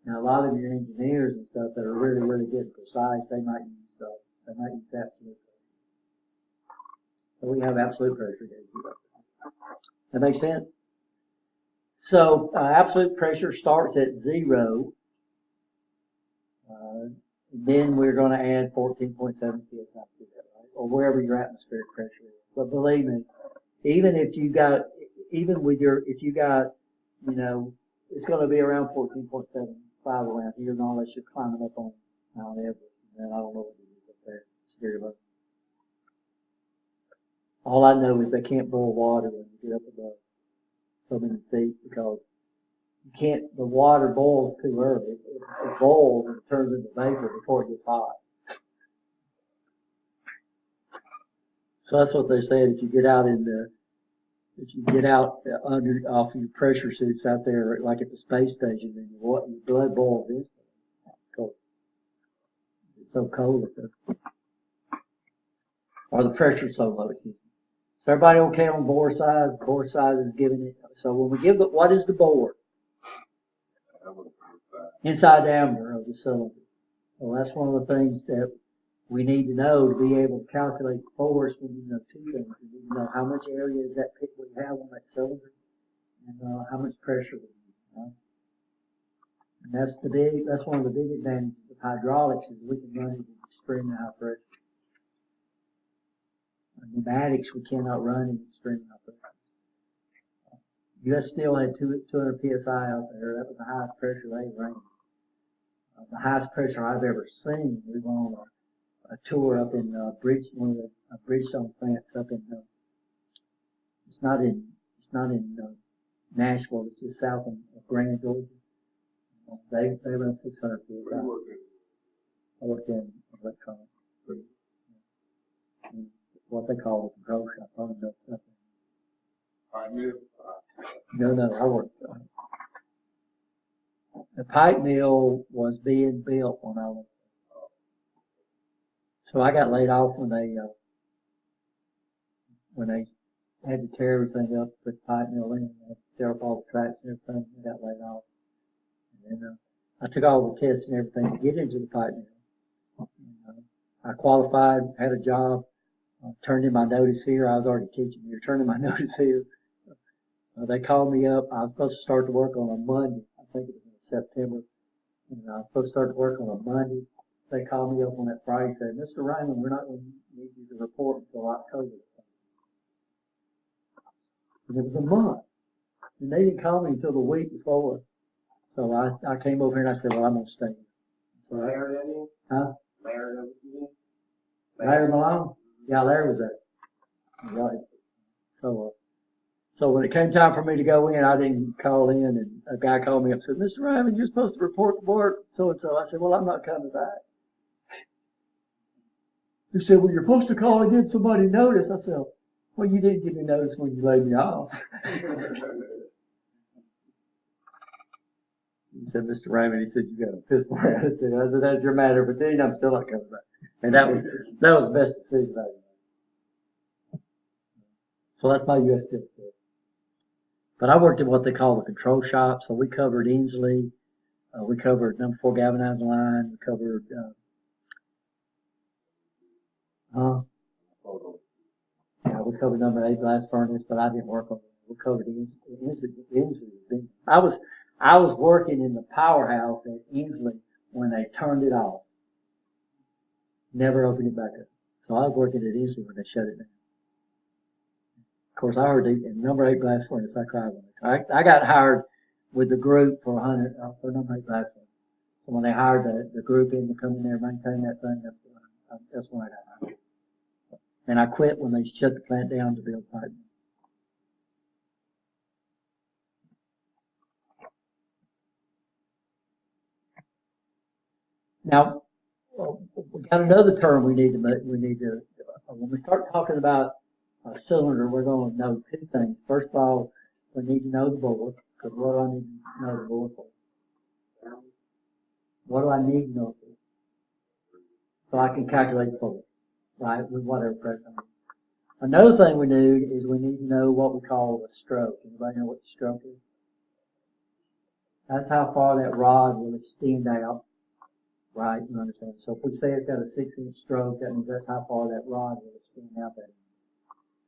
Now, a lot of your engineers and stuff that are really, really good and precise, they might use absolute pressure. So we have absolute pressure gauges. That makes sense? So, absolute pressure starts at 0. Then we're going to add 14.7 psi to that, right? Or wherever your atmospheric pressure is. But believe me, even if you got, you know, it's going to be around 14.75 around here, unless you're climbing up on Mount Everest. And I don't know what it is up there. It's very low. All I know is they can't boil water when you get up above so many feet because you can't, the water boils too early. It boils and it turns into vapor before it gets hot. So that's what they said. If you get out under off your pressure suits out there, like at the space station, then your blood boils instantly because it's so cold up there, or the pressure's so low. So everybody okay on bore size? Bore size is giving it. So when we give it, what is the bore? Inside diameter of the cylinder. Well, that's one of the things that we need to know to be able to calculate the force. We need to know two things. We need to know how much area is that pit we have on that cylinder, and how much pressure we need. Right? And that's one of the big advantages of hydraulics is we can run it at extremely high pressure. Pneumatics we cannot run in extremely high pressure. US Steel had 200 psi out there. That was the highest pressure they ran. The highest pressure I've ever seen. We went on a tour up in one of the Bridgestone plants up in. It's not in Nashville. It's just south of Grand, Georgia. They run 600 psi. I worked in electronics. What they call the control shop. I don't know something. No, I worked. The pipe mill was being built when I was. So I got laid off when they had to tear everything up, put the pipe mill in, they had to tear up all the tracks and everything. I got laid off. And then I took all the tests and everything to get into the pipe mill. And, I qualified, had a job, turned in my notice here. I was already teaching here, turned in my notice here. They called me up. I was supposed to start to work on a Monday. I think it was in September. And I was supposed to start to work on a Monday. They called me up on that Friday and said, Mr. Raymond, we're not going to need you to report until October. And it was a month. And they didn't call me until the week before. So I came over here and I said, well, I'm going to stay. So Larry, that is? Huh? Larry, that was Larry Malone? Yeah, Larry was there. Right. So when it came time for me to go in, I didn't call in, and a guy called me up and said, Mr. Raymond, you're supposed to report to work, so-and-so. I said, well, I'm not coming back. He said, well, you're supposed to call and give somebody notice. I said, well, you didn't give me notice when you laid me off. He said, Mr. Raymond, he said, you got a pistol attitude. I said, that's your matter of opinion. I'm still not coming back. And that was the best decision I made. So that's my US Steel. But I worked at what they call the control shop. So we covered Inslee. We covered number 4 galvanizing line. We covered, we covered number 8 blast furnace, but I didn't work on it. We covered Inslee. I was working in the powerhouse at Inslee when they turned it off. Never opened it back up. So I was working at Inslee when they shut it down. Of course, I heard number 8 blast furnace. I cried when I got hired with the group for number 8 blast furnace. So when they hired the group in to come in there and maintain that thing, that's when I got hired. And I quit when they shut the plant down to build pipe. Now, we got another term we need to, when we start talking about a cylinder, we're going to know two things. First of all, we need to know the bore, because what do I need to know the bore for? What do I need to know for? So I can calculate the bore, right, with whatever pressure I need. Another thing we need is we need to know what we call a stroke. Anybody know what the stroke is? That's how far that rod will extend out, right? You understand? So if we say it's got a 6-inch stroke, that means that's how far that rod will extend out that.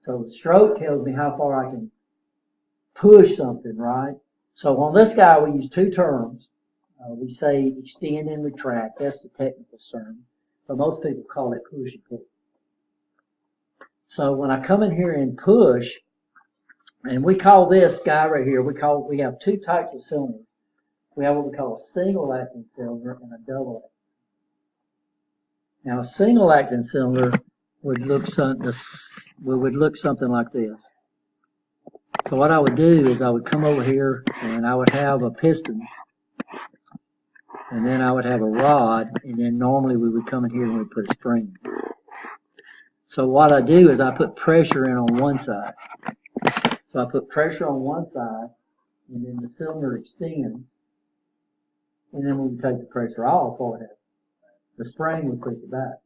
So the stroke tells me how far I can push something, right? So on this guy, we use two terms. We say extend and retract. That's the technical term. But most people call it push and pull. So when I come in here and push, and we call this guy right here, we have two types of cylinders. We have what we call a single acting cylinder and a double acting. Now a single acting cylinder would look something like this. So what I would do is I would come over here and I would have a piston, and then I would have a rod, and then normally we would come in here and we'd put a spring. So what I do is I put pressure in on one side. So I put pressure on one side, and then the cylinder extends, and then when we take the pressure off, what would happen? The spring would push it back.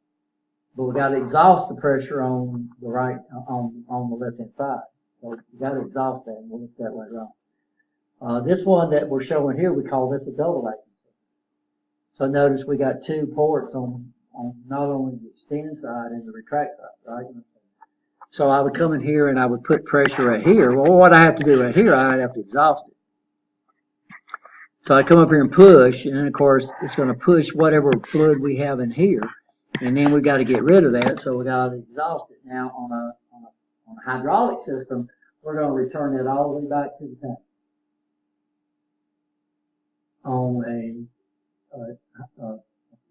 But we got to exhaust the pressure on the on the left-hand side. So you got to exhaust that, and we'll look at that later on. This one that we're showing here, we call this a double acting. So notice we got two ports on not only the extend side and the retract side, right? So I would come in here and I would put pressure right here. Well, what I have to do right here, I'd have to exhaust it. So I come up here and push, and then of course it's going to push whatever fluid we have in here, and then we got to get rid of that, so we got to exhaust it. Now on a hydraulic system, we're going to return it all the way back to the tank. On a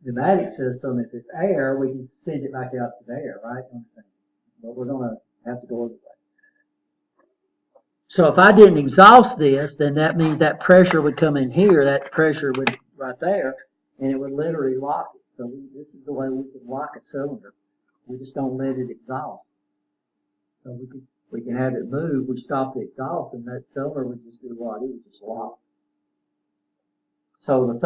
pneumatic system, if it's air, we can send it back out to the air, right? But we're going to have to go over that. So if I didn't exhaust this, then that means that pressure would come in here, that pressure would right there, and it would literally lock it. So this is the way we can lock a cylinder. We just don't let it exhaust. So we can have it move. We stop the exhaust, and that cylinder would just do what? It would just lock. So when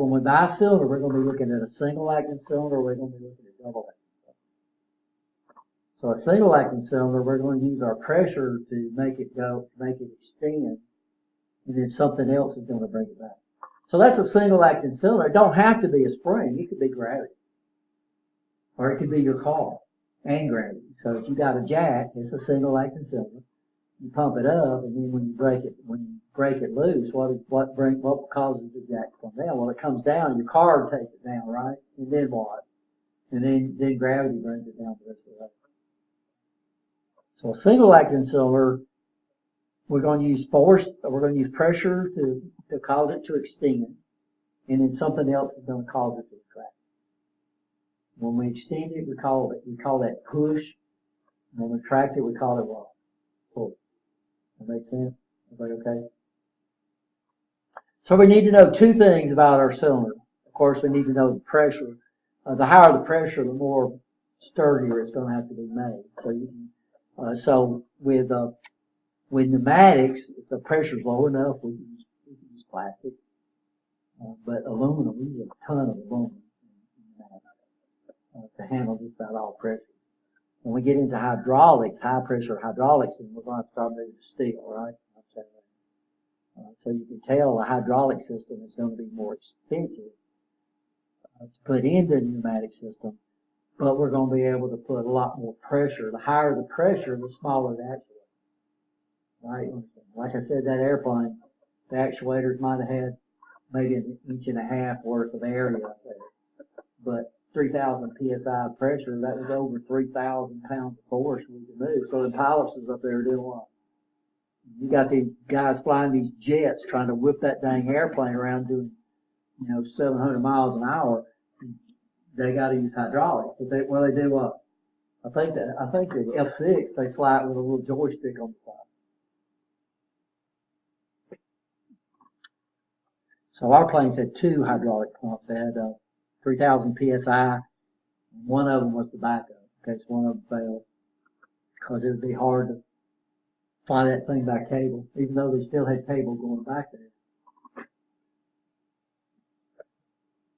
we buy a cylinder, we're going to be looking at a single acting cylinder, we're going to be looking at double acting. So a single acting cylinder, we're going to use our pressure to make it extend, and then something else is going to bring it back. So that's a single acting cylinder. It don't have to be a spring. It could be gravity. Or it could be your car and gravity. So if you got a jack, it's a single acting cylinder. You pump it up, and then when you break it loose, what causes the jack to come down? Well, it comes down, your car takes it down, right? And then what? And then gravity brings it down the rest of the way. So a single acting cylinder, we're going to use force, we're going to use pressure to cause it to extend, and then something else is going to cause it to retract. When we extend it, we call that push. When we retract it, we call it what? Pull. That makes sense? Everybody okay? So we need to know two things about our cylinder. Of course, we need to know the pressure. The higher the pressure, the more sturdier it's going to have to be made. So with pneumatics, if the pressure's low enough, we can use plastic. But aluminum, we use a ton of aluminum to handle just about all pressure. When we get into hydraulics, high pressure hydraulics, and we're going to start moving to steel, right? So you can tell a hydraulic system is going to be more expensive to put into the pneumatic system, but we're going to be able to put a lot more pressure. The higher the pressure, the smaller the actuator. Right? Like I said, that airplane, the actuators might have had maybe an inch and a half worth of area up there. But 3,000 psi of pressure, that was over 3,000 pounds of force we could move. So the pilots is up there doing what? You got these guys flying these jets trying to whip that dang airplane around doing, 700 miles an hour. They got to use hydraulics. But they do what? I think the F-6, they fly it with a little joystick on the side. So our planes had two hydraulic pumps. They had 3,000 PSI. One of them was the backup, in case one of them failed. Because it would be hard to fly that thing by cable, even though they still had cable going back there.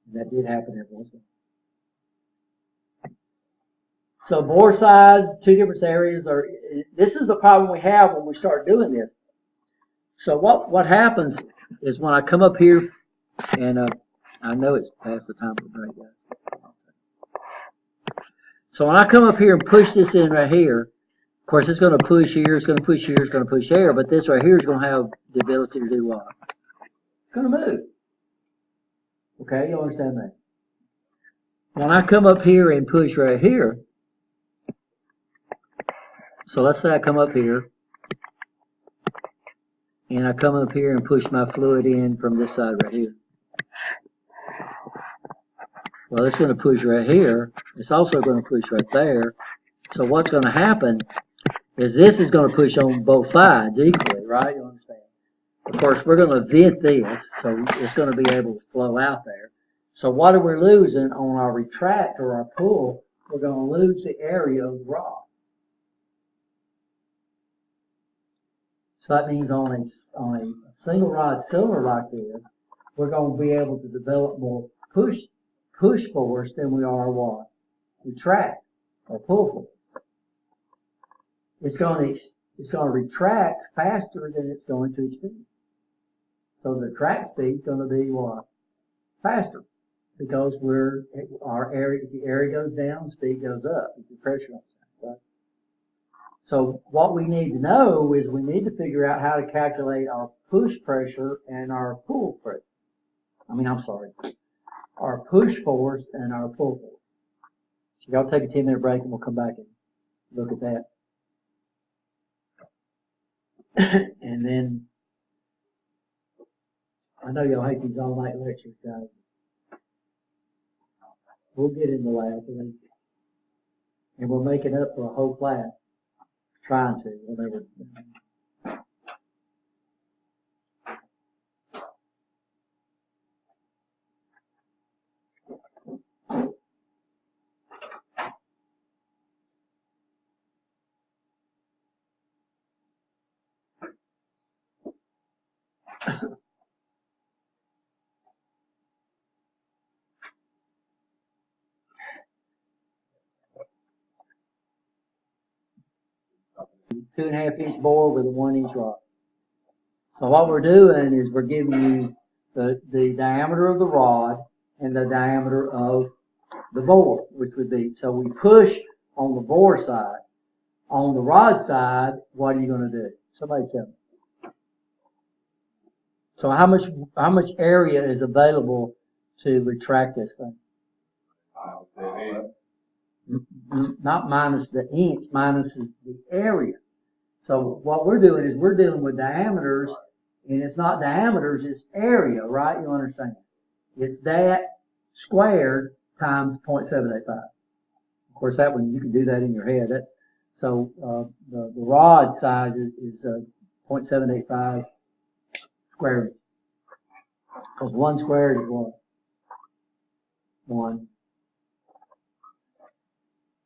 And that did happen every once in a while. So bore size, two different areas are, this is the problem we have when we start doing this. So what happens is when I come up here, and I know it's past the time for break, guys. So when I come up here and push this in right here, of course it's going to push here, it's going to push here, it's going to push there, but this right here is going to have the ability to do what? It's going to move. Okay, you understand that? When I come up here and push right here, so let's say I come up here, and I come up here and push my fluid in from this side right here. Well, it's going to push right here. It's also going to push right there. So what's going to happen is this is going to push on both sides equally, right? You understand? Of course, we're going to vent this, so it's going to be able to flow out there. So what are we losing on our retract or our pull? We're going to lose the area of the rod. So that means on a single rod cylinder like this, we're going to be able to develop more push force than we are what? Retract or pull force. It's going to retract faster than it's going to extend. So the track speed is going to be what? Faster. Because the area goes down, speed goes up. If the pressure on it, right? So what we need to know is we need to figure out how to calculate our push pressure and our pull pressure. Our push force and our pull force. So y'all take a 10-minute break and we'll come back and look at that. And then, I know y'all hate these all-night lectures, guys. We'll get in the lab and we're making up for a whole class. Trying to, whatever. Two and a half inch bore with a 1 inch rod. So what we're doing is we're giving you the diameter of the rod and the diameter of the bore, which would be, so we push on the bore side. On the rod side, what are you going to do? Somebody tell me. So how much area is available to retract this thing? Not minus the inch, minus the area. So what we're doing is we're dealing with diameters, and it's not diameters, it's area, right? You understand? It's that squared times 0.785. Of course, that one, you can do that in your head. That's, so, the rod size is 0.785 squared. Because 1 squared is what? 1.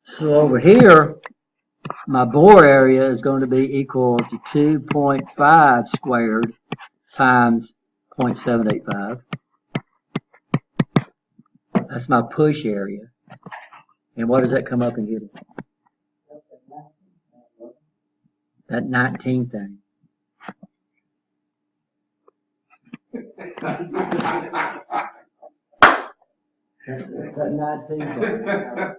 So over here, my bore area is going to be equal to 2.5 squared times 0.785. That's my push area. And what does that come up and give me? That 19 thing. That 19 thing.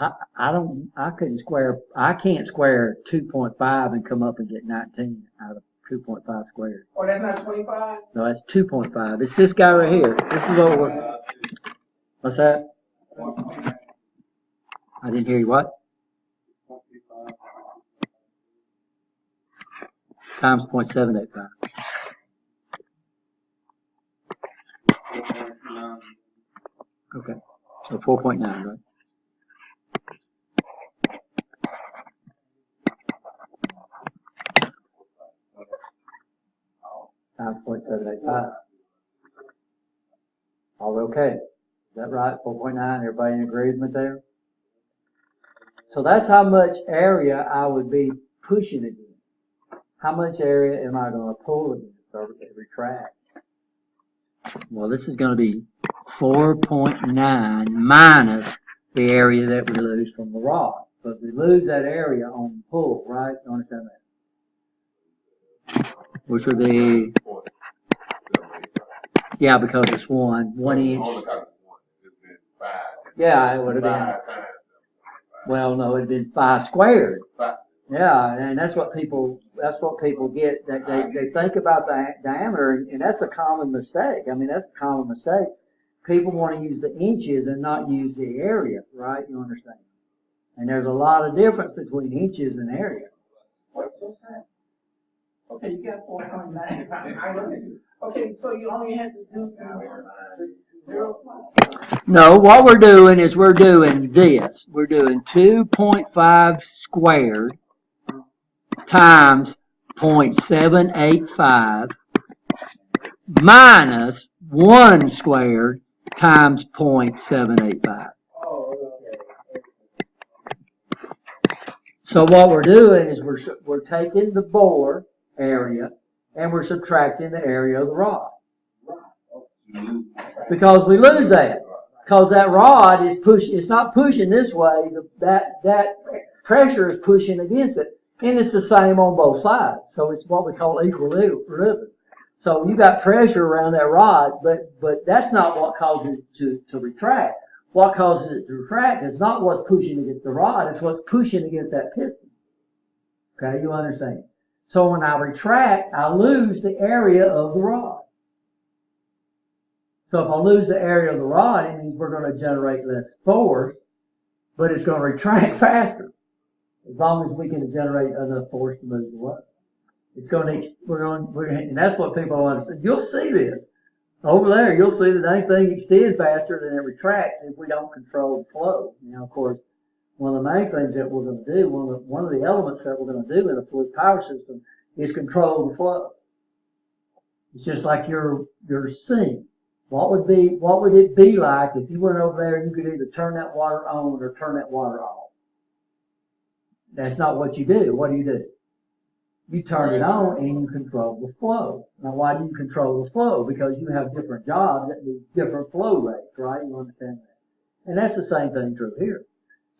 I can't square 2.5 and come up and get 19 out of 2.5 squared. Oh, that's not 25? No, that's 2.5. It's this guy right here. This is what we're, what's that? I didn't hear you, what? Times 0.785. Okay, so 4.9, right? Times 0.785. Are we okay? Is that right? 4.9, everybody in agreement there? So that's how much area I would be pushing against. How much area am I going to pull against or retract? Well, this is going to be 4.9 minus the area that we lose from the rod. But we lose that area on the pull, right? You understand that? Which would be, yeah, because it's one inch. Yeah, it would have been. Well, no, it'd been 5 squared. Yeah, and that's what people get. They think about the diameter, and that's a common mistake. I mean, that's a common mistake. People want to use the inches and not use the area, right? You understand? And there's a lot of difference between inches and area. What's that? Okay, you got 4.9. Okay, so you only have to do 0. No, what we're doing is we're doing this. We're doing 2.5 squared times 0.785 minus 1 squared times 0.785. Oh, okay. So what we're doing is we're taking the bore area and we're subtracting the area of the rod. Because we lose that. Because that rod is pushing, it's not pushing this way, that pressure is pushing against it. And it's the same on both sides. So it's what we call equilibrium. So you got pressure around that rod, but that's not what causes it to retract. What causes it to retract is not what's pushing against the rod, it's what's pushing against that piston. Okay, you understand? So when I retract, I lose the area of the rod. So if I lose the area of the rod, it means we're going to generate less force, but it's going to retract faster. As long as we can generate enough force to move the load. It's going to, and that's what people don't understand. You'll see this. Over there, you'll see that anything extends faster than it retracts if we don't control the flow. Now, of course, one of the main things that we're going to do, one of the elements that we're going to do in a fluid power system is control the flow. It's just like your sink. What would it be like if you went over there and you could either turn that water on or turn that water off? That's not what you do. What do? You turn it on and you control the flow. Now, why do you control the flow? Because you have different jobs that need different flow rates, right? You understand that? And that's the same thing true here.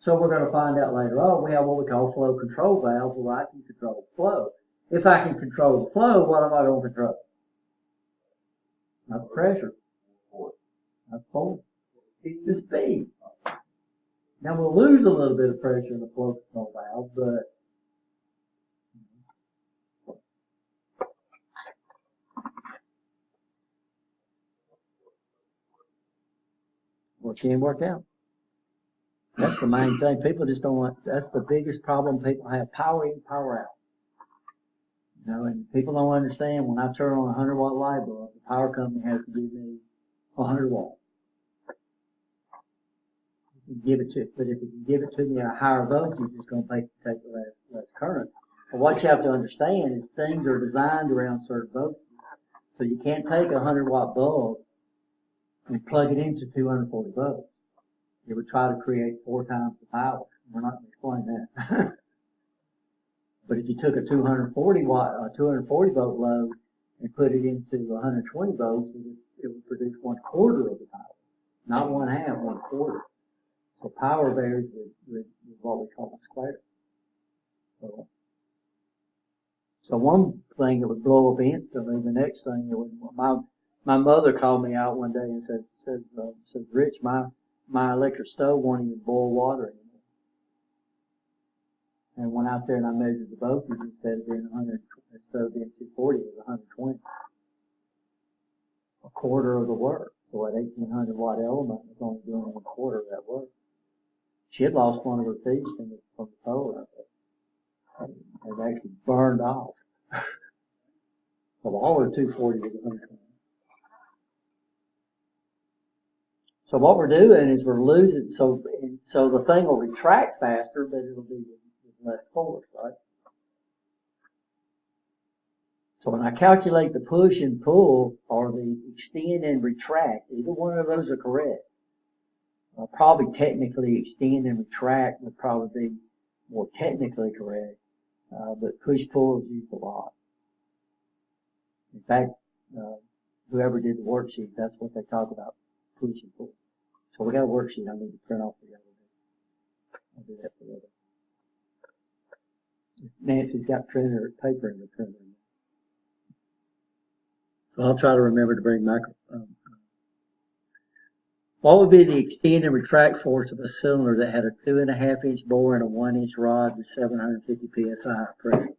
So we're going to find out later on, we have what we call flow control valves where I can control the flow. If I can control the flow, what am I going to control? Not the pressure. Not the force. It's the speed. Now we'll lose a little bit of pressure in the flow control valve, but well, it can work out. That's the main thing. People just don't want, that's the biggest problem people have, power in, power out. You know, and people don't understand when I turn on a 100-watt light bulb, the power company has to give me 100 watts. You can give it to, but if you can give it to me at a higher voltage, it's going to take less current. But what you have to understand is things are designed around certain voltages. So you can't take a 100-watt bulb and plug it into 240 volts. It would try to create 4 times the power. We're not going to explain that. But if you took a 240 volt load and put it into 120 volts, it would produce 1/4 of the power. Not 1/2, 1/4. So power varies with what we call a square. So one thing that would blow up instantly, the next thing, my mother called me out one day and said, Rich, my electric stove won't even boil water anymore. And went out there and I measured the voltage instead of being 240, it was 120. 1/4 of the work. So at 1800 watt element, it was only doing 1/4 of that work. She had lost one of her teeth from the pole out there. It actually burned off. So all her 240 was 120. So what we're doing is we're losing, so the thing will retract faster, but it'll be with less force, right? So when I calculate the push and pull or the extend and retract, either one of those are correct. Probably technically extend and retract would probably be more technically correct, but push pull is used a lot. In fact, whoever did the worksheet, that's what they talk about, push and pull. So we got a worksheet I need to print off for the other day. I'll do that for the other. Nancy's got paper in the printer. So I'll try to remember to bring my, what would be the extend and retract force of a cylinder that had a 2.5 inch bore and a 1 inch rod with 750 psi pressure?